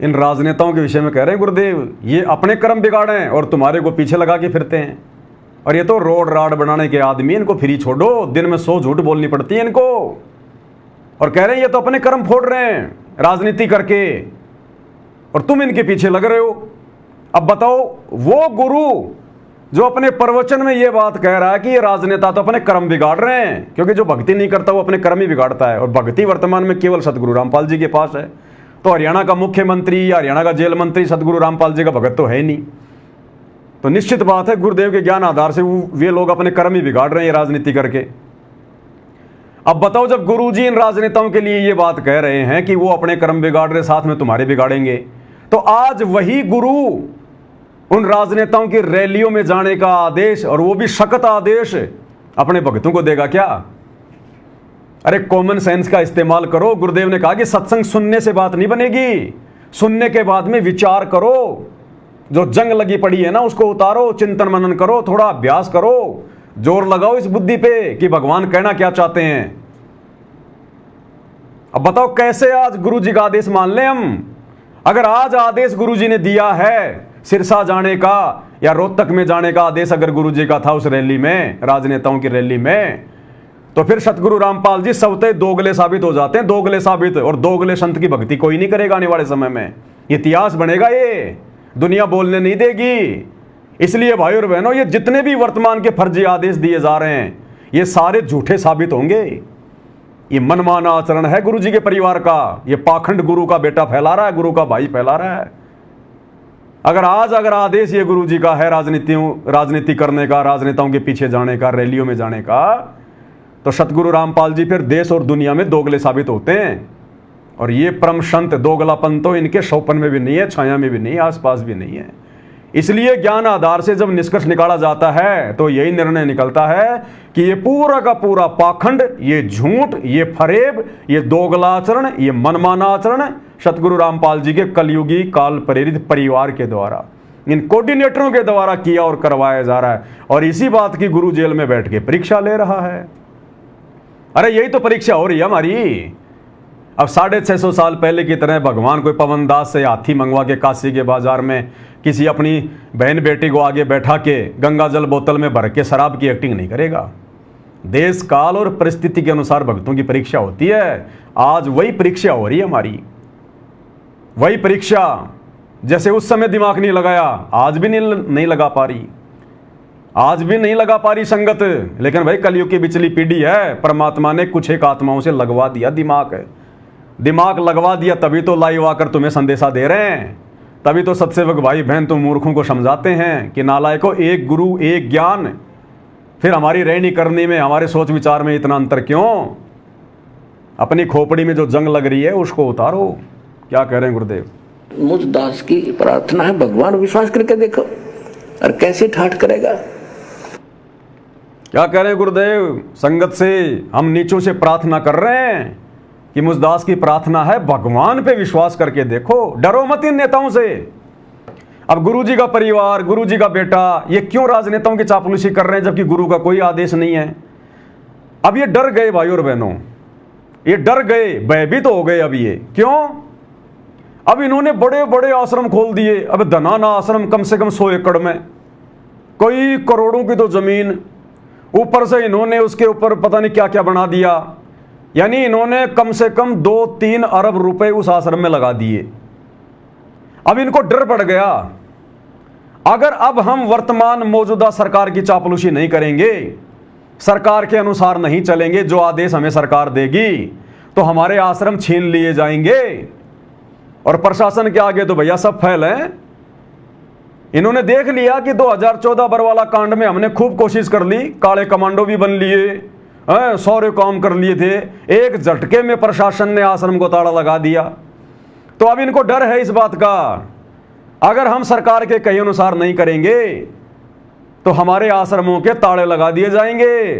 इन राजनेताओं के विषय में कह रहे हैं गुरुदेव, ये अपने कर्म बिगाड़े हैं और तुम्हारे को पीछे लगा के फिरते हैं। और ये तो रोड राड बनाने के आदमी, इनको फ्री छोड़ो। दिन में 100 झूठ बोलनी पड़ती है इनको, और कह रहे हैं ये तो अपने कर्म फोड़ रहे हैं राजनीति करके, और तुम इनके पीछे लग रहे हो। अब बताओ, वो गुरु जो अपने प्रवचन में ये बात कह रहा है कि ये राजनेता तो अपने कर्म बिगाड़ रहे हैं, क्योंकि जो भक्ति नहीं करता वो अपने कर्म ही बिगाड़ता है, और भक्ति वर्तमान में केवल सतगुरु रामपाल जी के पास है। तो हरियाणा का मुख्यमंत्री या हरियाणा का जेल मंत्री सतगुरु रामपाल जी का भगत तो है ही नहीं। तो निश्चित बात है गुरुदेव के ज्ञान आधार से वे लोग अपने कर्म ही बिगाड़ रहे हैं राजनीति करके। अब बताओ, जब गुरुजी इन राजनेताओं के लिए ये बात कह रहे हैं कि वो अपने कर्म बिगाड़ रहे, साथ में तुम्हारे बिगाड़ेंगे, तो आज वही गुरु उन राजनेताओं की रैलियों में जाने का आदेश, और वो भी सख्त आदेश, अपने भक्तों को देगा क्या? अरे कॉमन सेंस का इस्तेमाल करो। गुरुदेव ने कहा कि सत्संग सुनने से बात नहीं बनेगी, सुनने के बाद में विचार करो। जो जंग लगी पड़ी है ना, उसको उतारो, चिंतन मनन करो, थोड़ा अभ्यास करो, जोर लगाओ इस बुद्धि पे कि भगवान कहना क्या चाहते हैं। अब बताओ कैसे आज गुरु जी का आदेश मान लें हम? अगर आज आदेश गुरु जी ने दिया है सिरसा जाने का या रोहतक में जाने का आदेश अगर गुरु जी का था उस रैली में, राजनेताओं की रैली में, तो फिर सतगुरु रामपाल जी सबते दोगले साबित हो जाते हैं, दोगले साबित। और दोगले संत की भक्ति कोई नहीं करेगा आने वाले समय में, इतिहास बनेगा, ये दुनिया बोलने नहीं देगी। इसलिए भाई और बहनों, ये जितने भी वर्तमान के फर्जी आदेश दिए जा रहे हैं ये सारे झूठे साबित होंगे। ये मनमाना आचरण है गुरु जी के परिवार का, ये पाखंड गुरु का बेटा फैला रहा है, गुरु का भाई फैला रहा है। अगर आदेश ये गुरु जी का है राजनीति करने का, राजनेताओं के पीछे जाने का, रैलियों में जाने का, तो सतगुरु रामपाल जी फिर देश और दुनिया में दोगले साबित होते हैं। और ये परम संत दोगलापन तो इनके शौपन में भी नहीं है, छाया में भी नहीं है, आसपास भी नहीं है। इसलिए ज्ञान आधार से जब निष्कर्ष निकाला जाता है तो यही निर्णय निकलता है कि ये पूरा का पूरा पाखंड, ये झूठ, ये फरेब, ये दोगला आचरण, ये मनमाना आचरण सतगुरु रामपाल जी के कलयुगी काल प्रेरित परिवार के द्वारा, इन कोऑर्डिनेटरों के द्वारा किया और करवाया जा रहा है। और इसी बात की गुरु जेल में बैठ के परीक्षा ले रहा है। अरे यही तो परीक्षा हो रही है हमारी। अब 650 साल पहले की तरह भगवान कोई पवन दास से हाथी मंगवा के काशी के बाजार में किसी अपनी बहन बेटी को आगे बैठा के गंगा जल बोतल में भर के शराब की एक्टिंग नहीं करेगा। देश काल और परिस्थिति के अनुसार भक्तों की परीक्षा होती है। आज वही परीक्षा हो रही है हमारी, वही परीक्षा। जैसे उस समय दिमाग नहीं लगाया, आज भी नहीं लगा पा रही, आज भी नहीं लगा पा रही संगत। लेकिन भाई कलयुग की बिचली पीढ़ी है, परमात्मा ने कुछ एक आत्माओं से लगवा दिया दिमाग लगवा दिया, तभी तो लाइव आकर तुम्हें संदेशा दे रहे हैं। तभी तो सत्सेवक भाई बहन तुम मूर्खों को समझाते हैं कि नालायकों, एक गुरु एक ज्ञान, फिर हमारी रहनी करनी में, हमारे सोच विचार में इतना अंतर क्यों? अपनी खोपड़ी में जो जंग लग रही है उसको उतारो। क्या कह रहे हैं गुरुदेव? मुझ दास की प्रार्थना है, भगवान विश्वास करके देखो और कैसे ठाठ करेगा। क्या कह रहे हैं गुरुदेव? संगत से हम नीचों से प्रार्थना कर रहे हैं कि मुझदास की प्रार्थना है भगवान पे विश्वास करके देखो, डरो मत इन नेताओं से। अब गुरुजी का परिवार, गुरुजी का बेटा ये क्यों राजनेताओं की चापलूसी कर रहे हैं जबकि गुरु का कोई आदेश नहीं है? अब ये डर गए भाई और बहनों, ये डर गए, भयभीत हो गए। अब ये क्यों? अब इन्होंने बड़े बड़े आश्रम खोल दिए। अब धनाना आश्रम कम से कम 100 एकड़ में, कोई करोड़ों की तो जमीन, ऊपर से इन्होंने उसके ऊपर पता नहीं क्या क्या बना दिया। यानी इन्होंने कम से कम 2-3 अरब रुपए उस आश्रम में लगा दिए। अब इनको डर पड़ गया, अगर अब हम वर्तमान मौजूदा सरकार की चापलूसी नहीं करेंगे, सरकार के अनुसार नहीं चलेंगे, जो आदेश हमें सरकार देगी, तो हमारे आश्रम छीन लिए जाएंगे। और प्रशासन के आगे तो भैया सब फेल हैं। इन्होंने देख लिया कि 2014 बरवाला कांड में हमने खूब कोशिश कर ली, काले कमांडो भी बन लिए, सारे काम कर लिए थे, एक झटके में प्रशासन ने आश्रम को ताला लगा दिया। तो अब इनको डर है इस बात का, अगर हम सरकार के कहे अनुसार नहीं करेंगे तो हमारे आश्रमों के ताले लगा दिए जाएंगे।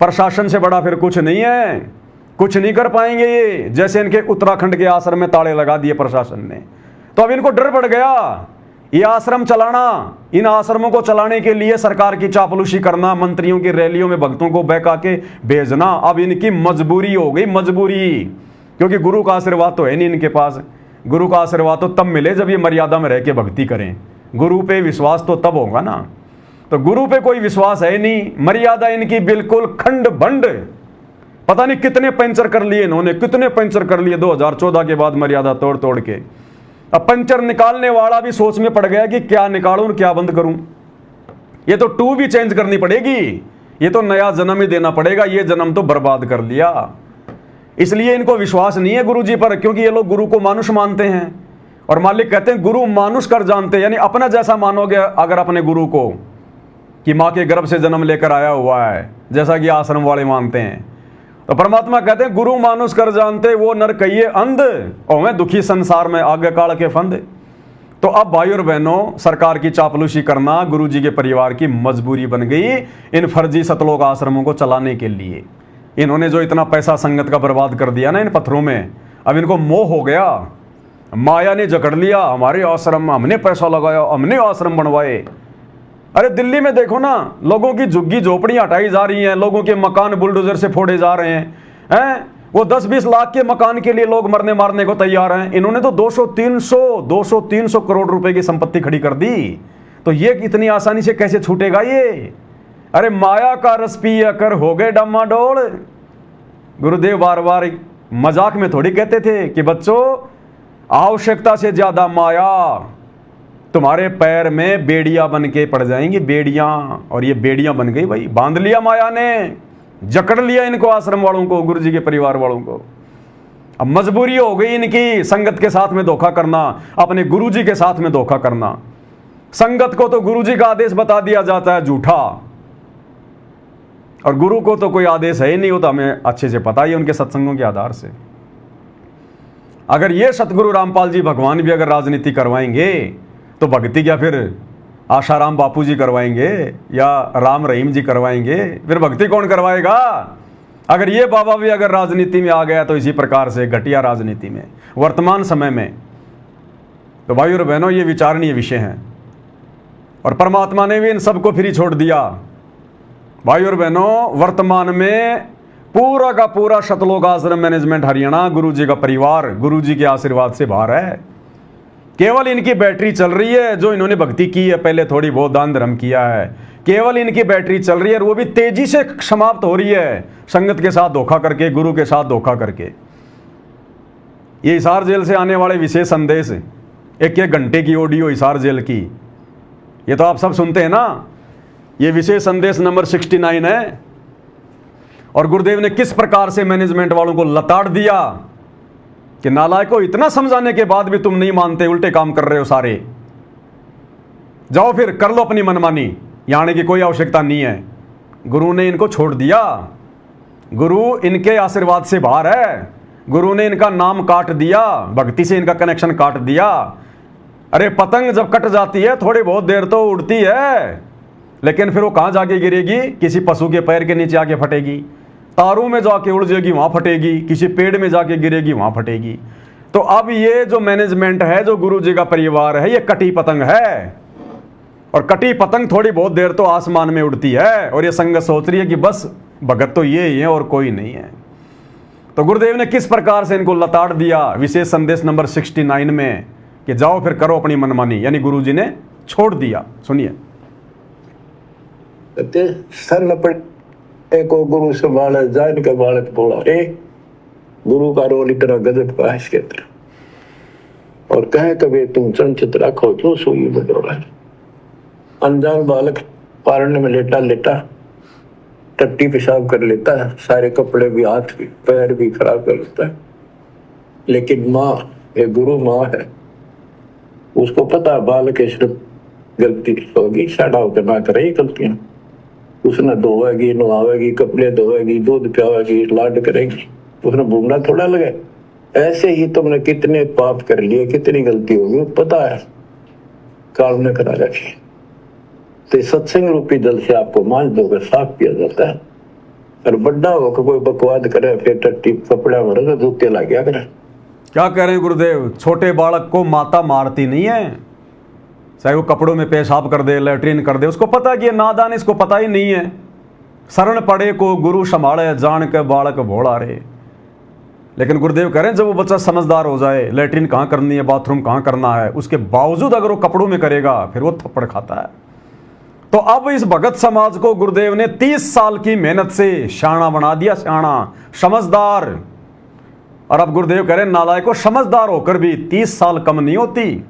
प्रशासन से बड़ा फिर कुछ नहीं है, कुछ नहीं कर पाएंगे ये, जैसे इनके उत्तराखंड के आश्रम में ताले लगा दिए प्रशासन ने। तो अब इनको डर पड़ गया, ये आश्रम चलाना, इन आश्रमों को चलाने के लिए सरकार की चापलूसी करना, मंत्रियों की रैलियों में भक्तों को बहका के भेजना, अब इनकी मजबूरी हो गई, मजबूरी। क्योंकि गुरु का आशीर्वाद तो है नहीं इनके पास। गुरु का आशीर्वाद तो तब मिले जब ये मर्यादा में रह के भक्ति करें। गुरु पे विश्वास तो तब होगा ना। तो गुरु पे कोई विश्वास है नहीं, मर्यादा इनकी बिल्कुल खंड भंड। पता नहीं कितने पंचर कर लिए इन्होंने, कितने पंचर कर लिए 2014 के बाद मर्यादा तोड़ तोड़ के। अब पंचर निकालने वाला भी सोच में पड़ गया कि क्या निकालूं और क्या बंद करूं। ये तो टू भी चेंज करनी पड़ेगी, ये तो नया जन्म ही देना पड़ेगा, ये जन्म तो बर्बाद कर लिया। इसलिए इनको विश्वास नहीं है गुरु जी पर, क्योंकि ये लोग गुरु को मानुष मानते हैं। और मालिक कहते हैं गुरु मानुष कर जानते, यानी अपना जैसा मानोगे अगर अपने गुरु को कि माँ के गर्भ से जन्म लेकर आया हुआ है, जैसा कि आश्रम वाले मानते हैं, तो परमात्मा कहते हैं गुरु मानुष कर जानते, वो नर कहिए अंध, और मैं दुखी संसार में आगे काल के फंद। तो अब भाई और बहनों, सरकार की चापलूसी करना गुरु जी के परिवार की मजबूरी बन गई इन फर्जी सतलोक आश्रमों को चलाने के लिए। इन्होंने जो इतना पैसा संगत का बर्बाद कर दिया ना इन पत्थरों में, अब इनको मोह हो गया, माया ने जकड़ लिया। हमारे आश्रम में हमने पैसा लगाया, हमने आश्रम बनवाए। अरे दिल्ली में देखो ना, लोगों की झुग्गी झोपड़ियां हटाई जा रही हैं, लोगों के मकान बुलडोजर से फोड़े जा रहे हैं। वो 10-20 लाख के मकान के लिए लोग मरने मारने को तैयार हैं। इन्होंने तो 200-300 करोड़ रुपए की संपत्ति खड़ी कर दी। तो ये इतनी आसानी से कैसे छूटेगा ये? अरे माया का रस पिया कर हो गए डामाडोल। गुरुदेव बार बार मजाक में थोड़ी कहते थे कि बच्चों, आवश्यकता से ज्यादा माया तुम्हारे पैर में बेड़ियां बन के पड़ जाएंगी, बेड़ियां। और ये बेड़ियां बन गई भाई, बांध लिया माया ने, जकड़ लिया इनको, आश्रम वालों को, गुरु जी के परिवार वालों को। अब मजबूरी हो गई इनकी संगत के साथ में धोखा करना, अपने गुरु जी के साथ में धोखा करना। संगत को तो गुरु जी का आदेश बता दिया जाता है झूठा, और गुरु को तो कोई आदेश है ही नहीं, होता हमें अच्छे से पता ही है उनके सत्संगों के आधार से। अगर ये सतगुरु रामपाल जी भगवान भी अगर राजनीति करवाएंगे तो भक्ति क्या फिर आशाराम बापू जी करवाएंगे या राम रहीम जी करवाएंगे? फिर भक्ति कौन करवाएगा? अगर ये बाबा भी अगर राजनीति में आ गया तो इसी प्रकार से घटिया राजनीति में वर्तमान समय में, तो भाई और बहनों ये विचारणीय विषय हैं। और परमात्मा ने भी इन सबको फ्री छोड़ दिया। भाई और बहनों, वर्तमान में पूरा का पूरा शतलोक आश्रम मैनेजमेंट हरियाणा गुरु जी का परिवार गुरु जी के आशीर्वाद से बाहर है। केवल इनकी बैटरी चल रही है, जो इन्होंने भक्ति की है, पहले थोड़ी बहुत दान धर्म किया है, केवल इनकी बैटरी चल रही है, और वो भी तेजी से समाप्त हो रही है, संगत के साथ धोखा करके, गुरु के साथ धोखा करके। ये हिसार जेल से आने वाले विशेष संदेश, एक घंटे की ऑडियो हिसार जेल की, ये तो आप सब सुनते हैं ना। ये विशेष संदेश नंबर 69 है। और गुरुदेव ने किस प्रकार से मैनेजमेंट वालों को लताड़ दिया कि नालायकों, इतना समझाने के बाद भी तुम नहीं मानते, उल्टे काम कर रहे हो सारे, जाओ फिर कर लो अपनी मनमानी, यहाँ आने की कोई आवश्यकता नहीं है। गुरु ने इनको छोड़ दिया, गुरु इनके आशीर्वाद से बाहर है, गुरु ने इनका नाम काट दिया, भक्ति से इनका कनेक्शन काट दिया। अरे पतंग जब कट जाती है थोड़ी बहुत देर तो उड़ती है, लेकिन फिर वो कहाँ जाके गिरेगी? किसी पशु के पैर के नीचे आके फटेगी, तारों में जाके उड़ जाएगी, वहाँ फटेगी, किसी पेड़ में जाके गिरेगी, वहाँ फटेगी। तो अब ये जो मैनेजमेंट है, जो गुरु जी का परिवार है, ये कटी पतंग है। और कटी पतंग थोड़ी बहुत देर तो आसमान में उड़ती है, और ये संगत सोच रही है कि बस भगत तो ये ही है और कोई नहीं है। तो गुरुदेव ने किस प्रकार से इनको लताड़ दिया विशेष संदेश नंबर 69 में कि जाओ फिर करो अपनी मनमानी, यानी गुरु जी ने छोड़ दिया। सुनिए। सर लपटे को गुरु संभाल जान का बालक बोला, गुरु का रोल इतना गजब का है इसके अंदर, और कहे कभी तुम चंचित रखो तो सोई बदौरा। अनजान बालक पारने में लेटा लेटा टट्टी पेशाब कर लेता है, सारे कपड़े भी हाथ भी पैर भी खराब कर लेता है, लेकिन माँ, ये गुरु माँ है, उसको पता बालक के सिर्फ गलती होगी, साड़ा होकर ना करे गलतियां। उसने धोएगी, नहावेगी, कपड़े धोएगी, दूध पियावेगी, लाड करेगी, उसने भूमना थोड़ा लगे। ऐसे ही तुमने कितने पाप कर लिए, कितनी गलती होगी पता है, काल ने करा रखी। तो सत्संग रूपी जल से आपको मांझ दोगे, साफ किया जाता है। और बड्डा होकर कोई बकवाद करे, फिर टट्टी कपड़ा भरे तो जूते ला गया करे। क्या कह रहे हैं गुरुदेव? छोटे बालक को माता मारती नहीं है, चाहे वो कपड़ों में पेशाब कर दे, लैट्रिन कर दे, उसको पता है कि ये नादान, इसको पता ही नहीं है। शरण पड़े को गुरु संभाले, जान के बालक भोला रे। लेकिन गुरुदेव कह रहे हैं जब वो बच्चा समझदार हो जाए, लैट्रिन कहाँ करनी है, बाथरूम कहाँ करना है, उसके बावजूद अगर वो कपड़ों में करेगा, फिर वो थप्पड़ खाता है। तो अब इस भगत समाज को गुरुदेव ने 30 साल की मेहनत से शाना बना दिया, शाना, समझदार। और अब गुरुदेव कह रहे हैं नालायकों, समझदार होकर भी 30 साल कम नहीं होती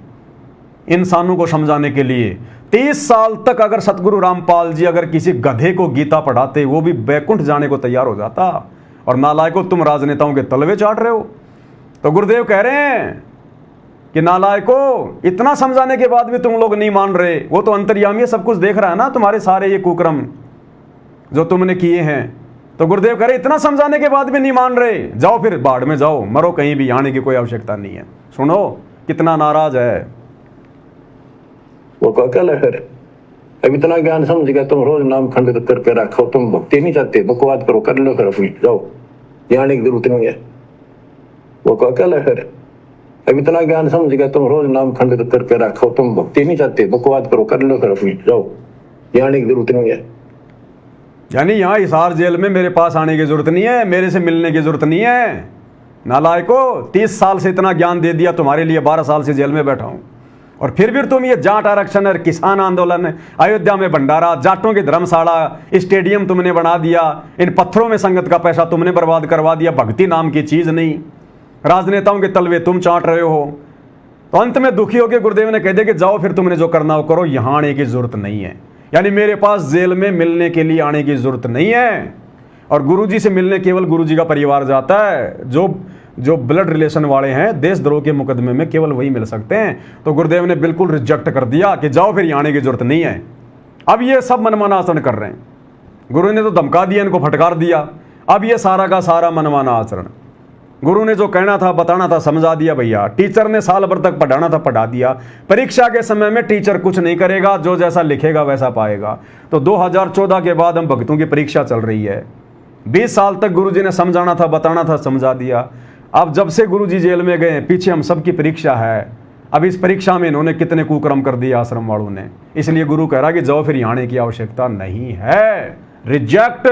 इंसानों को समझाने के लिए। 30 साल तक अगर सतगुरु रामपाल जी अगर किसी गधे को गीता पढ़ाते, वो भी बैकुंठ जाने को तैयार हो जाता। और नालायकों, तुम राजनेताओं के तलवे चाट रहे हो। तो गुरुदेव कह रहे हैं कि नालायकों, इतना समझाने के बाद भी तुम लोग नहीं मान रहे। वो तो अंतर्यामी सब कुछ देख रहा है ना, तुम्हारे सारे ये कुकर्म जो तुमने किए हैं। तो गुरुदेव कह रहे इतना समझाने के बाद भी नहीं मान रहे, जाओ फिर बाढ़ में जाओ, मरो कहीं भी, आने की कोई आवश्यकता नहीं है। सुनो कितना नाराज है वो। क्या लहर है? अब इतना ज्ञान समझ गया, तुम रोज नाम खंडित करके रखो, तुम भक्ति नहीं चाहते, बकवाद करो, कर लो, कर अपनी, जाओ, जाने की जरूरत नहीं है। वो क्या लहर है? अब इतना ज्ञान समझ गया, तुम रोज नाम खंडित करके रखो, तुम भक्ति नहीं चाहते, बकवाद करो, कर लो, कर अपनी, जाओ, जाने की जरूरत नहीं है। यानी यहाँ हिसार जेल में मेरे पास आने की जरूरत नहीं है, मेरे से मिलने की जरूरत नहीं है। नालायकों, 30 साल से इतना ज्ञान दे दिया तुम्हारे लिए, 12 साल से जेल में बैठा हूँ, और फिर भी तुम ये जाट आरक्षण और किसान आंदोलन, अयोध्या में भंडारा, जाटों की धर्मशाला, स्टेडियम तुमने बना दिया, इन पत्थरों में संगत का पैसा तुमने बर्बाद करवा दिया, भक्ति नाम की चीज नहीं, राजनेताओं के तलवे तुम चाट रहे हो। तो अंत में दुखी होकर गुरुदेव ने कह दिया कि जाओ फिर तुमने जो करना हो करो, यहाँ आने की जरूरत नहीं है। यानी मेरे पास जेल में मिलने के लिए आने की जरूरत नहीं है। और गुरुजी से मिलने केवल गुरुजी का परिवार जाता है। जो जो ब्लड रिलेशन वाले हैं, देशद्रोह के मुकदमे में केवल वही मिल सकते हैं। तो गुरुदेव ने बिल्कुल रिजेक्ट कर दिया कि जाओ फिर आने की जरूरत नहीं है। अब ये सब मनमाना आचरण कर रहे हैं। गुरु ने तो धमका दिया, इनको फटकार दिया। अब ये सारा का सारा मनमाना आचरण, गुरु ने जो कहना था बताना था समझा दिया भैया। टीचर ने साल भर तक पढ़ाना था पढ़ा दिया। परीक्षा के समय में टीचर कुछ नहीं करेगा, जो जैसा लिखेगा वैसा पाएगा। तो 2014 के बाद हम भक्तों की परीक्षा चल रही है। 20 साल तक गुरु जी ने समझाना था बताना था समझा दिया। अब जब से गुरु जी जेल में गए, पीछे हम सबकी परीक्षा है। अब इस परीक्षा में इन्होंने कितने कुकर्म कर दिए आश्रम वालों ने। इसलिए गुरु कह रहा कि जाओ फिर आने की आवश्यकता नहीं है। रिजेक्ट।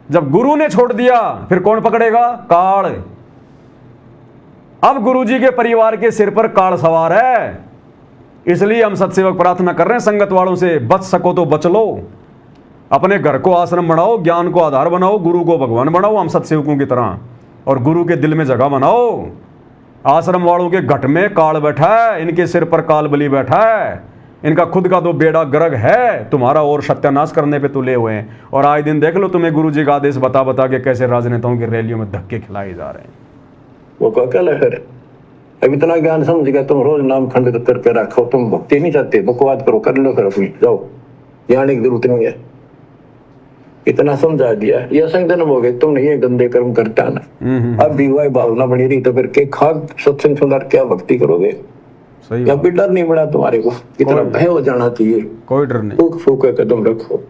जब गुरु ने छोड़ दिया फिर कौन पकड़ेगा? काल। अब गुरु जी के परिवार के सिर पर काल सवार है। इसलिए हम सत्सेवक प्रार्थना कर रहे हैं संगत वालों से, बच सको तो बच लो। अपने घर को आश्रम बनाओ, ज्ञान को आधार बनाओ, गुरु को भगवान बनाओ हम सत्सेवकों की तरह, और गुरु के दिल में जगह बनाओ। आश्रम वालों के घट में काल बैठा है, इनके सिर पर काल बलि बैठा है। इनका खुद का तो बेड़ा गर्ग है, तुम्हारा और सत्यानाश करने पे तुले हुए हैं। और आए दिन देख लो तुम्हें गुरु जी का आदेश बता बता के कैसे राजनेताओं की रैलियों में धक्के खिलाए जा रहे हैं। वो क्या लहर है? अब इतना ज्ञान समझ गया, तुम रोज नाम खंडित करके रखो। तुम भक्ति नहीं चाहते, बकवाद करो, कर लो, करो, जाओ, जाने की जरूरत नहीं है। इतना समझा दिया, ये संगठन हो गए, तुम नहीं ये गंदे कर्म करता ना। अब भी वही भावना बनी रही तो फिर के खाक सत्संग सुंदर क्या भक्ति करोगे? सही या भी डर नहीं बना तुम्हारे को? इतना भय हो जाना चाहिए। कोई डर नहीं। फूक फूक कदम रखो,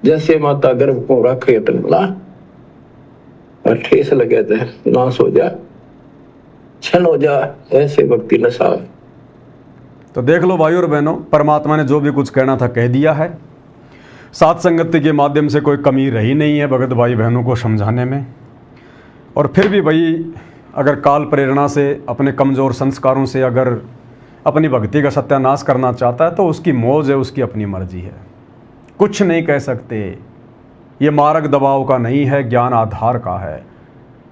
जैसे माता गर्भ को रखे तनला और ठेस लगे थे नाश हो जा, छन हो जा, ऐसे भक्ति नशा। तो देख लो भाई और बहनों, परमात्मा ने जो भी कुछ कहना था कह दिया है। सात संगति के माध्यम से कोई कमी रही नहीं है भगत भाई बहनों को समझाने में। और फिर भी भाई अगर काल प्रेरणा से, अपने कमज़ोर संस्कारों से अगर अपनी भक्ति का सत्यानाश करना चाहता है तो उसकी मौज है, उसकी अपनी मर्जी है, कुछ नहीं कह सकते। ये मार्ग दबाव का नहीं है, ज्ञान आधार का है।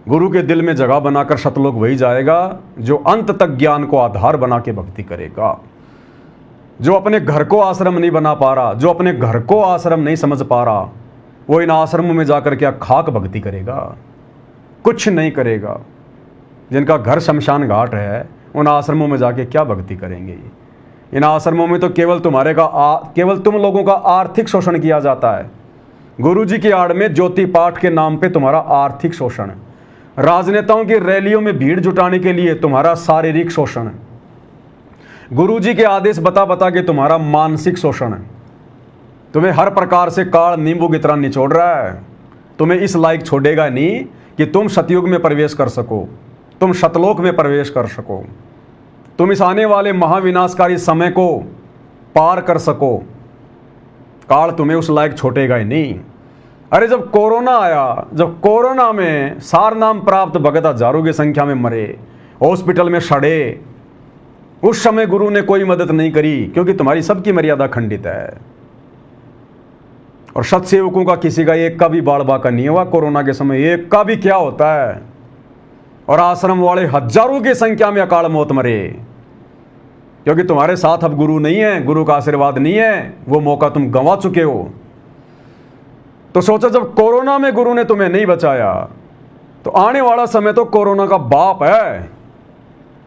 गुरु के दिल में जगह बनाकर सतलोक वही जाएगा जो अंत तक ज्ञान को आधार बना के भक्ति करेगा। जो अपने घर को आश्रम नहीं बना पा रहा, जो अपने घर को आश्रम नहीं समझ पा रहा, वो इन आश्रमों में जाकर क्या खाक भक्ति करेगा? कुछ नहीं करेगा। जिनका घर शमशान घाट है उन आश्रमों में जाके क्या भक्ति करेंगे? इन आश्रमों में तो केवल केवल तुम लोगों का आर्थिक शोषण किया जाता है। गुरुजी की आड़ में ज्योति पाठ के नाम पे तुम्हारा आर्थिक शोषण, राजनेताओं की रैलियों में भीड़ जुटाने के लिए तुम्हारा शारीरिक शोषण, गुरुजी के आदेश बता बता के तुम्हारा मानसिक शोषण। तुम्हें हर प्रकार से काल नींबू की तरह निचोड़ रहा है। तुम्हें इस लायक छोड़ेगा नहीं कि तुम सतयुग में प्रवेश कर सको, तुम सतलोक में प्रवेश कर सको, तुम इस आने वाले महाविनाशकारी समय को पार कर सको। काल तुम्हें उस लायक छोड़ेगा ही नहीं। अरे जब कोरोना आया, जब कोरोना में सार नाम प्राप्त भगत हजारों की संख्या में मरे, हॉस्पिटल में सड़े, उस समय गुरु ने कोई मदद नहीं करी क्योंकि तुम्हारी सबकी मर्यादा खंडित है। और सत्सेवकों का किसी का एक का भी बाल बाका नहीं हुआ कोरोना के समय, एक का भी क्या होता है। और आश्रम वाले हजारों की संख्या में अकाल मौत मरे क्योंकि तुम्हारे साथ अब गुरु नहीं है, गुरु का आशीर्वाद नहीं है, वो मौका तुम गंवा चुके हो। तो सोचो जब कोरोना में गुरु ने तुम्हें नहीं बचाया तो आने वाला समय तो कोरोना का बाप है,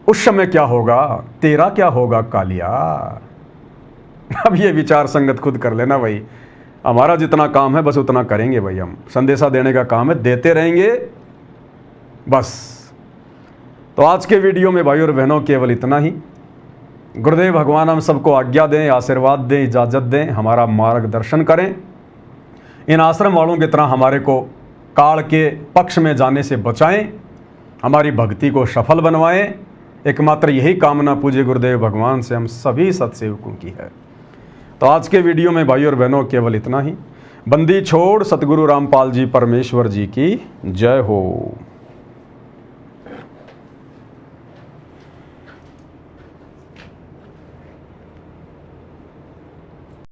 उस समय क्या होगा, तेरा क्या होगा कालिया। अब ये विचार संगत खुद कर लेना भाई। हमारा जितना काम है बस उतना करेंगे भाई। हम संदेशा देने का काम है, देते रहेंगे बस। तो आज के वीडियो में भाई और बहनों केवल इतना ही। गुरुदेव भगवान हम सबको आज्ञा दें, आशीर्वाद दें, इजाज़त दें, हमारा मार्गदर्शन करें। इन आश्रम वालों की तरह हमारे को काल के पक्ष में जाने से बचाएं, हमारी भक्ति को सफल बनवाएं। एकमात्र यही कामना पूज्य गुरुदेव भगवान से हम सभी सत्सेवकों की है। तो आज के वीडियो में भाई और बहनों केवल इतना ही। बंदी छोड़ सतगुरु रामपाल जी परमेश्वर जी की जय हो।